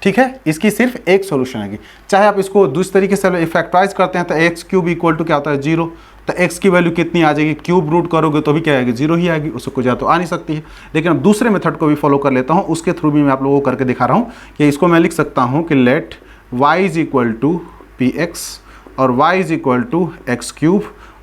ठीक है, इसकी सिर्फ एक सॉल्यूशन आएगी। चाहे आप इसको दूसरे तरीके से फैक्टराइज करते हैं तो x³ इक्वल टू क्या होता है 0, तो x की वैल्यू कितनी आ जाएगी, क्यूब रूट करोगे तो भी क्या आएगी 0 ही आएगी, उससे कुछ ज़्यादा तो आ नहीं सकती है। लेकिन अब दूसरे मेथड को भी फॉलो कर लेता हूँ, उसके थ्रू भी मैं आप लोगों को करके दिखा रहा हूँ कि इसको मैं लिख सकता हूँ कि let y is equal to px और y is equal to x³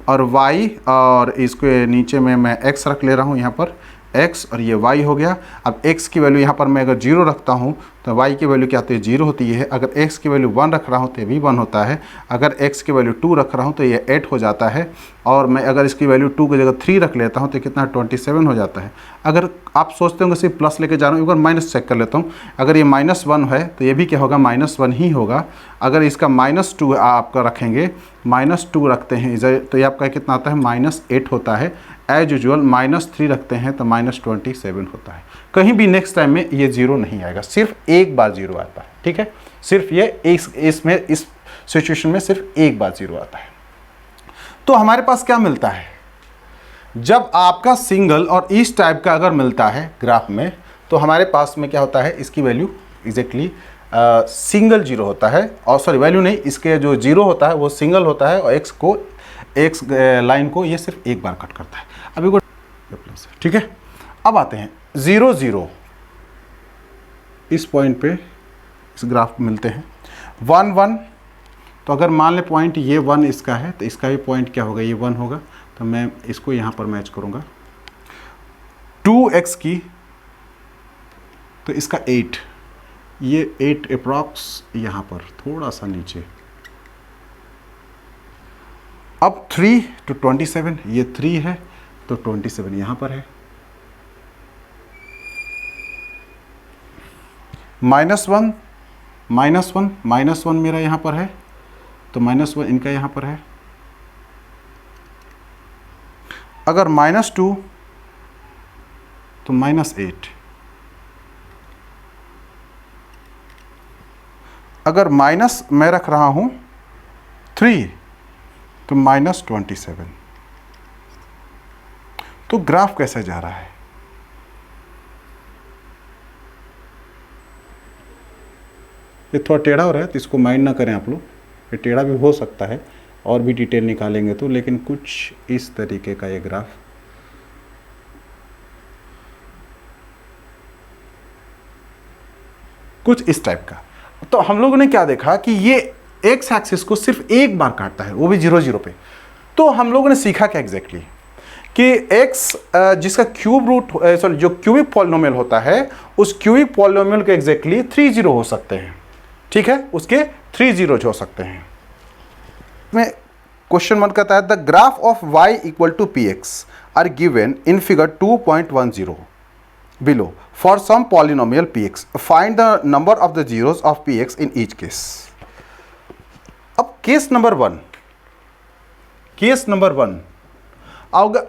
और y, और इसके नीचे में मैं x रख ले रहा हूँ यहाँ पर, x और ये y हो गया। अब x की वैल्यू यहाँ पर मैं अगर 0 रखता हूँ तो y की वैल्यू क्या होती है, 0 होती है। अगर x की वैल्यू 1 रख रहा हूँ तो ये भी 1 होता है। अगर x की वैल्यू 2 रख रहा हूँ तो ये 8 हो जाता है। और मैं अगर इसकी वैल्यू 2 की जगह 3 रख लेता हूँ तो कितना 27 हो जाता है। अगर आप सोचते होंगे सिर्फ प्लस लेके जा रहा हूँ, एक बार माइनस चेक कर लेता हूँ। अगर ये -1 है तो ये भी क्या होगा, -1 ही होगा। अगर इसका -2 आपका रखेंगे, -2 रखते हैं इधर तो ये आपका कितना आता है, -8 होता है। एज यूजुअल -3 रखते हैं तो -27 होता है। कहीं भी नेक्स्ट टाइम में ये 0 नहीं आएगा, सिर्फ एक बार 0 आता है। ठीक है, सिर्फ ये इसमें इस सिचुएशन में सिर्फ एक बार 0 आता है। तो हमारे पास क्या मिलता है, जब आपका सिंगल और इस टाइप का अगर मिलता है ग्राफ में, तो हमारे पास में क्या होता है, इसकी वैल्यू एग्जैक्टली सिंगल 0 होता है। और सॉरी वैल्यू नहीं, इसके जो 0 होता है वो सिंगल होता है और एक्स लाइन को ये सिर्फ एक बार कट करता है। अभी को प्लस, ठीक है। अब आते हैं 0 0, इस पॉइंट पे इस ग्राफ मिलते हैं 1 1। तो अगर मान ले पॉइंट ये 1 इसका है तो इसका भी पॉइंट क्या होगा, ये 1 होगा। तो मैं इसको यहाँ पर मैच करूँगा 2x की, तो इसका 8, ये 8 अप्रॉक्स यहाँ पर थोड़ा सा नीचे। अब 3 to 27, ये 3 है तो 27 यहाँ पर है। -1 -1 मेरा यहाँ पर है तो -1 इनका यहाँ पर है। अगर -2 तो -8। अगर माइनस मैं रख रहा हूँ 3 तो -27। तो ग्राफ कैसे जा रहा है, ये थोड़ा टेढ़ा हो रहा है तो इसको माइंड ना करें आप लोग, ये टेढ़ा भी हो सकता है और भी डिटेल निकालेंगे तो, लेकिन कुछ इस तरीके का ये ग्राफ कुछ इस टाइप का। तो हम लोगों ने क्या देखा कि ये एक्स एक्सिस को सिर्फ एक बार काटता है, वो भी 0 0 पे। तो हम लोगों ने सीखा क्या एग्जैक्टली कि x जिसका क्यूब रूट सॉरी जो क्यूबिक पॉलिनोमियल होता है, उस क्यूबिक पॉलिनोमियल के एग्जैक्टली 3 0 हो सकते हैं। ठीक है, उसके 3 0 हो सकते हैं। में क्वेश्चन 1 कहता है the graph of y equal to px are given in figure 2.10 below for some polynomial px, find the number of the zeros of px in each case. अब केस नंबर 1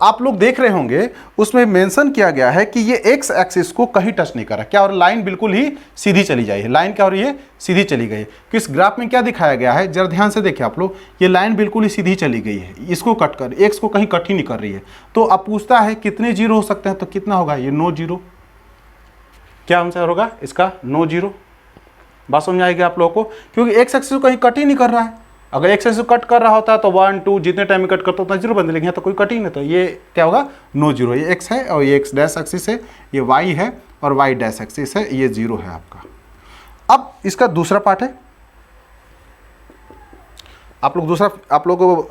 आप लोग देख रहे होंगे उसमें मेंशन किया गया है कि ये एक्स एक्सिस को कहीं टच नहीं कर रहा, क्या और लाइन बिल्कुल ही सीधी चली जाए। लाइन क्या हो रही है, सीधी चली गई है। कि इस ग्राफ में क्या दिखाया गया है, जरा ध्यान से देखिए आप लोग, ये लाइन बिल्कुल ही सीधी चली गई है, इसको कट कर, एक्स को कहीं कट ही नहीं कर रही है। तो अब पूछता है कितने जीरो हो सकते हैं, तो कितना होगा, ये 9 0। क्या आंसर होगा इसका, 9 0। बात समझ आएगी आप लोगों को, क्योंकि एक्स एक्सिस को कहीं कट ही नहीं कर रहा है। अगर एक्स एक्सिस कट कर रहा होता है तो 1 2 जितने टाइम में कट करता होता है 0 बन, लेकिन यहाँ तो कोई कट ही नहीं, तो ये क्या होगा 9 0। ये एक्स है और ये एक्स डैश एक्सिस है, ये वाई है और वाई डैश एक्सिस है, ये 0 है आपका। अब इसका दूसरा पार्ट है, आप लोग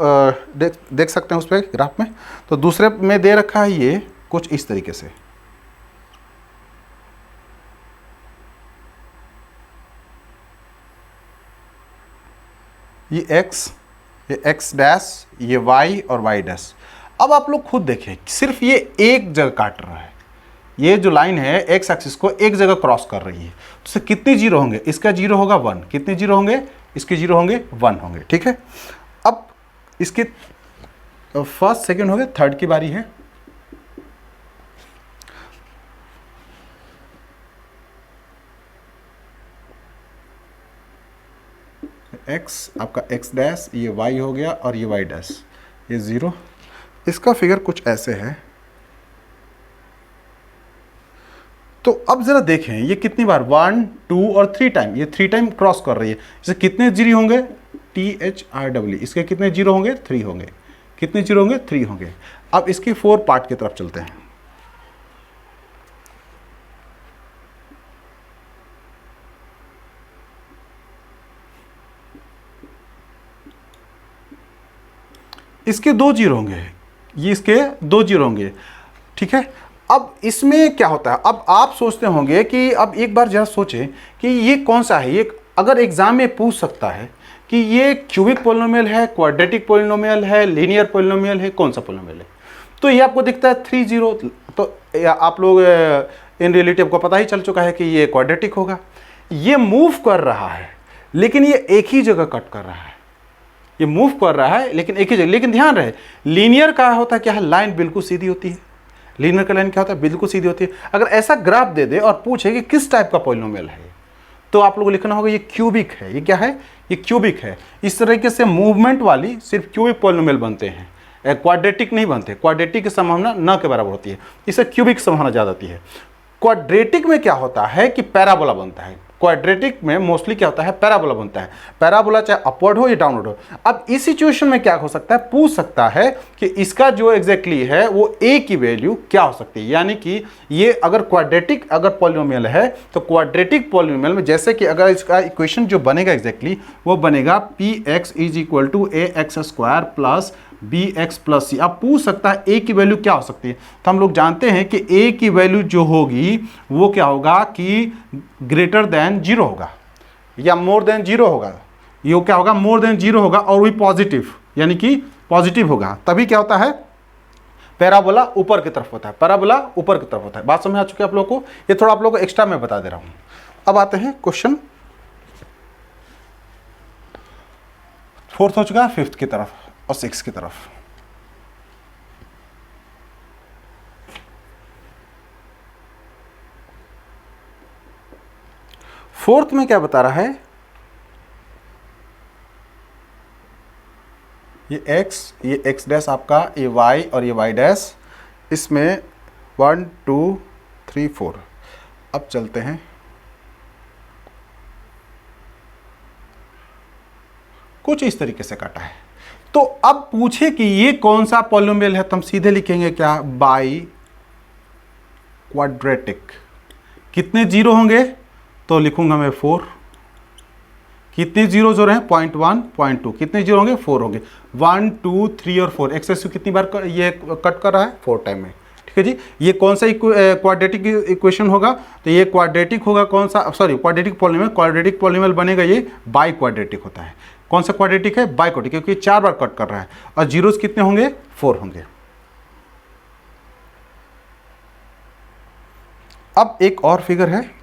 देख सकते हैं उस पर ग्राफ में। तो दूसरे में दे रखा है ये कुछ इस तरीके से, ये एक्स डैश, ये वाई और वाई डैश। अब आप लोग खुद देखें, सिर्फ ये एक जगह काट रहा है, ये जो लाइन है एक्स एक्सिस को एक जगह क्रॉस कर रही है। तो कितने जीरो होंगे, इसका जीरो होगा 1, कितने जीरो होंगे, इसके जीरो होंगे 1 होंगे। ठीक है, अब इसके फर्स्ट सेकंड हो गए, थर्ड की बारी है। एक्स आपका एक्स डैश, ये वाई हो गया और ये वाई डैश, ये 0। इसका फिगर कुछ ऐसे है। तो अब जरा देखें ये कितनी बार 1 2 और 3 टाइम, ये 3 टाइम क्रॉस कर रही है। इसे कितने जीरो होंगे, THRW, इसके कितने जीरो होंगे, 3 होंगे। कितने जीरो होंगे, 3 होंगे। अब इसके 4 पार्ट की तरफ चलते हैं। इसके 2 जीरो होंगे, ये इसके 2 जीरो होंगे। ठीक है, अब इसमें क्या होता है, अब आप सोचते होंगे कि अब एक बार जरा सोचें कि ये कौन सा है, ये अगर एग्जाम में पूछ सकता है कि ये क्यूबिक पोलिनोमियल है, क्वाड्रेटिक पोलिनोमियल है, लीनियर पोलिनोमियल है, कौन सा पोलिनोमियल है, तो ये आपको दिखता है 30, तो आप लोग इन रियलिटी आपको पता ही चल चुका है कि ये क्वाड्रेटिक होगा। ये मूव कर रहा है लेकिन ये एक ही जगह कट कर रहा है, ये मूव कर रहा है लेकिन एक ही जगह। लेकिन ध्यान रहे, लीनियर का होता है क्या है, लाइन बिल्कुल सीधी होती है। लीनियर का लाइन क्या होता है, बिल्कुल सीधी होती है। अगर ऐसा ग्राफ दे दे और पूछे कि किस टाइप का पॉलिनोमियल है, तो आप लोगों को लिखना होगा ये क्यूबिक है। ये क्या है, ये क्यूबिक है। इस तरीके से मूवमेंट वाली सिर्फ क्यूबिक पॉलिनोमियल बनते हैं, क्वाड्रेटिक नहीं बनते। क्वाड्रेटिक की संभावना न के बराबर होती है, इससे क्यूबिक संभावना ज़्यादा होती है। क्वाड्रेटिक में क्या होता है कि पैराबोला बनता है। क्वाड्रेटिक में मोस्टली क्या होता है, पैराबोला बनता है। पैराबोला चाहे अपवर्ड हो या डाउनवर्ड हो। अब इस सिचुएशन में क्या हो सकता है, पूछ सकता है कि इसका जो एग्जैक्टली है वो ए की वैल्यू क्या हो सकती है। यानी कि ये अगर क्वाड्रेटिक अगर पॉलिनोमियल है तो क्वाड्रेटिक पॉलिनोमियल में जैसे कि अगर इसका इक्वेशन जो बनेगा एग्जैक्टली वो बनेगा px = ax² plus bx plus c. अब पूछ सकता है ए की वैल्यू क्या हो सकती है, तो हम लोग जानते हैं कि ए की वैल्यू जो होगी वो क्या होगा कि ग्रेटर देन 0 होगा या मोर देन 0 होगा। ये क्या होगा, मोर देन 0 होगा और वही पॉजिटिव, यानी कि पॉजिटिव होगा। तभी क्या होता है, पैराबोला ऊपर की तरफ होता है। पैराबोला ऊपर की तरफ होता है। बात समझ आ चुकी है आप लोगों को, ये थोड़ा आप लोगों को एक्स्ट्रा मैं बता दे रहा हूं। अब आते हैं क्वेश्चन 4th हो चुका है, 5th की तरफ और 6th की तरफ। फोर्थ में क्या बता रहा है, ये x, ये x डैश आपका, ये y और ये y डैश, इसमें 1 2 3 4। अब चलते हैं, कुछ इस तरीके से काटा है। तो अब पूछे कि ये कौन सा पॉलिनोमियल है, तो हम सीधे लिखेंगे क्या, बाई क्वाड्रेटिक। कितने जीरो होंगे, तो लिखूंगा मैं 4। कितने जीरो जो रहे, 0.1 0.2, कितने जीरो होंगे, 4 होंगे। 1 2 3 और 4, एक्स वैल्यू कितनी बार ये कट कर रहा है, 4 टाइम में। ठीक है जी। ये कौन सा क्वाड्रेटिक इक्वेशन होगा, तो ये क्वाड्रेटिक होगा। कौन सा, sorry quadratic polynomial, quadratic polynomial बनेगा ये बाई क्वाड्रेटिक होता है। कौन सा क्वाड्रेटिक है, बाई क्वाड्रेटिक, क्योंकि 4 बार कट कर रहा है और जीरोस कितने होंगे, 4 होंगे। अब एक और फिगर है,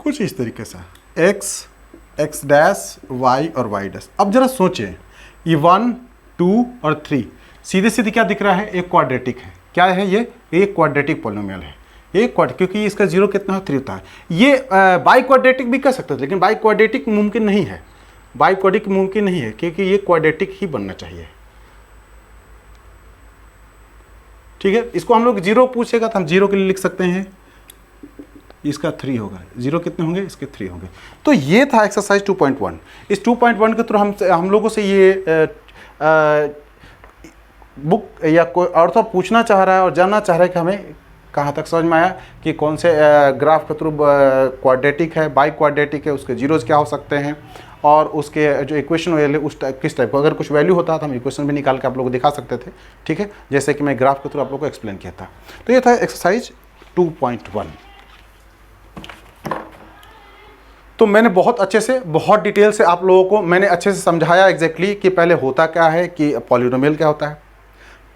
कुछ इस तरीके से x, x डैश, y और y डैश। अब जरा सोचें, ये 1 2 और 3 सीधे सीधे क्या दिख रहा है, एक क्वाड्रेटिक है। क्या है ये, एक क्वाड्रेटिक पॉलिनोमियल है। ये क्योंकि इसका जीरो कितना है, 3 होता है। ये बाई क्वाड्रेटिक भी कर सकते थे, लेकिन बाई क्वाड्रेटिक मुमकिन नहीं है। बाई क्वाड्रेटिक मुमकिन नहीं है क्योंकि ये क्वाड्रेटिक ही बनना चाहिए। ठीक है, इसको हम लोग जीरो पूछेगा तो हम जीरो के लिए लिख सकते हैं, इसका 3 होगा। जीरो कितने होंगे, इसके 3 होंगे। तो ये था एक्सरसाइज 2.1। इस 2.1 के थ्रू हम लोगों से ये बुक या कोई और तो पूछना चाह रहा है और जानना चाह रहा है कि हमें कहाँ तक समझ में आया कि कौन से ग्राफ के थ्रू क्वाड्रेटिक है, बाई क्वाड्रेटिक है, उसके जीरोज क्या हो सकते हैं और उसके जो इक्वेशन वैल्यू उस किस टाइप का, अगर कुछ वैल्यू होता तो हम इक्वेशन भी निकाल के आप लोगों को दिखा सकते थे। ठीक है, जैसे कि मैं ग्राफ के थ्रू आप लोगों को एक्सप्लेन किया था। तो ये था एक्सरसाइज 2.1। तो मैंने बहुत अच्छे से, बहुत डिटेल से आप लोगों को मैंने अच्छे से समझाया एग्जैक्टली कि पहले होता क्या है, कि पॉलिनोमियल क्या होता है,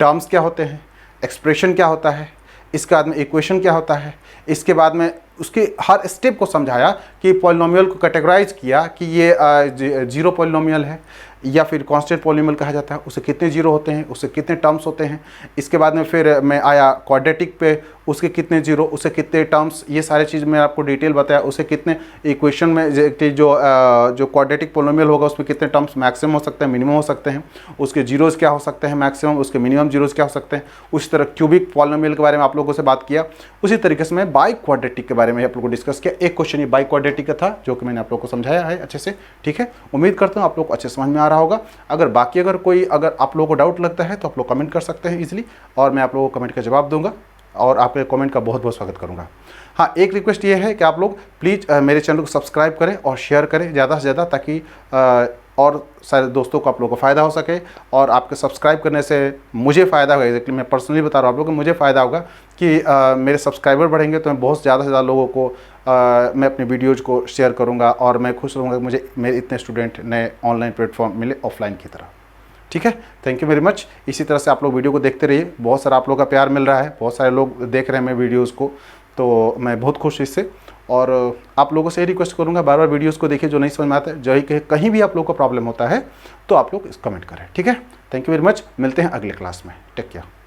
टर्म्स क्या होते हैं, एक्सप्रेशन क्या होता है, इसके बाद में इक्वेशन क्या होता है, इसके बाद में उसके हर स्टेप को समझाया कि पॉलिनोमियल को कैटेगराइज किया कि ये जीरो पॉलिनोमियल है या फिर कांस्टेंट पॉलिनोमियल कहा जाता है, उससे कितने जीरो होते हैं, उससे कितने टर्म्स होते हैं। इसके बाद में फिर मैं आया क्वाड्रेटिक पे, उसके कितने जीरो, उससे कितने टर्म्स, ये सारी चीज़ मैं आपको डिटेल बताया। उससे कितने इक्वेशन में जो क्वाड्रेटिक पॉलिनोमियल होगा उसमें कितने टर्म्स मैक्सिमम हो सकते हैं, मिनिमम हो सकते हैं, उसके जीरोज़ क्या हो सकते हैं मैक्सिमम, उसके मिनिमम जीरोज़ क्या हो सकते हैं। उसी तरह क्यूबिक पॉलिनोमियल के बारे में आप लोगों से बात किया। उसी तरीके से मैं बाई क्वाड्रेटिक के बारे में बारे में आप लोगों को डिस्कस किया। एक क्वेश्चन ये बाई क्वाड्रेटिक का था जो कि मैंने आप लोगों को समझाया है अच्छे से, ठीक है। उम्मीद करता हूँ आप लोग को अच्छे समझ में आ रहा होगा। अगर आप लोगों को डाउट लगता है तो आप लोग कमेंट कर सकते हैं इजीली, और मैं आप लोगों को कमेंट का जवाब दूंगा और आपके कमेंट का बहुत बहुत स्वागत करूंगा। हाँ, एक रिक्वेस्ट ये है कि आप लोग प्लीज़ मेरे चैनल को सब्सक्राइब करें और शेयर करें ज़्यादा से ज़्यादा, ताकि और सारे दोस्तों को आप लोगों को फ़ायदा हो सके। और आपके सब्सक्राइब करने से मुझे फ़ायदा होगा, एग्जैक्टली मैं पर्सनली बता रहा हूँ आप लोगों को, मुझे फ़ायदा होगा कि मेरे सब्सक्राइबर बढ़ेंगे तो मैं बहुत ज़्यादा से ज़्यादा लोगों को मैं अपने वीडियोज़ को शेयर करूँगा, और मैं खुश रहूँगा कि मुझे मेरे इतने स्टूडेंट नए ऑनलाइन प्लेटफॉर्म मिले ऑफलाइन की तरह, ठीक है। Thank you very much. इसी तरह से आप लोग वीडियो को देखते रहिए, बहुत सारा आप लोगों का प्यार मिल रहा है, बहुत सारे लोग देख रहे हैं मेरे वीडियोज़ को, तो मैं बहुत खुश इससे। और आप लोगों से रिक्वेस्ट करूंगा बार बार वीडियोस को देखिए, जो नहीं समझ में आता है, जो ही कहीं भी आप लोगों को प्रॉब्लम होता है तो आप लोग कमेंट करें, ठीक है। Thank you very much. मिलते हैं अगले क्लास में। Take care.